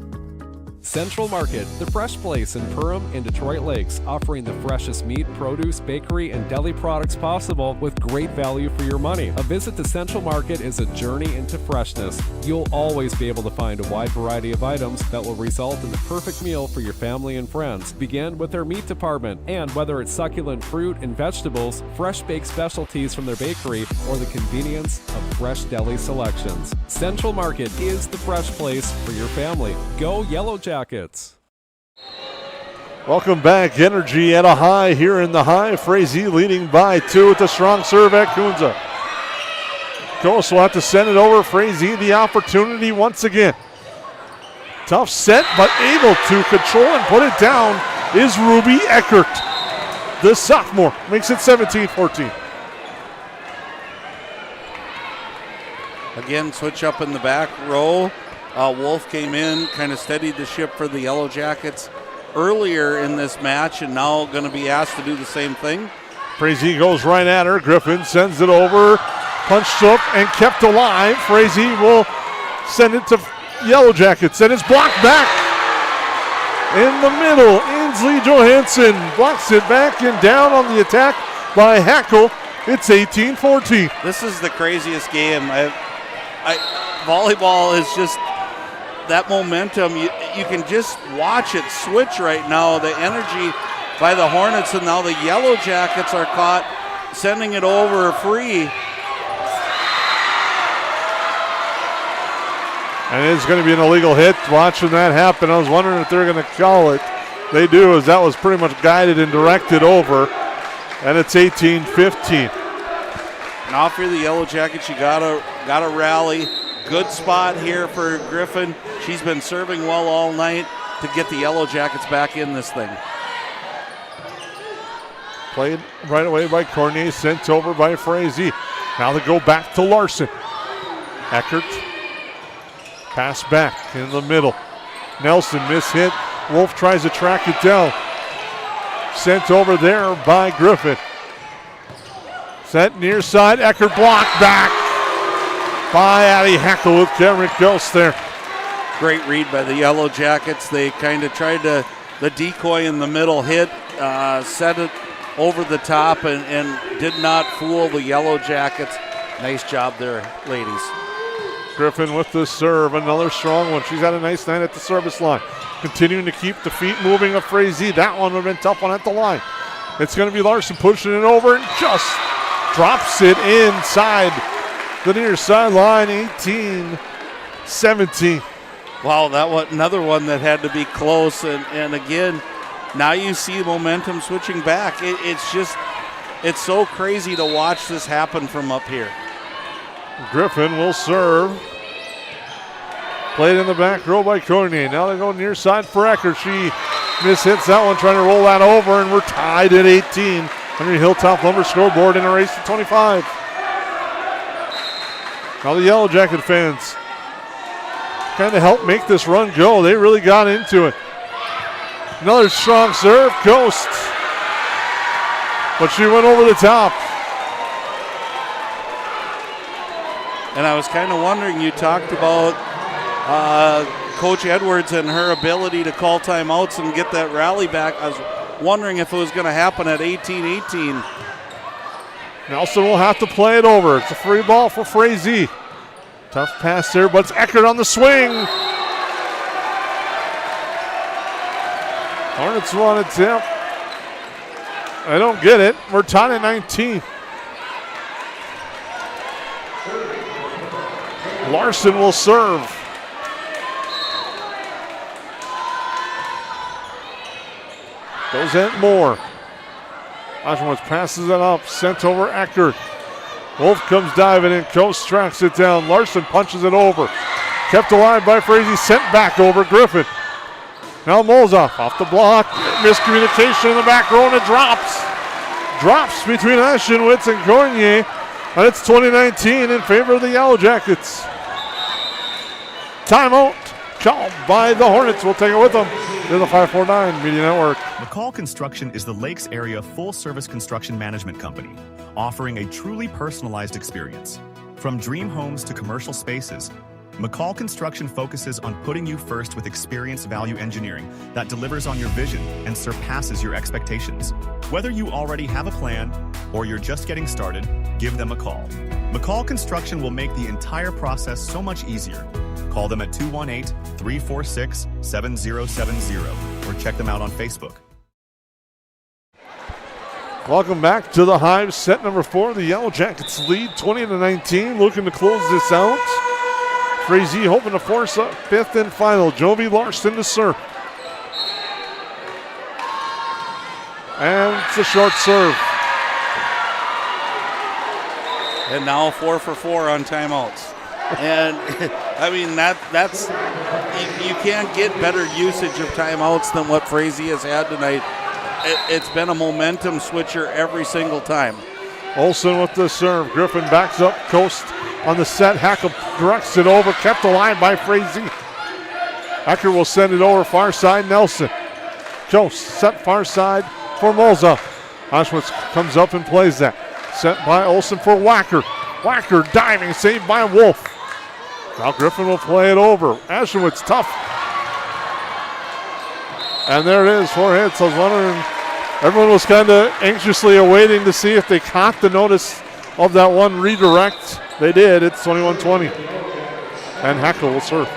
Speaker 8: Central Market, the fresh place in Perham and Detroit Lakes, offering the freshest meat, produce, bakery, and deli products possible with great value for your money. A visit to Central Market is a journey into freshness. You'll always be able to find a wide variety of items that will result in the perfect meal for your family and friends. Begin with their meat department, and whether it's succulent fruit and vegetables, fresh baked specialties from their bakery, or the convenience of fresh deli selections, Central Market is the fresh place for your family. Go Yellowjackets!
Speaker 2: Welcome back. Energy at a high here in the Hive. Frazee leading by 2 with a strong serve at Kunza. Ghost will have to send it over. Frazee the opportunity once again. Tough set, but able to control and put it down is Ruby Eckert. The sophomore makes it 17-14.
Speaker 9: Again, switch up in the back row. Wolf came in, kind of steadied the ship for the Yellowjackets earlier in this match, and now going to be asked to do the same thing.
Speaker 2: Frazee goes right at her. Griffin sends it over, punched up and kept alive. Frazee will send it to Yellowjackets, and it's blocked back in the middle. Ainsley Johansson blocks it back and down on the attack by Hackle. It's 18-14.
Speaker 9: This is the craziest game. Volleyball is just that momentum. You can just watch it switch right now. The energy by the Hornets, and now the Yellowjackets are caught sending it over free.
Speaker 2: And it's going to be an illegal hit. Watching that happen, I was wondering if they're going to call it. They do, as that was pretty much guided and directed over. And it's 18-15.
Speaker 9: Now for the Yellowjackets, you gotta rally. Good spot here for Griffin. She's been serving well all night to get the Yellowjackets back in this thing.
Speaker 2: Played right away by Cornier, sent over by Frazee. Now they go back to Larson. Eckert. Pass back in the middle. Nelson mishit. Wolf tries to track it down. Sent over there by Griffin. Set near side. Eckert blocked back by Addie Hackle with Cameron Ghost there.
Speaker 9: Great read by the Yellowjackets. They kind of tried to, the decoy in the middle hit, set it over the top and did not fool the Yellowjackets. Nice job there, ladies.
Speaker 2: Griffin with the serve, another strong one. She's had a nice night at the service line. Continuing to keep the feet moving of Frazee. That one would have been tough one at the line. It's going to be Larson pushing it over and just drops it inside the near sideline, 18-17.
Speaker 9: Wow, that was another one that had to be close. And again, now you see momentum switching back. It's so crazy to watch this happen from up here.
Speaker 2: Griffin will serve. Played in the back row by Cornier. Now they go near side for Eckert. She mishits that one, trying to roll that over, and we're tied at 18. Henry Hilltop Lumber scoreboard in a race to 25. Now the Yellow Jacket fans kind of helped make this run go. They really got into it. Another strong serve, Ghost. But she went over the top.
Speaker 9: And I was kind of wondering, you talked about Coach Edwards and her ability to call timeouts and get that rally back. I was wondering if it was going to happen at 18-18.
Speaker 2: Nelson will have to play it over. It's a free ball for Frazee. Tough pass there, but it's Eckert on the swing. Hornets want a tip. I don't get it. We're tied at 19. Larson will serve. Goes at Moore. Osmowitz passes it up, sent over Eckert. Wolf comes diving in, Coast tracks it down. Larson punches it over. Kept alive by Frazee, sent back over Griffin. Now Molzoff off the block. Miscommunication in the back row and it drops. Drops between Osmowitz and Cornier. And it's 2019 in favor of the Yellow Jackets. Timeout called by the Hornets. We'll take it with them. They're the 549 Media Network.
Speaker 11: McCall Construction is the Lakes area full-service construction management company, offering a truly personalized experience. From dream homes to commercial spaces, McCall Construction focuses on putting you first with experienced value engineering that delivers on your vision and surpasses your expectations. Whether you already have a plan or you're just getting started, give them a call. McCall Construction will make the entire process so much easier. Call them at 218-346-7070 or check them out on Facebook.
Speaker 2: Welcome back to the Hive. Set number 4. The Yellow Jackets lead 20-19. Looking to close this out. Frazee hoping to force a fifth and final. Jovi Larson to serve. And it's a short serve.
Speaker 9: And now 4 for 4 on timeouts. And I mean, that's you can't get better usage of timeouts than what Frazee has had tonight. It's been a momentum switcher every single time.
Speaker 2: Olsen with the serve. Griffin backs up. Coast on the set. Hackle directs it over. Kept alive by Frazee. Eckert will send it over far side. Nelson. Coast set far side for Molza. Oshwitz comes up and plays that. Sent by Olsen for Wacker. Wacker diving. Saved by Wolf. Now Griffin will play it over. Oshwitz tough. And there it is, 4 hits. I was wondering, everyone was kind of anxiously awaiting to see if they caught the notice of that one redirect. They did. It's 21-20. And Hackle will serve.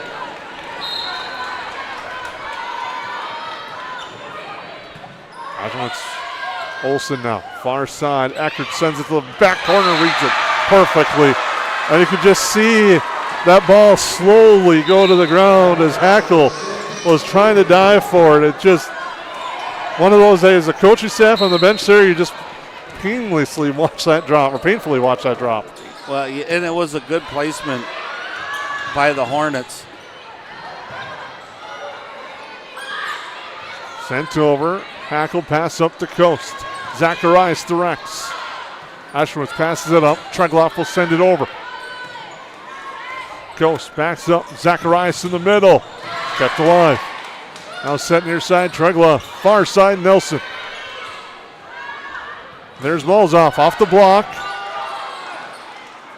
Speaker 2: Olsen now, far side. Eckert sends it to the back corner, reads it perfectly. And you could just see that ball slowly go to the ground as Hackle was trying to dive for it. It just, one of those days, the coaching staff on the bench there, you just painfully watch that drop. Well,
Speaker 9: and it was a good placement by the Hornets.
Speaker 2: Sent over. Hackle pass up the Coast. Zacharias directs. Ashworth passes it up. Tregloff will send it over. Ghost backs up. Zacharias in the middle. Kept alive. Now set near side. Tregloff. Far side. Nelson. There's Molzoff off the block.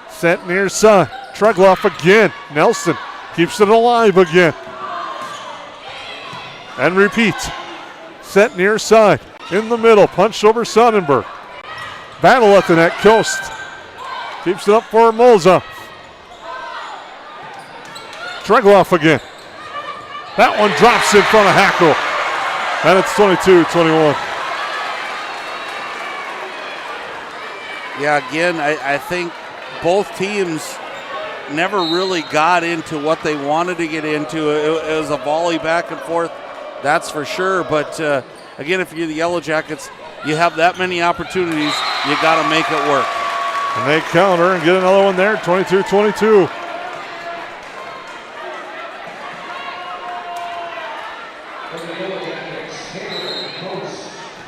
Speaker 2: Set near side. Tregloff again. Nelson keeps it alive again. And repeat. Set near side. In the middle. Punched over Sonnenberg. Battle at the net. Coast keeps it up for Molzoff. Tregloff again. That one drops in front of Hackle. And it's 22-21.
Speaker 9: Yeah, again, I think both teams never really got into what they wanted to get into. It was a volley back and forth, that's for sure. But again, if you're the Yellowjackets, you have that many opportunities, you got to make it work.
Speaker 2: And they counter and get another one there, 22-22.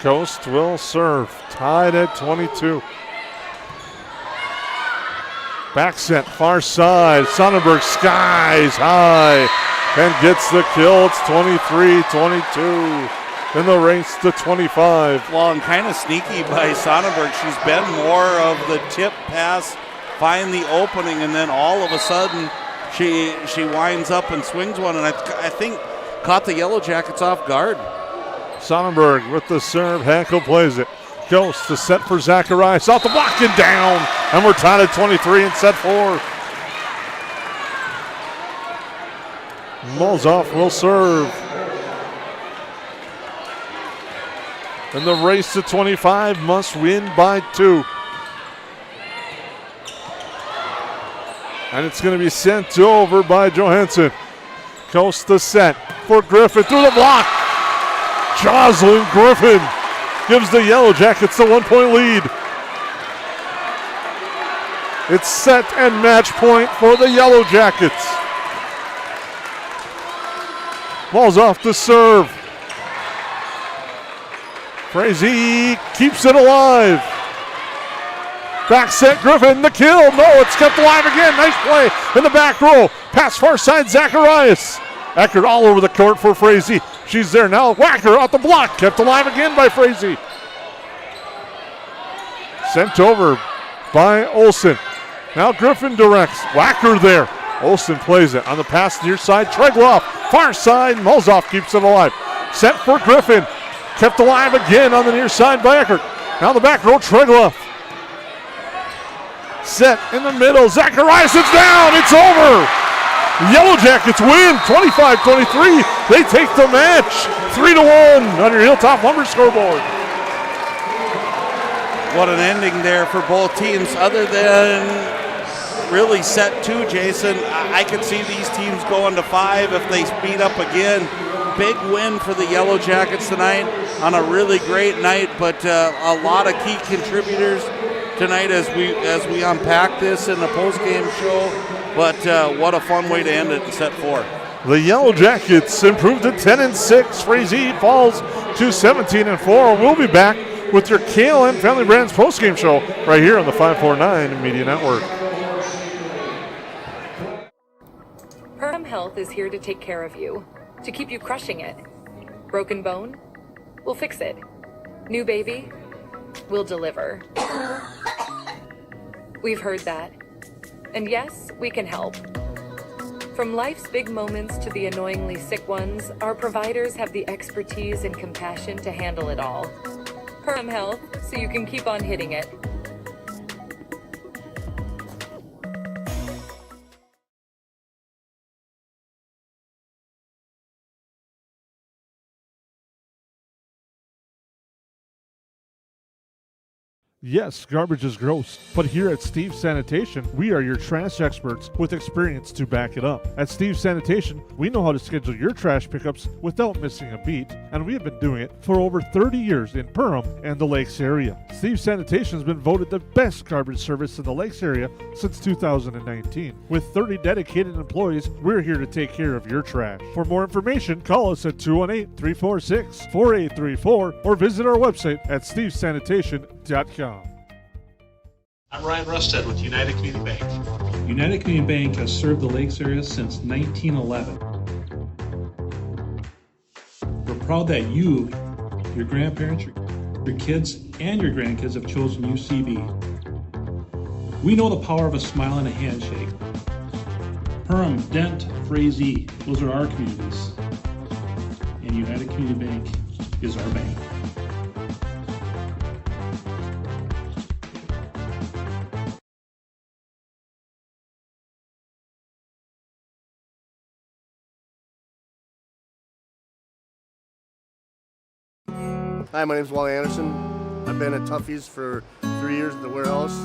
Speaker 2: Coast will serve, tied at 22. Back set, far side. Sonnenberg skies high and gets the kill. It's 23-22 in the race to 25.
Speaker 9: Well, and kind of sneaky by Sonnenberg. She's been more of the tip pass, find the opening, and then all of a sudden she winds up and swings one, and I think caught the Yellowjackets off guard.
Speaker 2: Sonnenberg with the serve. Hankel plays it. Ghost to set for Zacharias. Off the block and down. And we're tied at 23 in set 4. Molzoff will serve. And the race to 25 must win by 2. And it's going to be sent over by Johansson. Coast to set for Griffin through the block. Jocelyn Griffin gives the Yellowjackets the 1-point lead. It's set and match point for the Yellowjackets. Ball's off to serve. Frazee keeps it alive. Back set Griffin, the kill. No, it's kept alive again. Nice play in the back row. Pass far side Zacharias. Eckert all over the court for Frazee. She's there now. Whacker off the block. Kept alive again by Frazee. Sent over by Olsen. Now Griffin directs. Whacker there. Olsen plays it on the pass near side. Tregloff. Far side. Molzoff keeps it alive. Set for Griffin. Kept alive again on the near side by Eckert. Now the back row. Tregloff. Set in the middle. Zacharias is down. It's over. Yellowjackets win 25-23. They take the match 3-1 on your Hilltop Lumber scoreboard.
Speaker 9: What an ending there for both teams. Other than really set 2, Jason, I could see these teams going to 5 if they speed up again. Big win for the Yellowjackets tonight on a really great night, but a lot of key contributors tonight as we unpack this in the postgame show. But what a fun way to end it in set 4.
Speaker 2: The Yellowjackets improved to 10-6. Frazee falls to 17-4. We'll be back with your KLM Family Brands postgame show right here on the 549 Media Network.
Speaker 4: Perham Health is here to take care of you, to keep you crushing it. Broken bone? We'll fix it. New baby? We'll deliver. We've heard that. And yes, we can help. From life's big moments to the annoyingly sick ones, our providers have the expertise and compassion to handle it all. Perham Health, so you can keep on hitting it.
Speaker 2: Yes, garbage is gross, but here at Steve's Sanitation, we are your trash experts with experience to back it up. At Steve's Sanitation, we know how to schedule your trash pickups without missing a beat, and we have been doing it for over 30 years in Perham and the Lakes area. Steve's Sanitation has been voted the best garbage service in the Lakes area since 2019. With 30 dedicated employees, we're here to take care of your trash. For more information, call us at 218-346-4834 or visit our website at stevesanitation.com.
Speaker 15: I'm Ryan Rusted with United Community Bank. United Community Bank has served the Lakes area since 1911. We're proud that you, your grandparents, your kids, and your grandkids have chosen UCB. We know the power of a smile and a handshake. Perham, Dent, Frazee, those are our communities. And United Community Bank is our bank.
Speaker 7: Hi, my name's Wally Anderson. I've been at Tuffy's for 3 years at the warehouse.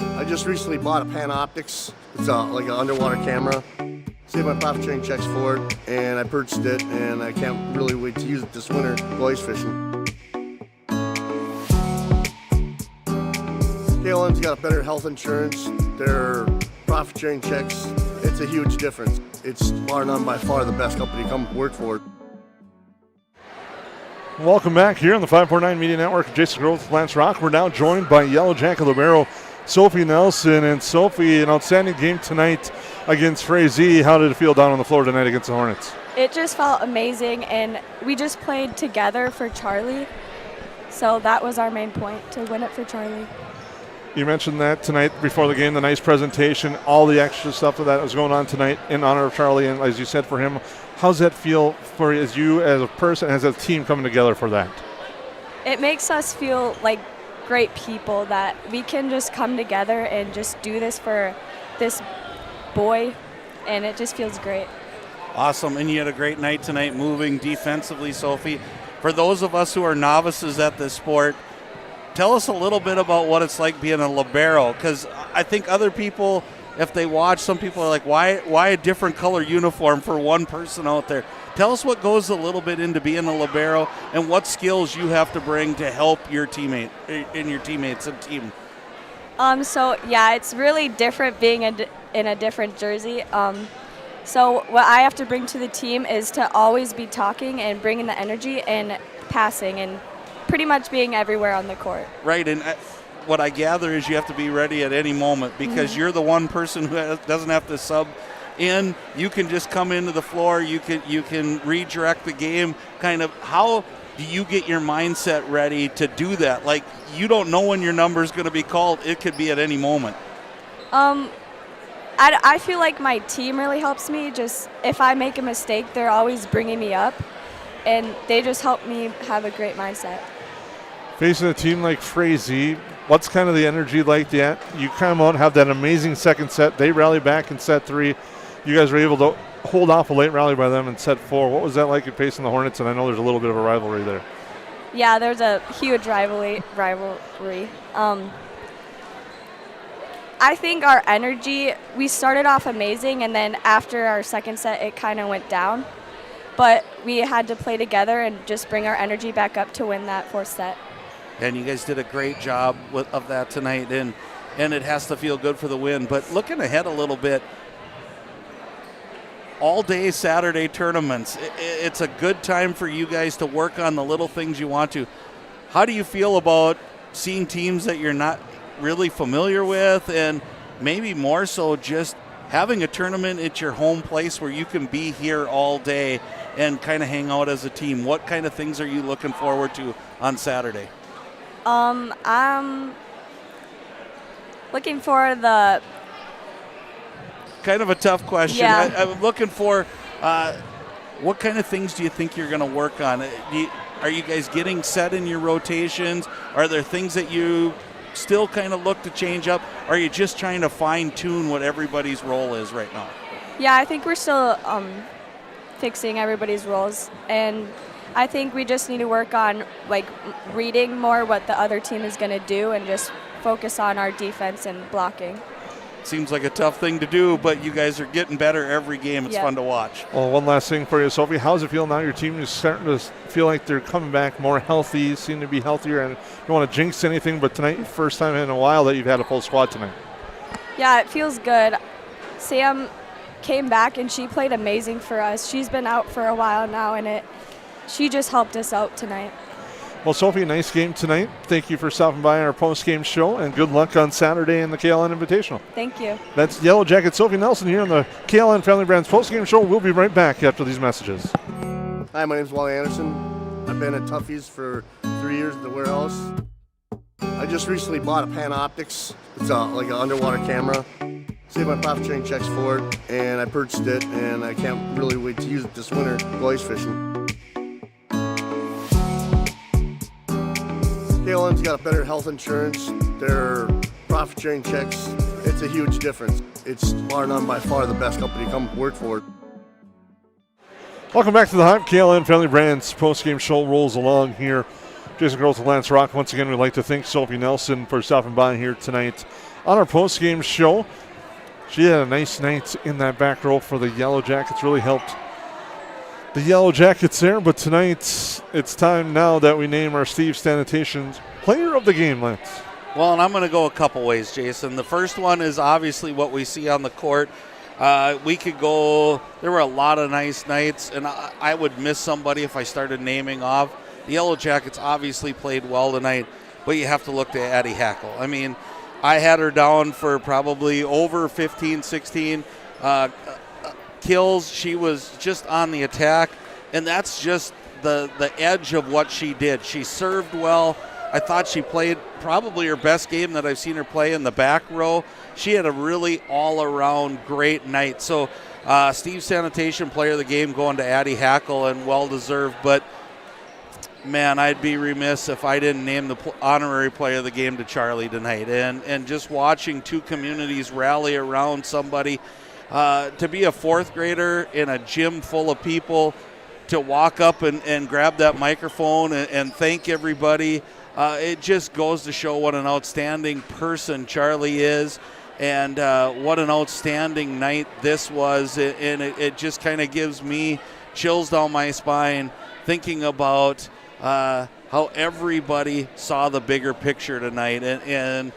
Speaker 7: I just recently bought a Panoptics. It's like an underwater camera. Saved my profit sharing checks for it, and I purchased it, and I can't really wait to use it this winter go ice fishing. KLM's got a better health insurance. Their profit sharing checks, it's a huge difference. It's bar none by far the best company to come work for.
Speaker 2: Welcome back here on the 549 Media Network. Jason Growth, Lance Rock. We're now joined by Yellowjacket libero Sophie Nelson. And Sophie, an outstanding game tonight against Frazee. How did it feel down on the floor tonight against the Hornets?
Speaker 3: It just felt amazing, and we just played together for Charlie. So that was our main point, to win it for Charlie.
Speaker 2: You mentioned that tonight before the game, the nice presentation, all the extra stuff that was going on tonight in honor of Charlie, and as you said, for him. How's that feel for you as a person, as a team coming together for that?
Speaker 3: It makes us feel like great people, that we can just come together and just do this for this boy, and it just feels great.
Speaker 9: Awesome, and you had a great night tonight moving defensively, Sophie. For those of us who are novices at this sport, tell us a little bit about what it's like being a libero, because I think other people, if they watch, some people are like, why a different color uniform for one person out there? Tell us what goes a little bit into being a libero and what skills you have to bring to help your teammate and your teammates and team.
Speaker 3: So yeah, it's really different being in a different jersey. So what I have to bring to the team is to always be talking and bringing the energy and passing and pretty much being everywhere on the court.
Speaker 9: Right, and what I gather is you have to be ready at any moment, because you're the one person who doesn't have to sub in. You can just come into the floor. You can redirect the game. Kind of, how do you get your mindset ready to do that? Like, you don't know when your number is going to be called. It could be at any moment.
Speaker 3: I feel like my team really helps me. Just if I make a mistake, they're always bringing me up, and they just help me have a great mindset.
Speaker 2: Facing a team like Frazee, what's kind of the energy like that? You come out, have that amazing second set. They rally back in set 3. You guys were able to hold off a late rally by them in set 4. What was that like in facing the Hornets? And I know there's a little bit of a rivalry there.
Speaker 3: Yeah, there's a huge rivalry. I think our energy, we started off amazing, and then after our second set, it kind of went down. But we had to play together and just bring our energy back up to win that 4th set.
Speaker 9: And you guys did a great job of that tonight, and it has to feel good for the win. But looking ahead a little bit, all-day Saturday tournaments, it's a good time for you guys to work on the little things you want to. How do you feel about seeing teams that you're not really familiar with, and maybe more so just having a tournament at your home place where you can be here all day and kind of hang out as a team? What kind of things are you looking forward to on Saturday?
Speaker 3: I'm looking for the...
Speaker 9: Kind of a tough question.
Speaker 3: Yeah.
Speaker 9: I'm looking for what kind of things do you think you're going to work on? Are you guys getting set in your rotations? Are there things that you still kind of look to change up? Or are you just trying to fine-tune what everybody's role is right now?
Speaker 3: Yeah, I think we're still fixing everybody's roles. And I think we just need to work on like reading more what the other team is going to do and just focus on our defense and blocking.
Speaker 9: Seems like a tough thing to do, but you guys are getting better every game. It's fun to watch.
Speaker 2: Well, one last thing for you, Sophie. How's it feel now? Your team is starting to feel like they're coming back more healthy, seem to be healthier, and don't want to jinx anything, but tonight, first time in a while that you've had a full squad tonight.
Speaker 3: Yeah, it feels good. Sam came back and she played amazing for us. She's been out for a while now, and she just helped us out tonight.
Speaker 2: Well, Sophie, nice game tonight. Thank you for stopping by our post-game show, and good luck on Saturday in the KLN Invitational.
Speaker 3: Thank you.
Speaker 2: That's Yellow Jacket Sophie Nelson here on the KLN Family Brands post-game show. We'll be right back after these messages.
Speaker 7: Hi, my name's Wally Anderson. I've been at Tuffy's for 3 years at the warehouse. I just recently bought a Panoptics. It's like an underwater camera. Saved my profit sharing checks for it, and I purchased it, and I can't really wait to use it this winter go ice fishing. KLN's got a better health insurance. Their profit sharing checks, it's a huge difference. It's bar none by far the best company to come work for.
Speaker 2: Welcome back to the Hive. KLN Family Brands post-game show rolls along here. Jason Groth and Lance Rock. Once again, we'd like to thank Sophie Nelson for stopping by here tonight on our post-game show. She had a nice night in that back row for the Yellow Jackets. Really helped the Yellow Jackets there. But tonight, it's time now that we name our Steve Sanitation's Player of the Game, Lance.
Speaker 9: Well, and I'm going to go a couple ways, Jason. The first one is obviously what we see on the court. We could go, there were a lot of nice nights, and I would miss somebody if I started naming off. The Yellow Jackets obviously played well tonight, but you have to look to Addie Hackle. I mean, I had her down for probably over 15, 16 kills. She was just on the attack, and that's just the edge of what she did. She served well. I thought she played probably her best game that I've seen her play in the back row. She had a really all-around great night. So Steve Sanitation, Player of the Game, going to Addie Hackle, and well-deserved. But, man, I'd be remiss if I didn't name the honorary Player of the Game to Charlie tonight. And just watching two communities rally around somebody, to be a fourth grader in a gym full of people, to walk up and grab that microphone and thank everybody, it just goes to show what an outstanding person Charlie is, and what an outstanding night this was. And it just kind of gives me chills down my spine thinking about how everybody saw the bigger picture tonight. And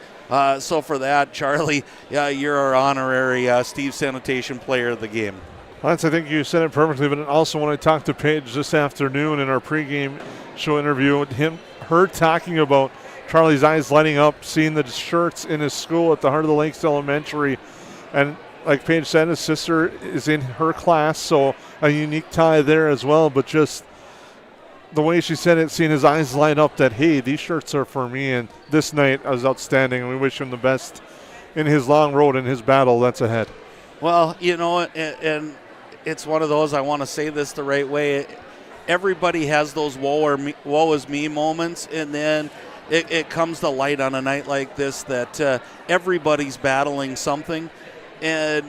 Speaker 9: so for that, Charlie, you're our honorary Steve Sanitation Player of the Game.
Speaker 2: Lance, I think you said it perfectly, but also when I talked to Paige this afternoon in our pregame show interview, her talking about Charlie's eyes lighting up, seeing the shirts in his school at the Heart of the Lakes Elementary, and like Paige said, his sister is in her class, so a unique tie there as well, but just the way she said it, seeing his eyes light up that, hey, these shirts are for me, and this night was outstanding, and we wish him the best in his long road and his battle that's ahead.
Speaker 9: Well, you know, and it's one of those, I want to say this the right way, everybody has those woe is me moments, and then it comes to light on a night like this that everybody's battling something, and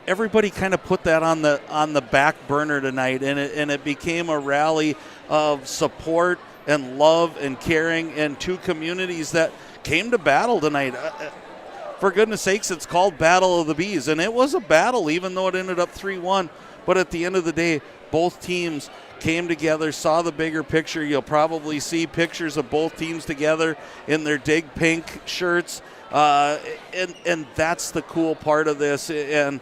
Speaker 9: everybody kind of put that on the back burner tonight, and it became a rally of support and love and caring, and two communities that came to battle tonight. For goodness sakes, it's called Battle of the Bees, and it was a battle, even though it ended up 3-1. But at the end of the day, both teams came together, saw the bigger picture. You'll probably see pictures of both teams together in their Dig Pink shirts, and that's the cool part of this. And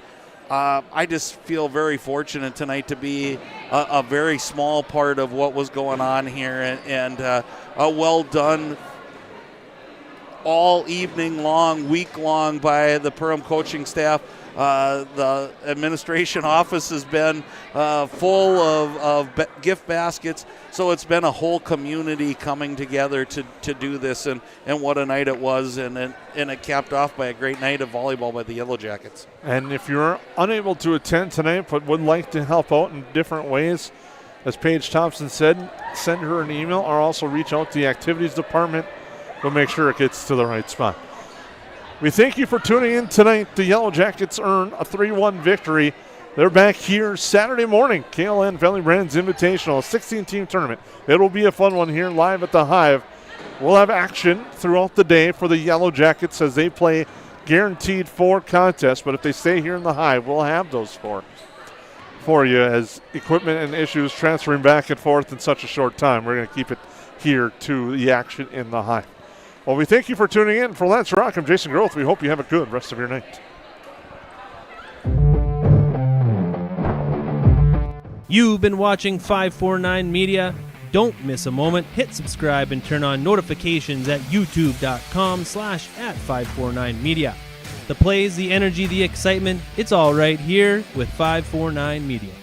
Speaker 9: I just feel very fortunate tonight to be a very small part of what was going on here, and a well done all evening long, week long by the Perham coaching staff. The administration office has been full of gift baskets, so it's been a whole community coming together to do this, and what a night it was, and it capped off by a great night of volleyball by the Yellowjackets.
Speaker 2: And if you're unable to attend tonight but would like to help out in different ways, as Paige Thompson said, send her an email or also reach out to the activities department. We'll make sure it gets to the right spot. We thank you for tuning in tonight. The Yellow Jackets earn a 3-1 victory They're back here Saturday morning. KLN Valley Brands Invitational, a 16-team tournament. It'll be a fun one here live at the Hive. We'll have action throughout the day for the Yellowjackets as they play guaranteed 4 contests, but if they stay here in the Hive, we'll have those 4 for you as equipment and issues transferring back and forth in such a short time. We're going to keep it here to the action in the Hive. Well, we thank you for tuning in. For Lance Rock, I'm Jason Groth. We hope you have a good rest of your night.
Speaker 5: You've been watching 549 Media. Don't miss a moment. Hit subscribe and turn on notifications at youtube.com/@549media. The plays, the energy, the excitement, it's all right here with 549 Media.